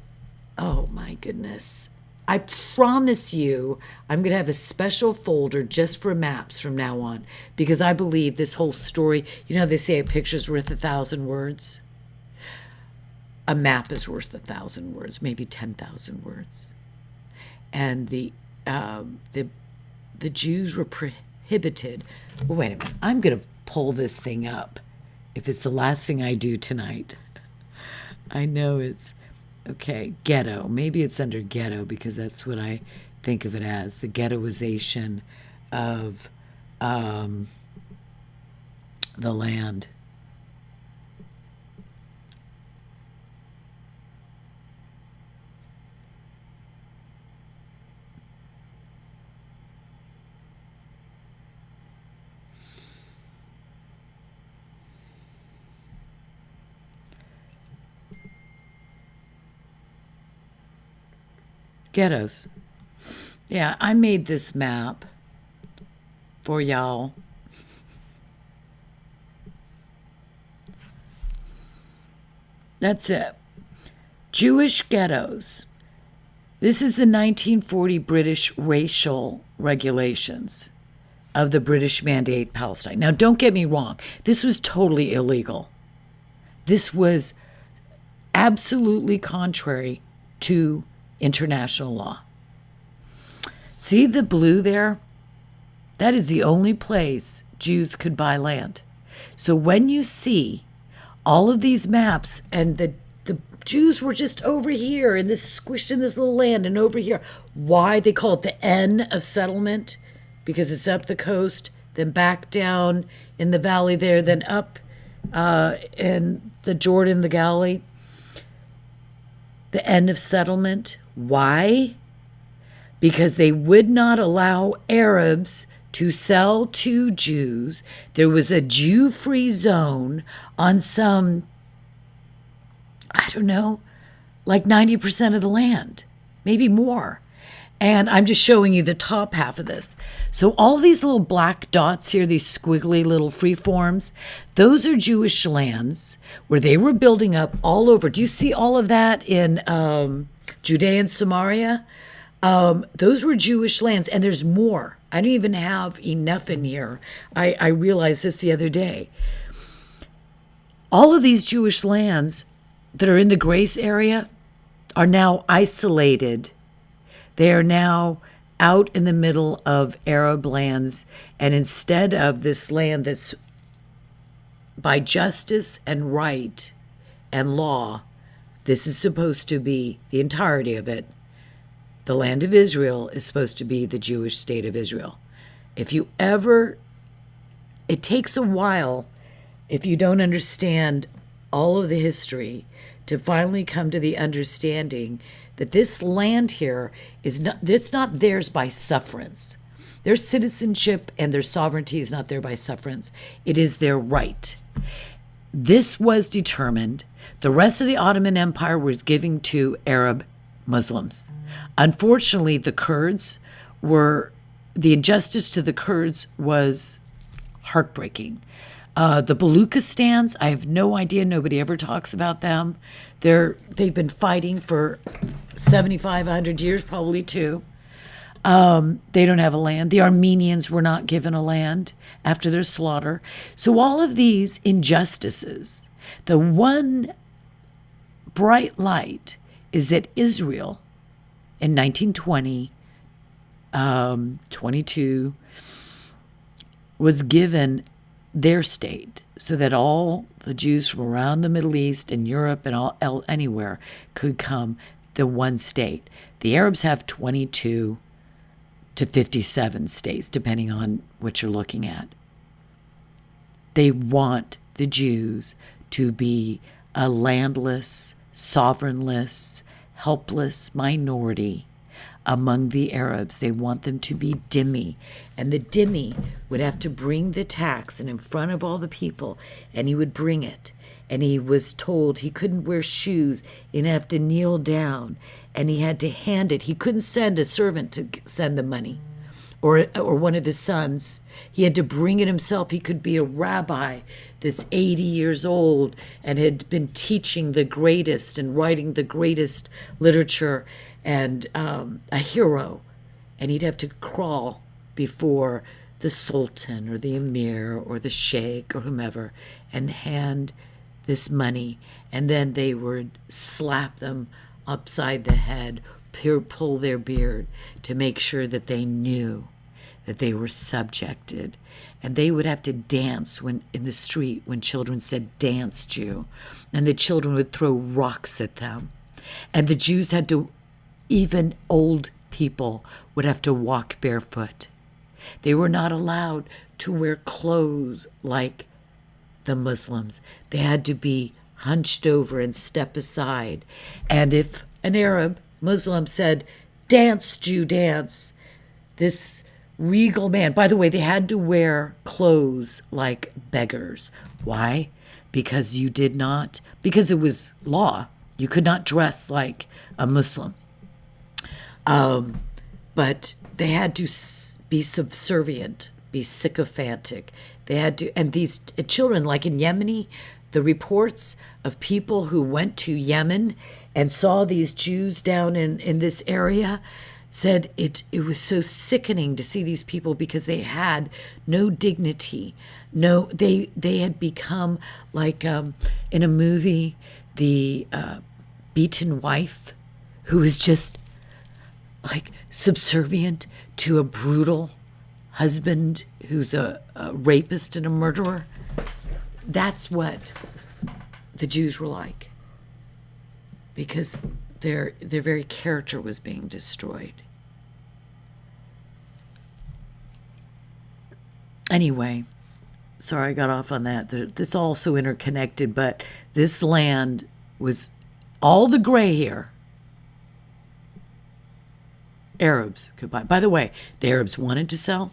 Speaker 1: Oh my goodness. I promise you, I'm going to have a special folder just for maps from now on because I believe this whole story, you know, how they say a picture's worth 1,000 words. A map is worth 1,000 words, maybe 10,000 words. And the Jews were prohibited. Well, wait a minute. I'm going to pull this thing up if it's the last thing I do tonight. I know it's okay. Ghetto. Maybe it's under ghetto because that's what I think of it as, the ghettoization of the land. Ghettos. Yeah, I made this map for y'all. That's it. Jewish ghettos. This is the 1940 British racial regulations of the British Mandate Palestine. Now, don't get me wrong. This was totally illegal. This was absolutely contrary to international law. See the blue there? That is the only place Jews could buy land. So when you see all of these maps and the Jews were just over here and this squished in this little land and over here, why they call it the N of settlement? Because it's up the coast, then back down in the valley there, then up in the Jordan, the Galilee. The N of settlement. Why? Because they would not allow Arabs to sell to Jews. There was a Jew-free zone on some, I don't know, like 90% of the land, maybe more. And I'm just showing you the top half of this. So all these little black dots here, these squiggly little free forms, those are Jewish lands where they were building up all over. Do you see all of that in Judea and Samaria? Those were Jewish lands, and there's more. I don't even have enough in here. I realized this the other day. All of these Jewish lands that are in the Grace area are now isolated. They are now out in the middle of Arab lands, and instead of this land that's by justice and right and law, this is supposed to be the entirety of it. The land of Israel is supposed to be the Jewish state of Israel. If you ever, it takes a while, if you don't understand all of the history, to finally come to the understanding that this land here is not, it's not theirs by sufferance. Their citizenship and their sovereignty is not there by sufferance. It is their right. This was determined. The rest of the Ottoman Empire was giving to Arab Muslims. Unfortunately, the injustice to the Kurds was heartbreaking. The Baluchistans, I have no idea. Nobody ever talks about them. They've been fighting for 7,500 years, probably too. They don't have a land. The Armenians were not given a land after their slaughter. So all of these injustices, the one bright light is that Israel in 1920, 22, was given their state so that all the Jews from around the Middle East and Europe and anywhere could come the one state. The Arabs have 22 to 57 states, depending on what you're looking at. They want the Jews to be a landless, sovereignless, helpless minority among the Arabs. They want them to be dhimmi. And the dhimmi would have to bring the tax and in front of all the people, and he would bring it. And he was told he couldn't wear shoes, he'd have to kneel down, and he had to hand it. He couldn't send a servant to send the money. or one of his sons. He had to bring it himself. He could be a rabbi, this 80 years old, and had been teaching the greatest and writing the greatest literature, and a hero. And he'd have to crawl before the sultan or the emir or the sheikh or whomever and hand this money. And then they would slap them upside the head, pull their beard to make sure that they knew that they were subjected. And they would have to dance when in the street when children said, "Dance, Jew." And the children would throw rocks at them. And the Jews had to, even old people would have to walk barefoot. They were not allowed to wear clothes like the Muslims. They had to be hunched over and step aside. And if an Arab Muslim said, "Dance, Jew, dance," this regal man, by the way, they had to wear clothes like beggars. Why? Because because it was law. You could not dress like a Muslim. But they had to be subservient, be sycophantic. They had to, and these children, like in Yemeni, the reports of people who went to Yemen and saw these Jews down in this area said it was so sickening to see these people because they had no dignity. No, they had become like in a movie, the beaten wife who was just like subservient to a brutal husband who's a rapist and a murderer. That's what the Jews were like, because their very character was being destroyed. Anyway, sorry I got off on that. This also interconnected, but this land was all the gray here. Arabs could buy. By the way, the Arabs wanted to sell.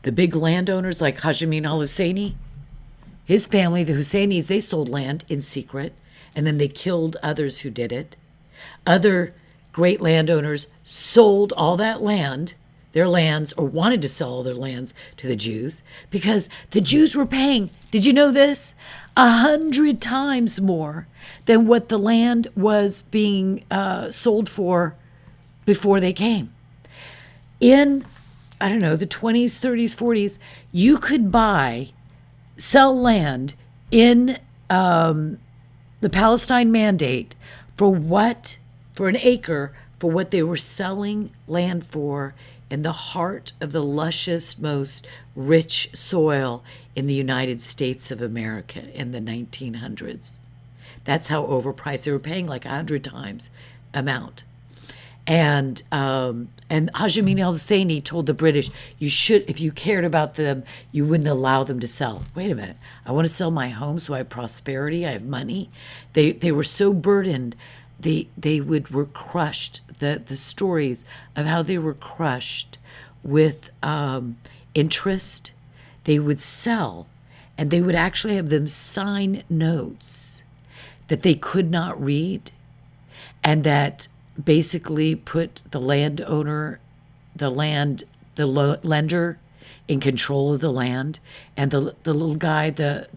Speaker 1: The big landowners like Hashemi al-Husseini, his family, the Husseinis, they sold land in secret, and then they killed others who did it. Other great landowners sold all that land, their lands, or wanted to sell all their lands to the Jews because the Jews were paying, did you know this? 100 times more than what the land was being sold for before they came. In, I don't know, the 20s, 30s, 40s, you could sell land in the Palestine Mandate for an acre, for what they were selling land for in the heart of the luscious, most rich soil in the United States of America in the 1900s. That's how overpriced. They were paying like 100 times amount. And Hashemi al-Husseini told the British, you should, if you cared about them, you wouldn't allow them to sell. Wait a minute. I want to sell my home so I have prosperity, I have money. They were so burdened, were crushed. The stories of how they were crushed with interest. They would sell, and they would actually have them sign notes that they could not read, and that basically put the landowner, the lender in control of the land, and the little guy, the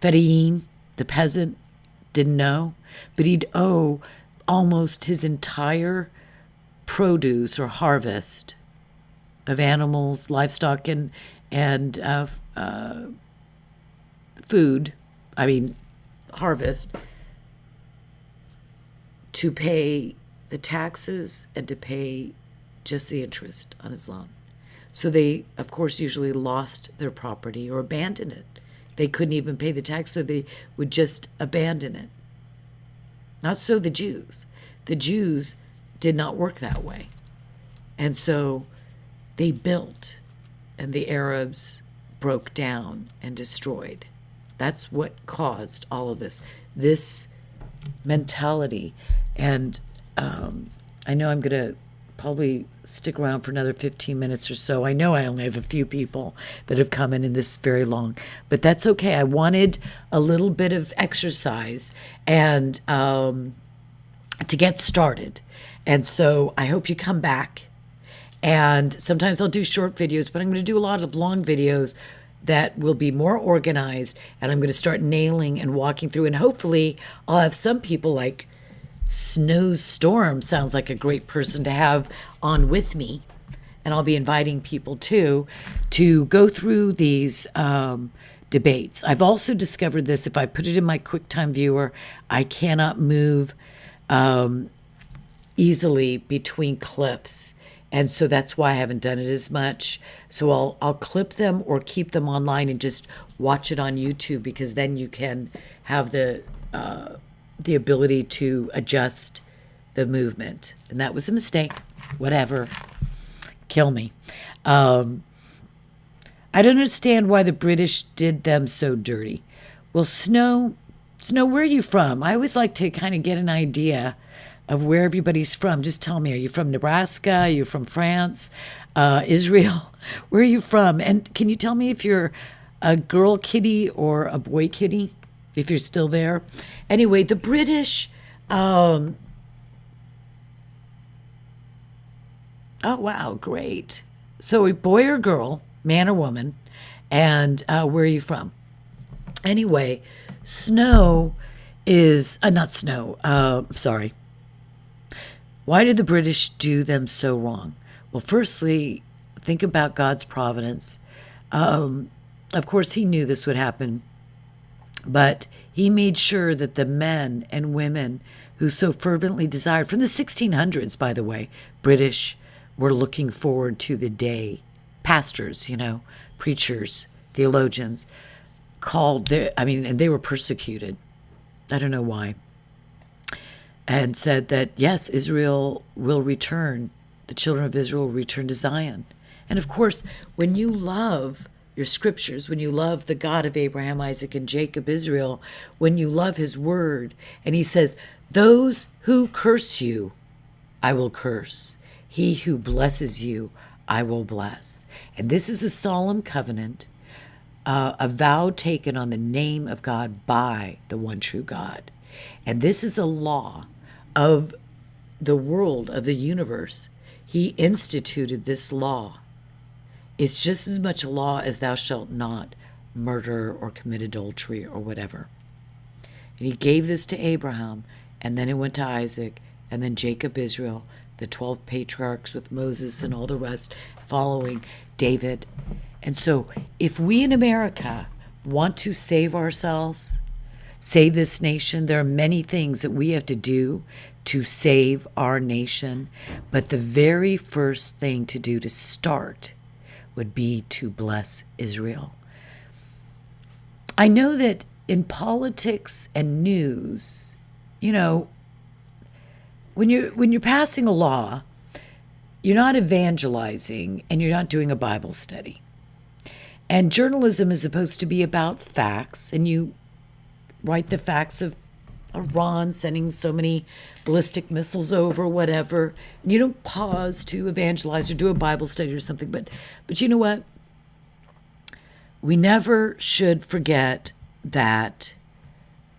Speaker 1: Fedayeen, the peasant, didn't know, but he'd owe almost his entire produce or harvest of animals, livestock, and food, harvest, to pay the taxes and to pay just the interest on his loan. So they, of course, usually lost their property or abandoned it. They couldn't even pay the tax, so they would just abandon it. Not so the Jews. The Jews did not work that way. And so they built, and the Arabs broke down and destroyed. That's what caused all of this mentality. And I know I'm going to probably stick around for another 15 minutes or so. I know I only have a few people that have come in this very long, but that's okay. I wanted a little bit of exercise and to get started. And so I hope you come back And sometimes I'll do short videos, but I'm going to do a lot of long videos that will be more organized, and I'm going to start nailing and walking through, and hopefully I'll have some people like Snowstorm sounds like a great person to have on with me, and I'll be inviting people too to go through these debates. I've also discovered this: if I put it in my QuickTime viewer, I cannot move easily between clips. And so that's why I haven't done it as much. So I'll clip them or keep them online and just watch it on YouTube, because then you can have the ability to adjust the movement. And that was a mistake. Whatever. Kill me. I don't understand why the British did them so dirty. Well, Snow, where are you from? I always like to kind of get an idea of where everybody's from. Just tell me, are you from Nebraska? Are you from France? Israel? Where are you from? And can you tell me if you're a girl kitty or a boy kitty, if you're still there? Anyway, the British, oh, wow, great. So a boy or girl, man or woman, and where are you from? Anyway, Snow is, not Snow, sorry. Why did the British do them so wrong? Well, firstly, think about God's providence. Of course, he knew this would happen, but he made sure that the men and women who so fervently desired, from the 1600s, by the way, British were looking forward to the day. Pastors, preachers, theologians, and they were persecuted. I don't know why. And said that, yes, Israel will return. The children of Israel will return to Zion. And of course, when you love your scriptures, when you love the God of Abraham, Isaac, and Jacob, Israel, when you love his word, and he says, those who curse you, I will curse. He who blesses you, I will bless. And this is a solemn covenant, a vow taken on the name of God by the one true God. And this is a law of the world, of the universe. He instituted this law. It's just as much a law as thou shalt not murder or commit adultery or whatever. And he gave this to Abraham, and then it went to Isaac, and then Jacob, Israel, the 12 patriarchs with Moses and all the rest following David. And so if we in America want to save ourselves, save this nation, there are many things that we have to do to save our nation. But the very first thing to do to start would be to bless Israel. I know that in politics and news, when you're passing a law, you're not evangelizing and you're not doing a Bible study. And journalism is supposed to be about facts, and you write the facts of Iran sending so many ballistic missiles over, whatever. And you don't pause to evangelize or do a Bible study or something. But you know what? We never should forget that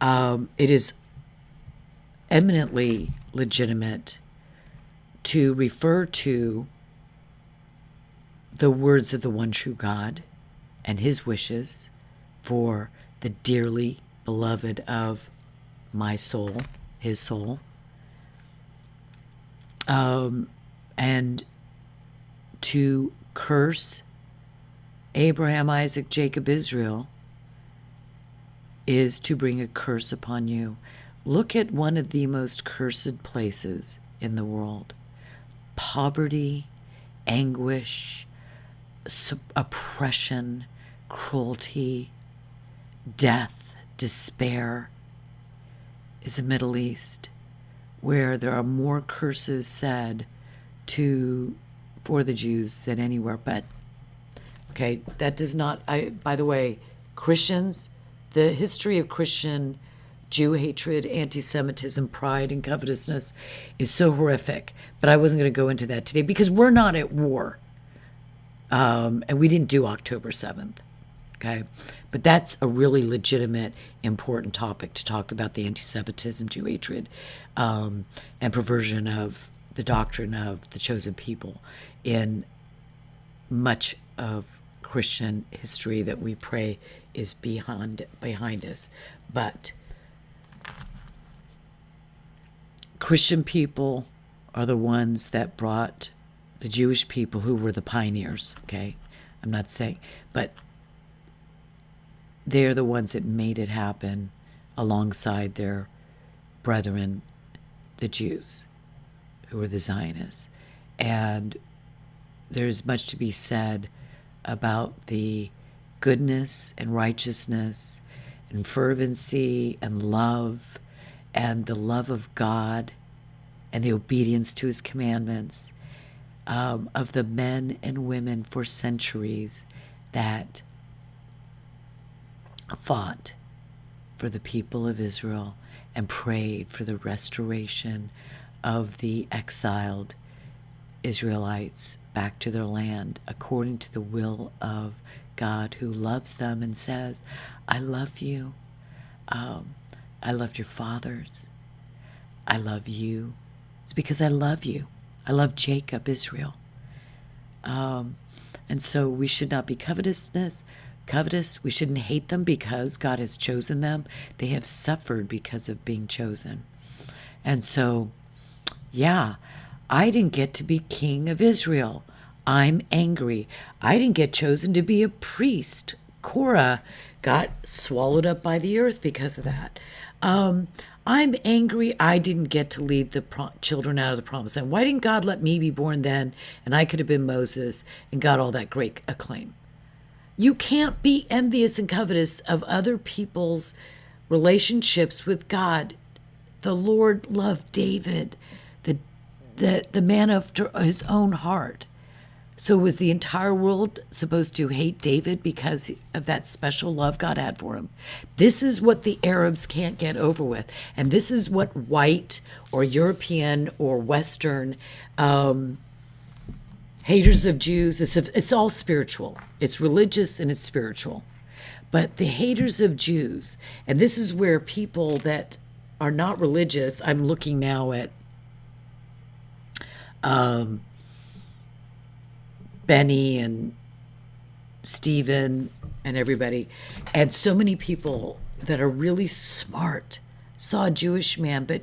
Speaker 1: it is eminently legitimate to refer to the words of the one true God and his wishes for the dearly beloved of my soul, his soul. And to curse Abraham, Isaac, Jacob, Israel is to bring a curse upon you. Look at one of the most cursed places in the world. Poverty, anguish, oppression, cruelty, death, despair is the Middle East, where there are more curses said for the Jews than anywhere. But okay, that does not. By the way, Christians, the history of Christian Jew hatred, anti-Semitism, pride, and covetousness is so horrific. But I wasn't going to go into that today because we're not at war, and we didn't do October 7th. Okay, but that's a really legitimate, important topic to talk about: the anti-Semitism, Jew hatred, and perversion of the doctrine of the chosen people in much of Christian history that we pray is behind us. But Christian people are the ones that brought the Jewish people, who were the pioneers, okay? I'm not saying, but they're the ones that made it happen alongside their brethren, the Jews, who were the Zionists. And there's much to be said about the goodness and righteousness and fervency and love and the love of God and the obedience to his commandments of the men and women for centuries that fought for the people of Israel and prayed for the restoration of the exiled Israelites back to their land according to the will of God, who loves them and says, I love you. I loved your fathers. I love you. It's because I love you. I love Jacob, Israel. And so we should not be covetous. We shouldn't hate them because God has chosen them. They have suffered because of being chosen. And so, yeah, I didn't get to be king of Israel. I'm angry. I didn't get chosen to be a priest. Korah got swallowed up by the earth because of that. I'm angry I didn't get to lead the children out of the promised land. Why didn't God let me be born then and I could have been Moses and got all that great acclaim? You can't be envious and covetous of other people's relationships with God. The Lord loved David, the man after his own heart. So was the entire world supposed to hate David because of that special love God had for him? This is what the Arabs can't get over with. And this is what white or European or Western haters of Jews, it's all spiritual. It's religious and it's spiritual. But the haters of Jews, and this is where people that are not religious, I'm looking now at Benny and Stephen and everybody, and so many people that are really smart saw a Jewish man, but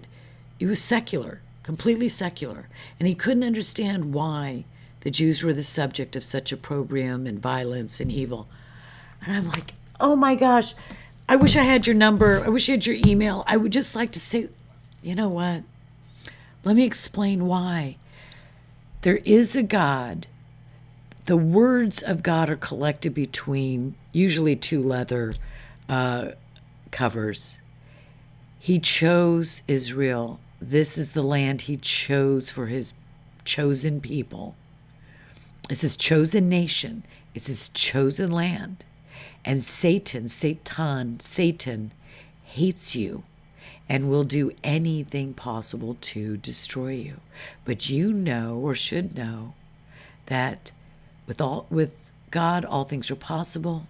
Speaker 1: he was secular, completely secular, and he couldn't understand why the Jews were the subject of such opprobrium and violence and evil. And I'm like, oh my gosh, I wish I had your number. I wish I had your email. I would just like to say, you know what? Let me explain why. There is a God. The words of God are collected between usually two leather covers. He chose Israel. This is the land he chose for his chosen people. It's his chosen nation. It's his chosen land. And Satan hates you and will do anything possible to destroy you. But you know, or should know, that with God, all things are possible.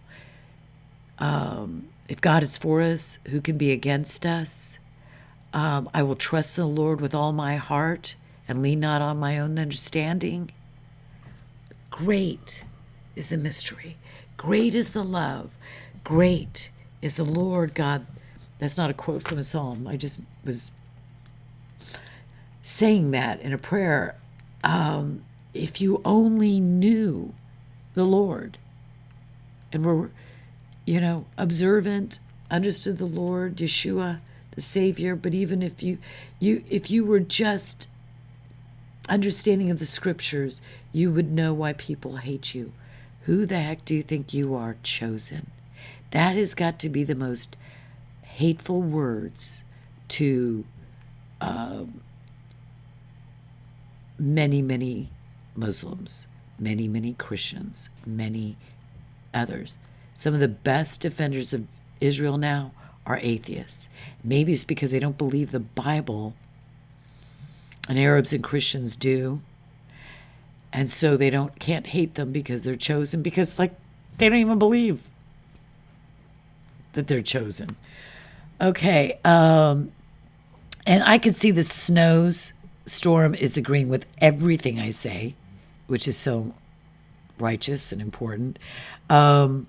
Speaker 1: If God is for us, who can be against us? I will trust in the Lord with all my heart and lean not on my own understanding. Great is the mystery. Great is the love. Great is the Lord God. That's not a quote from a psalm. I just was saying that in a prayer. If you only knew the Lord and were, observant, understood the Lord, Yeshua, the Savior, but even if you were just understanding of the scriptures, you would know why people hate you. Who the heck do you think you are? Chosen. That has got to be the most hateful words to many, many Muslims, many, many Christians, many others. Some of the best defenders of Israel now are atheists. Maybe it's because they don't believe the Bible, and Arabs and Christians do. And so they can't hate them because they're chosen, because they don't even believe that they're chosen. Okay, and I could see the snows Storm is agreeing with everything I say, which is so righteous and important. Um,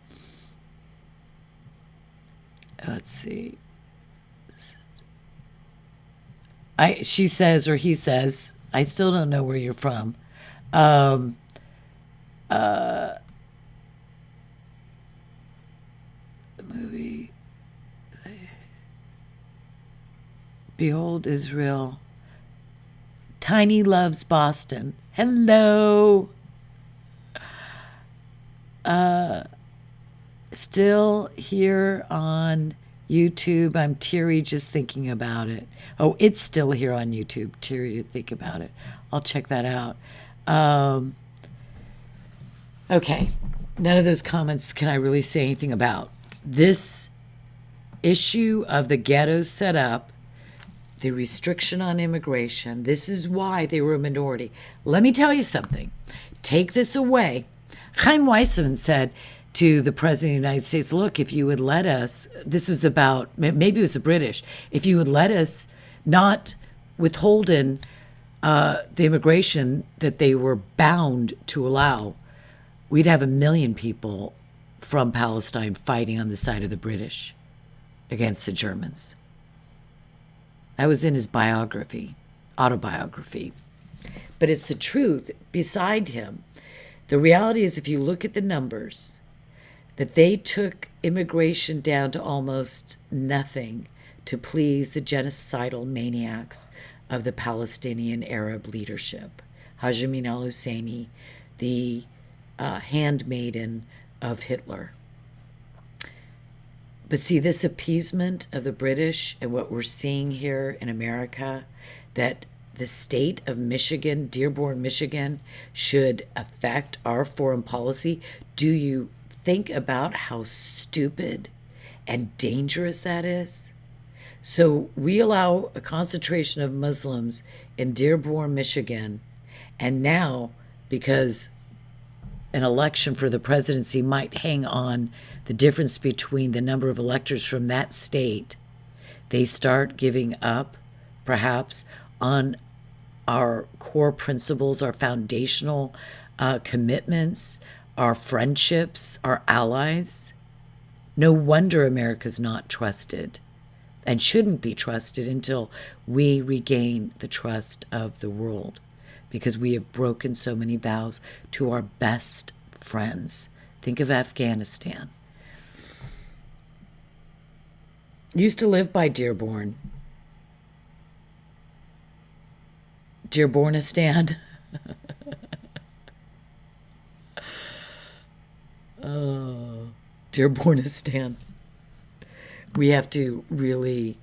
Speaker 1: let's see. She says, or he says, I still don't know where you're from. Um, movie. Behold Israel. Tiny loves Boston. Hello. Still here on YouTube. I'm teary just thinking about it. Oh, it's still here on YouTube. Teary to think about it. I'll check that out. Okay. None of those comments can I really say anything about. This issue of the ghettos set up, the restriction on immigration, this is why they were a minority. Let me tell you something. Take this away. Chaim Weizmann said to the President of the United States, look, if you would let us, this was about, maybe it was the British, if you would let us not withholding the immigration that they were bound to allow, we'd have 1 million people from Palestine fighting on the side of the British against the Germans. That was in his autobiography. But it's the truth beside him. The reality is, if you look at the numbers, that they took immigration down to almost nothing to please the genocidal maniacs of the Palestinian Arab leadership. Hashemi al-Husseini, the handmaiden of Hitler. But see, this appeasement of the British and what we're seeing here in America, that the state of Michigan, Dearborn, Michigan, should affect our foreign policy. Do you think about how stupid and dangerous that is? So we allow a concentration of Muslims in Dearborn, Michigan, and now, because an election for the presidency might hang on the difference between the number of electors from that state, they start giving up, perhaps, on our core principles, our foundational commitments, our friendships, our allies. No wonder America's not trusted and shouldn't be trusted until we regain the trust of the world, because we have broken so many vows to our best friends. Think of Afghanistan. Used to live by Dearborn. Dearbornistan. Oh, Dearbornistan. We have to really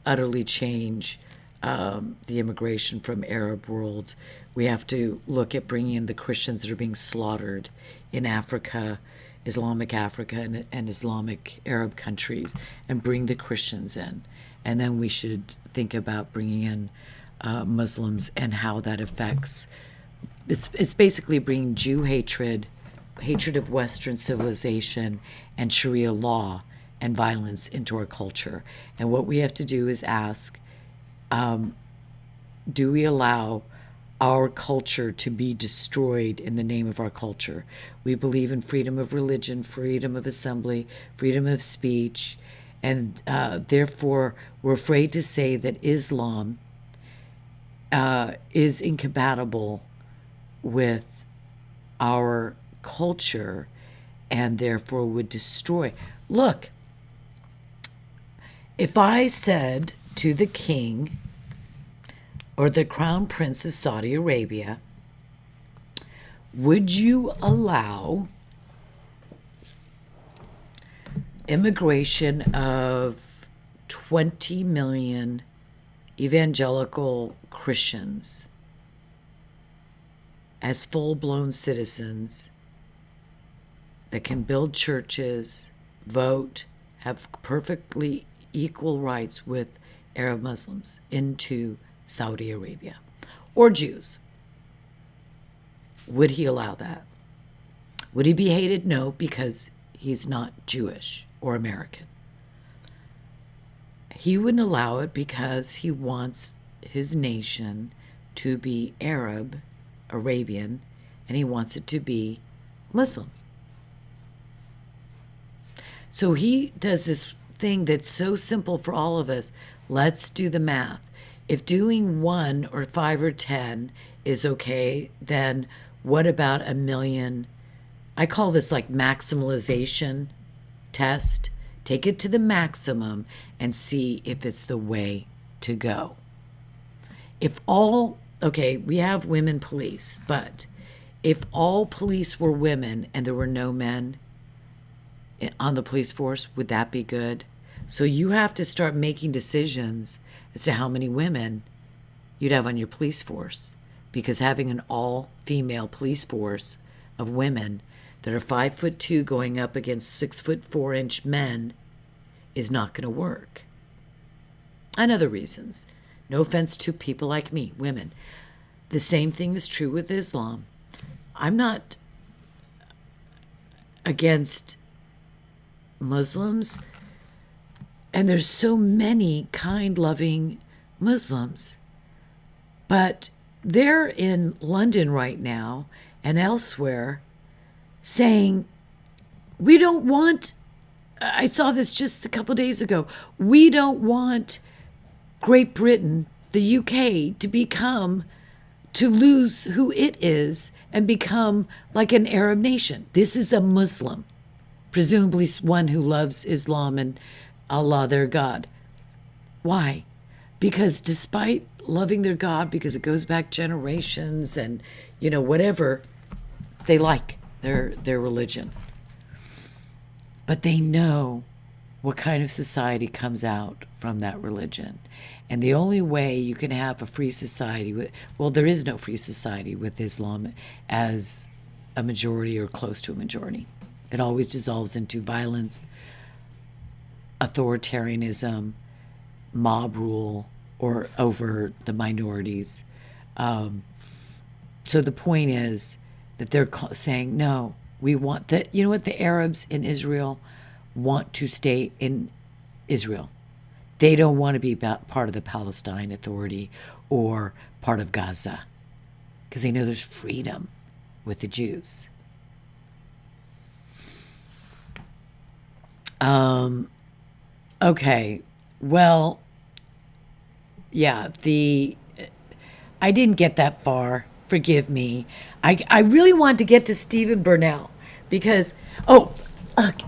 Speaker 1: utterly change the immigration from Arab worlds. We have to look at bringing in the Christians that are being slaughtered in Africa, Islamic Africa, and Islamic Arab countries, and bring the Christians in. And then we should think about bringing in Muslims and how that affects. It's basically bringing Jew hatred of Western civilization and Sharia law and violence into our culture. And what we have to do is ask, do we allow our culture to be destroyed in the name of our culture? We believe in freedom of religion, freedom of assembly, freedom of speech, and therefore we're afraid to say that Islam is incompatible with our culture and therefore would destroy. Look, if I said to the king or the crown prince of Saudi Arabia, would you allow immigration of 20 million evangelical Christians as full-blown citizens that can build churches, vote, have perfectly equal rights with Arab Muslims into Saudi Arabia, or Jews? Would he allow that? Would he be hated? No, because he's not Jewish or American. He wouldn't allow it because he wants his nation to be Arab, Arabian, and he wants it to be Muslim. So he does this thing that's so simple for all of us. Let's do the math. If doing 1 or 5 or 10 is okay, then what about 1,000,000? I call this like maximalization test. Take it to the maximum and see if it's the way to go. We have women police, but if all police were women and there were no men on the police force, would that be good? So you have to start making decisions as to how many women you'd have on your police force, because having an all-female police force of women that are 5'2" going up against 6'4" men is not going to work. And other reasons. No offense to people like me, women. The same thing is true with Islam. I'm not against Muslims, and there's so many kind, loving Muslims. But they're in London right now and elsewhere saying, we don't want, I saw this just a couple days ago, we don't want Great Britain, the UK, to lose who it is and become like an Arab nation. This is a Muslim, presumably one who loves Islam and Allah, their God. Why? Because despite loving their God, because it goes back generations and, whatever, they like their religion. But they know what kind of society comes out from that religion. And the only way you can have a free society, there is no free society with Islam as a majority or close to a majority. It always dissolves into violence, authoritarianism, mob rule, or over the minorities. So the point is that they're saying, no, we want that. You know what? The Arabs in Israel want to stay in Israel. They don't want to be part of the Palestine Authority or part of Gaza because they know there's freedom with the Jews. Okay, well, yeah, I didn't get that far. Forgive me. I really wanted to get to Stephen Burnell because,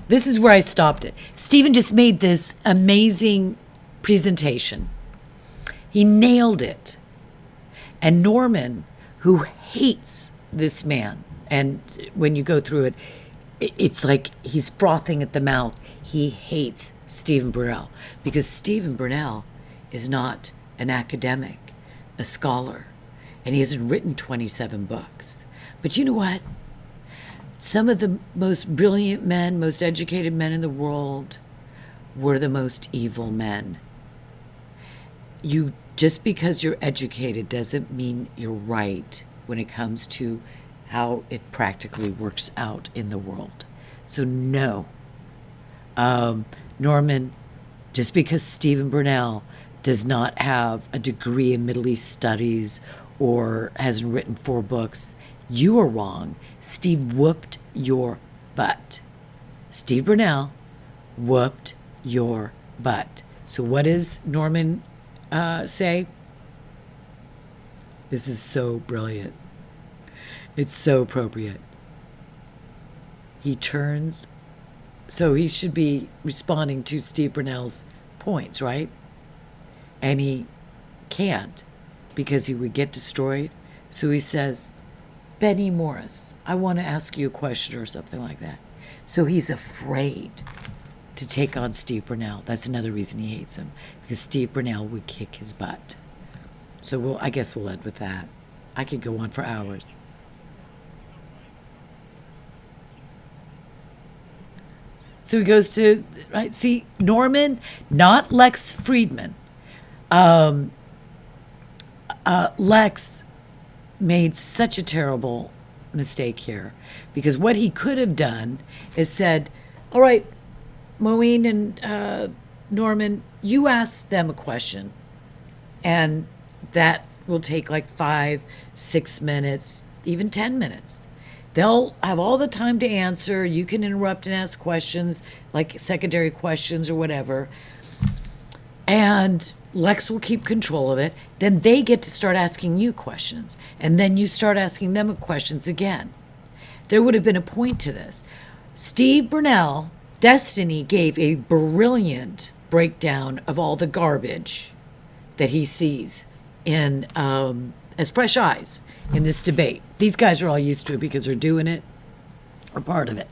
Speaker 1: this is where I stopped it. Stephen just made this amazing presentation. He nailed it. And Norman, who hates this man, and when you go through it, it's like he's frothing at the mouth. He hates Stephen Burnell because Stephen Burnell is not an academic, a scholar, and he hasn't written 27 books. But you know what? Some of the most brilliant men, most educated men in the world were the most evil men. Just because you're educated doesn't mean you're right when it comes to how it practically works out in the world. So no. Norman, just because Stephen Burnell does not have a degree in Middle East studies or hasn't written 4 books, you are wrong. Steve whooped your butt. Steve Burnell whooped your butt. So what does Norman say? This is so brilliant. It's so appropriate. He turns, so he should be responding to Steve Burnell's points, right? And he can't because he would get destroyed. So he says, Benny Morris, I want to ask you a question or something like that. So he's afraid to take on Steve Burnell. That's another reason he hates him, because Steve Burnell would kick his butt. So I guess we'll end with that. I could go on for hours. So he goes to, right? See, Norman, not Lex Fridman. Lex made such a terrible mistake here, because what he could have done is said, all right, Moeen and Norman, you ask them a question, and that will take like 5, 6 minutes, even 10 minutes. They'll have all the time to answer. You can interrupt and ask questions, like secondary questions or whatever. And Lex will keep control of it. Then they get to start asking you questions. And then you start asking them questions again. There would have been a point to this. Steve Burnell, Destiny, gave a brilliant breakdown of all the garbage that he sees in as fresh eyes in this debate. These guys are all used to it because they're doing it or part of it.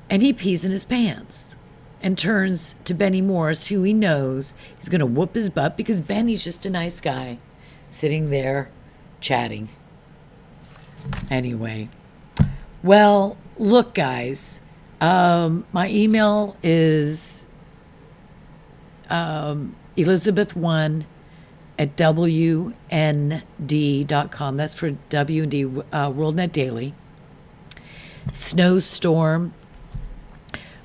Speaker 1: And he pees in his pants and turns to Benny Morris, who he knows he's going to whoop his butt because Benny's just a nice guy sitting there chatting. Anyway, well, look, guys, my email is Elizabeth1 at WND.com. That's for WND, WorldNet Daily. Snowstorm.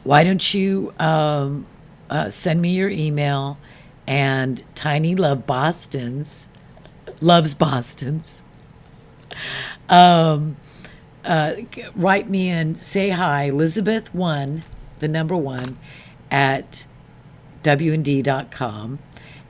Speaker 1: Why don't you send me your email? And Tiny Love Boston's loves Boston's. Write me and say hi, Elizabeth1, the number 1, at WND.com.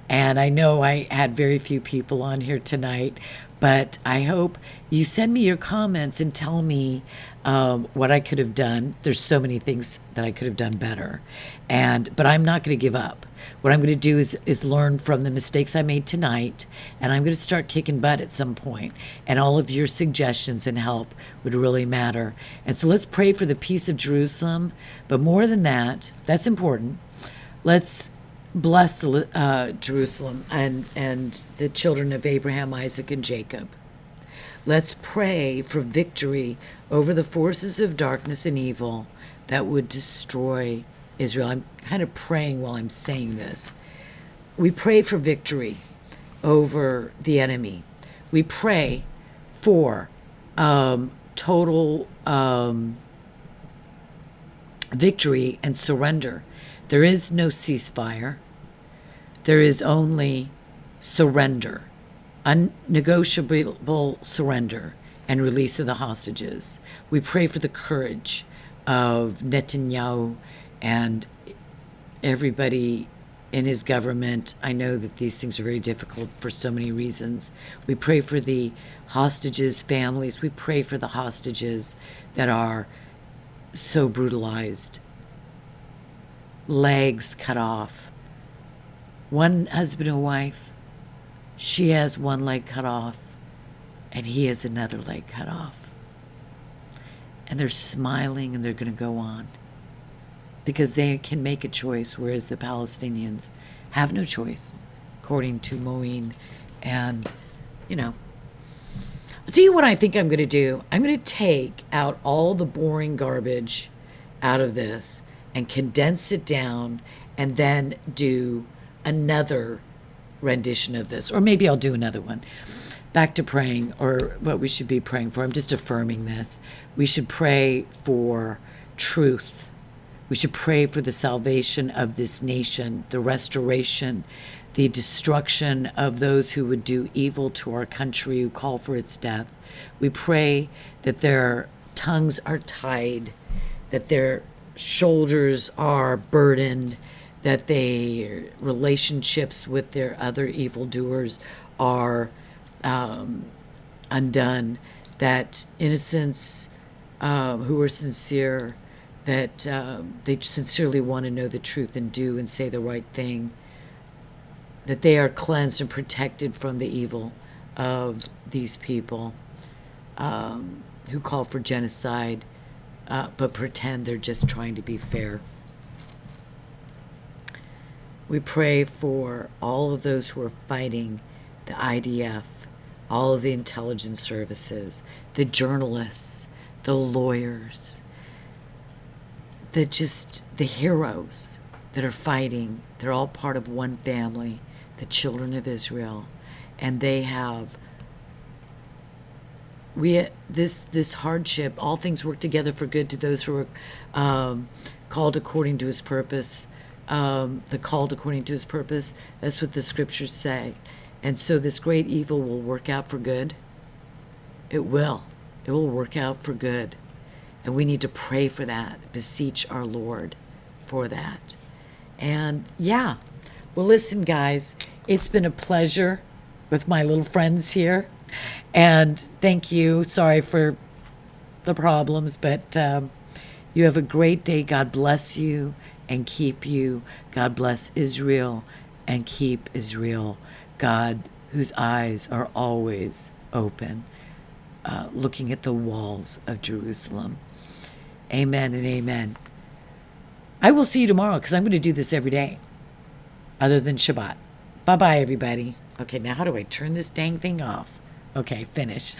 Speaker 1: And I know I had very few people on here tonight, but I hope you send me your comments and tell me what I could have done. There's so many things that I could have done better, but I'm not going to give up. What I'm going to do is learn from the mistakes I made tonight, and I'm going to start kicking butt at some point. And all of your suggestions and help would really matter. And so let's pray for the peace of Jerusalem. But more than that, that's important. Let's bless Jerusalem and the children of Abraham, Isaac, and Jacob. Let's pray for victory over the forces of darkness and evil that would destroy Israel. I'm kind of praying while I'm saying this. We pray for victory over the enemy. We pray for total victory and surrender. There is no ceasefire. There is only surrender, unnegotiable surrender and release of the hostages. We pray for the courage of Netanyahu and everybody in his government. I know that these things are very difficult for so many reasons. We pray for the hostages' families. We pray for the hostages that are so brutalized. Legs cut off. One husband and wife, she has one leg cut off, and he has another leg cut off. And they're smiling and they're going to go on because they can make a choice, whereas the Palestinians have no choice, according to Moeen. And, I'll tell you what I think I'm going to do. I'm going to take out all the boring garbage out of this and condense it down and then do another rendition of this. Or maybe I'll do another one. Back to praying, or what we should be praying for. I'm just affirming this. We should pray for truth. We should pray for the salvation of this nation, the restoration, the destruction of those who would do evil to our country, who call for its death. We pray that their tongues are tied, that their shoulders are burdened, that their relationships with their other evildoers are undone, that innocents who are sincere, that they sincerely want to know the truth and do and say the right thing, that they are cleansed and protected from the evil of these people who call for genocide but pretend they're just trying to be fair. We pray for all of those who are fighting the IDF, all of the intelligence services, the journalists, the lawyers, the heroes that are fighting. They're all part of one family, the children of Israel, and they have this hardship. All things work together for good to those who are called according to his purpose, the called according to his purpose. That's what the scriptures say. And so this great evil will work out for good. It will. It will work out for good. And we need to pray for that, beseech our Lord for that. And yeah, well, listen, guys, it's been a pleasure with my little friends here. And thank you. Sorry for the problems, but you have a great day. God bless you and keep you. God bless Israel and keep Israel. God, whose eyes are always open, looking at the walls of Jerusalem. Amen and amen. I will see you tomorrow because I'm going to do this every day other than Shabbat. Bye-bye, everybody. Okay, now how do I turn this dang thing off? Okay, finish.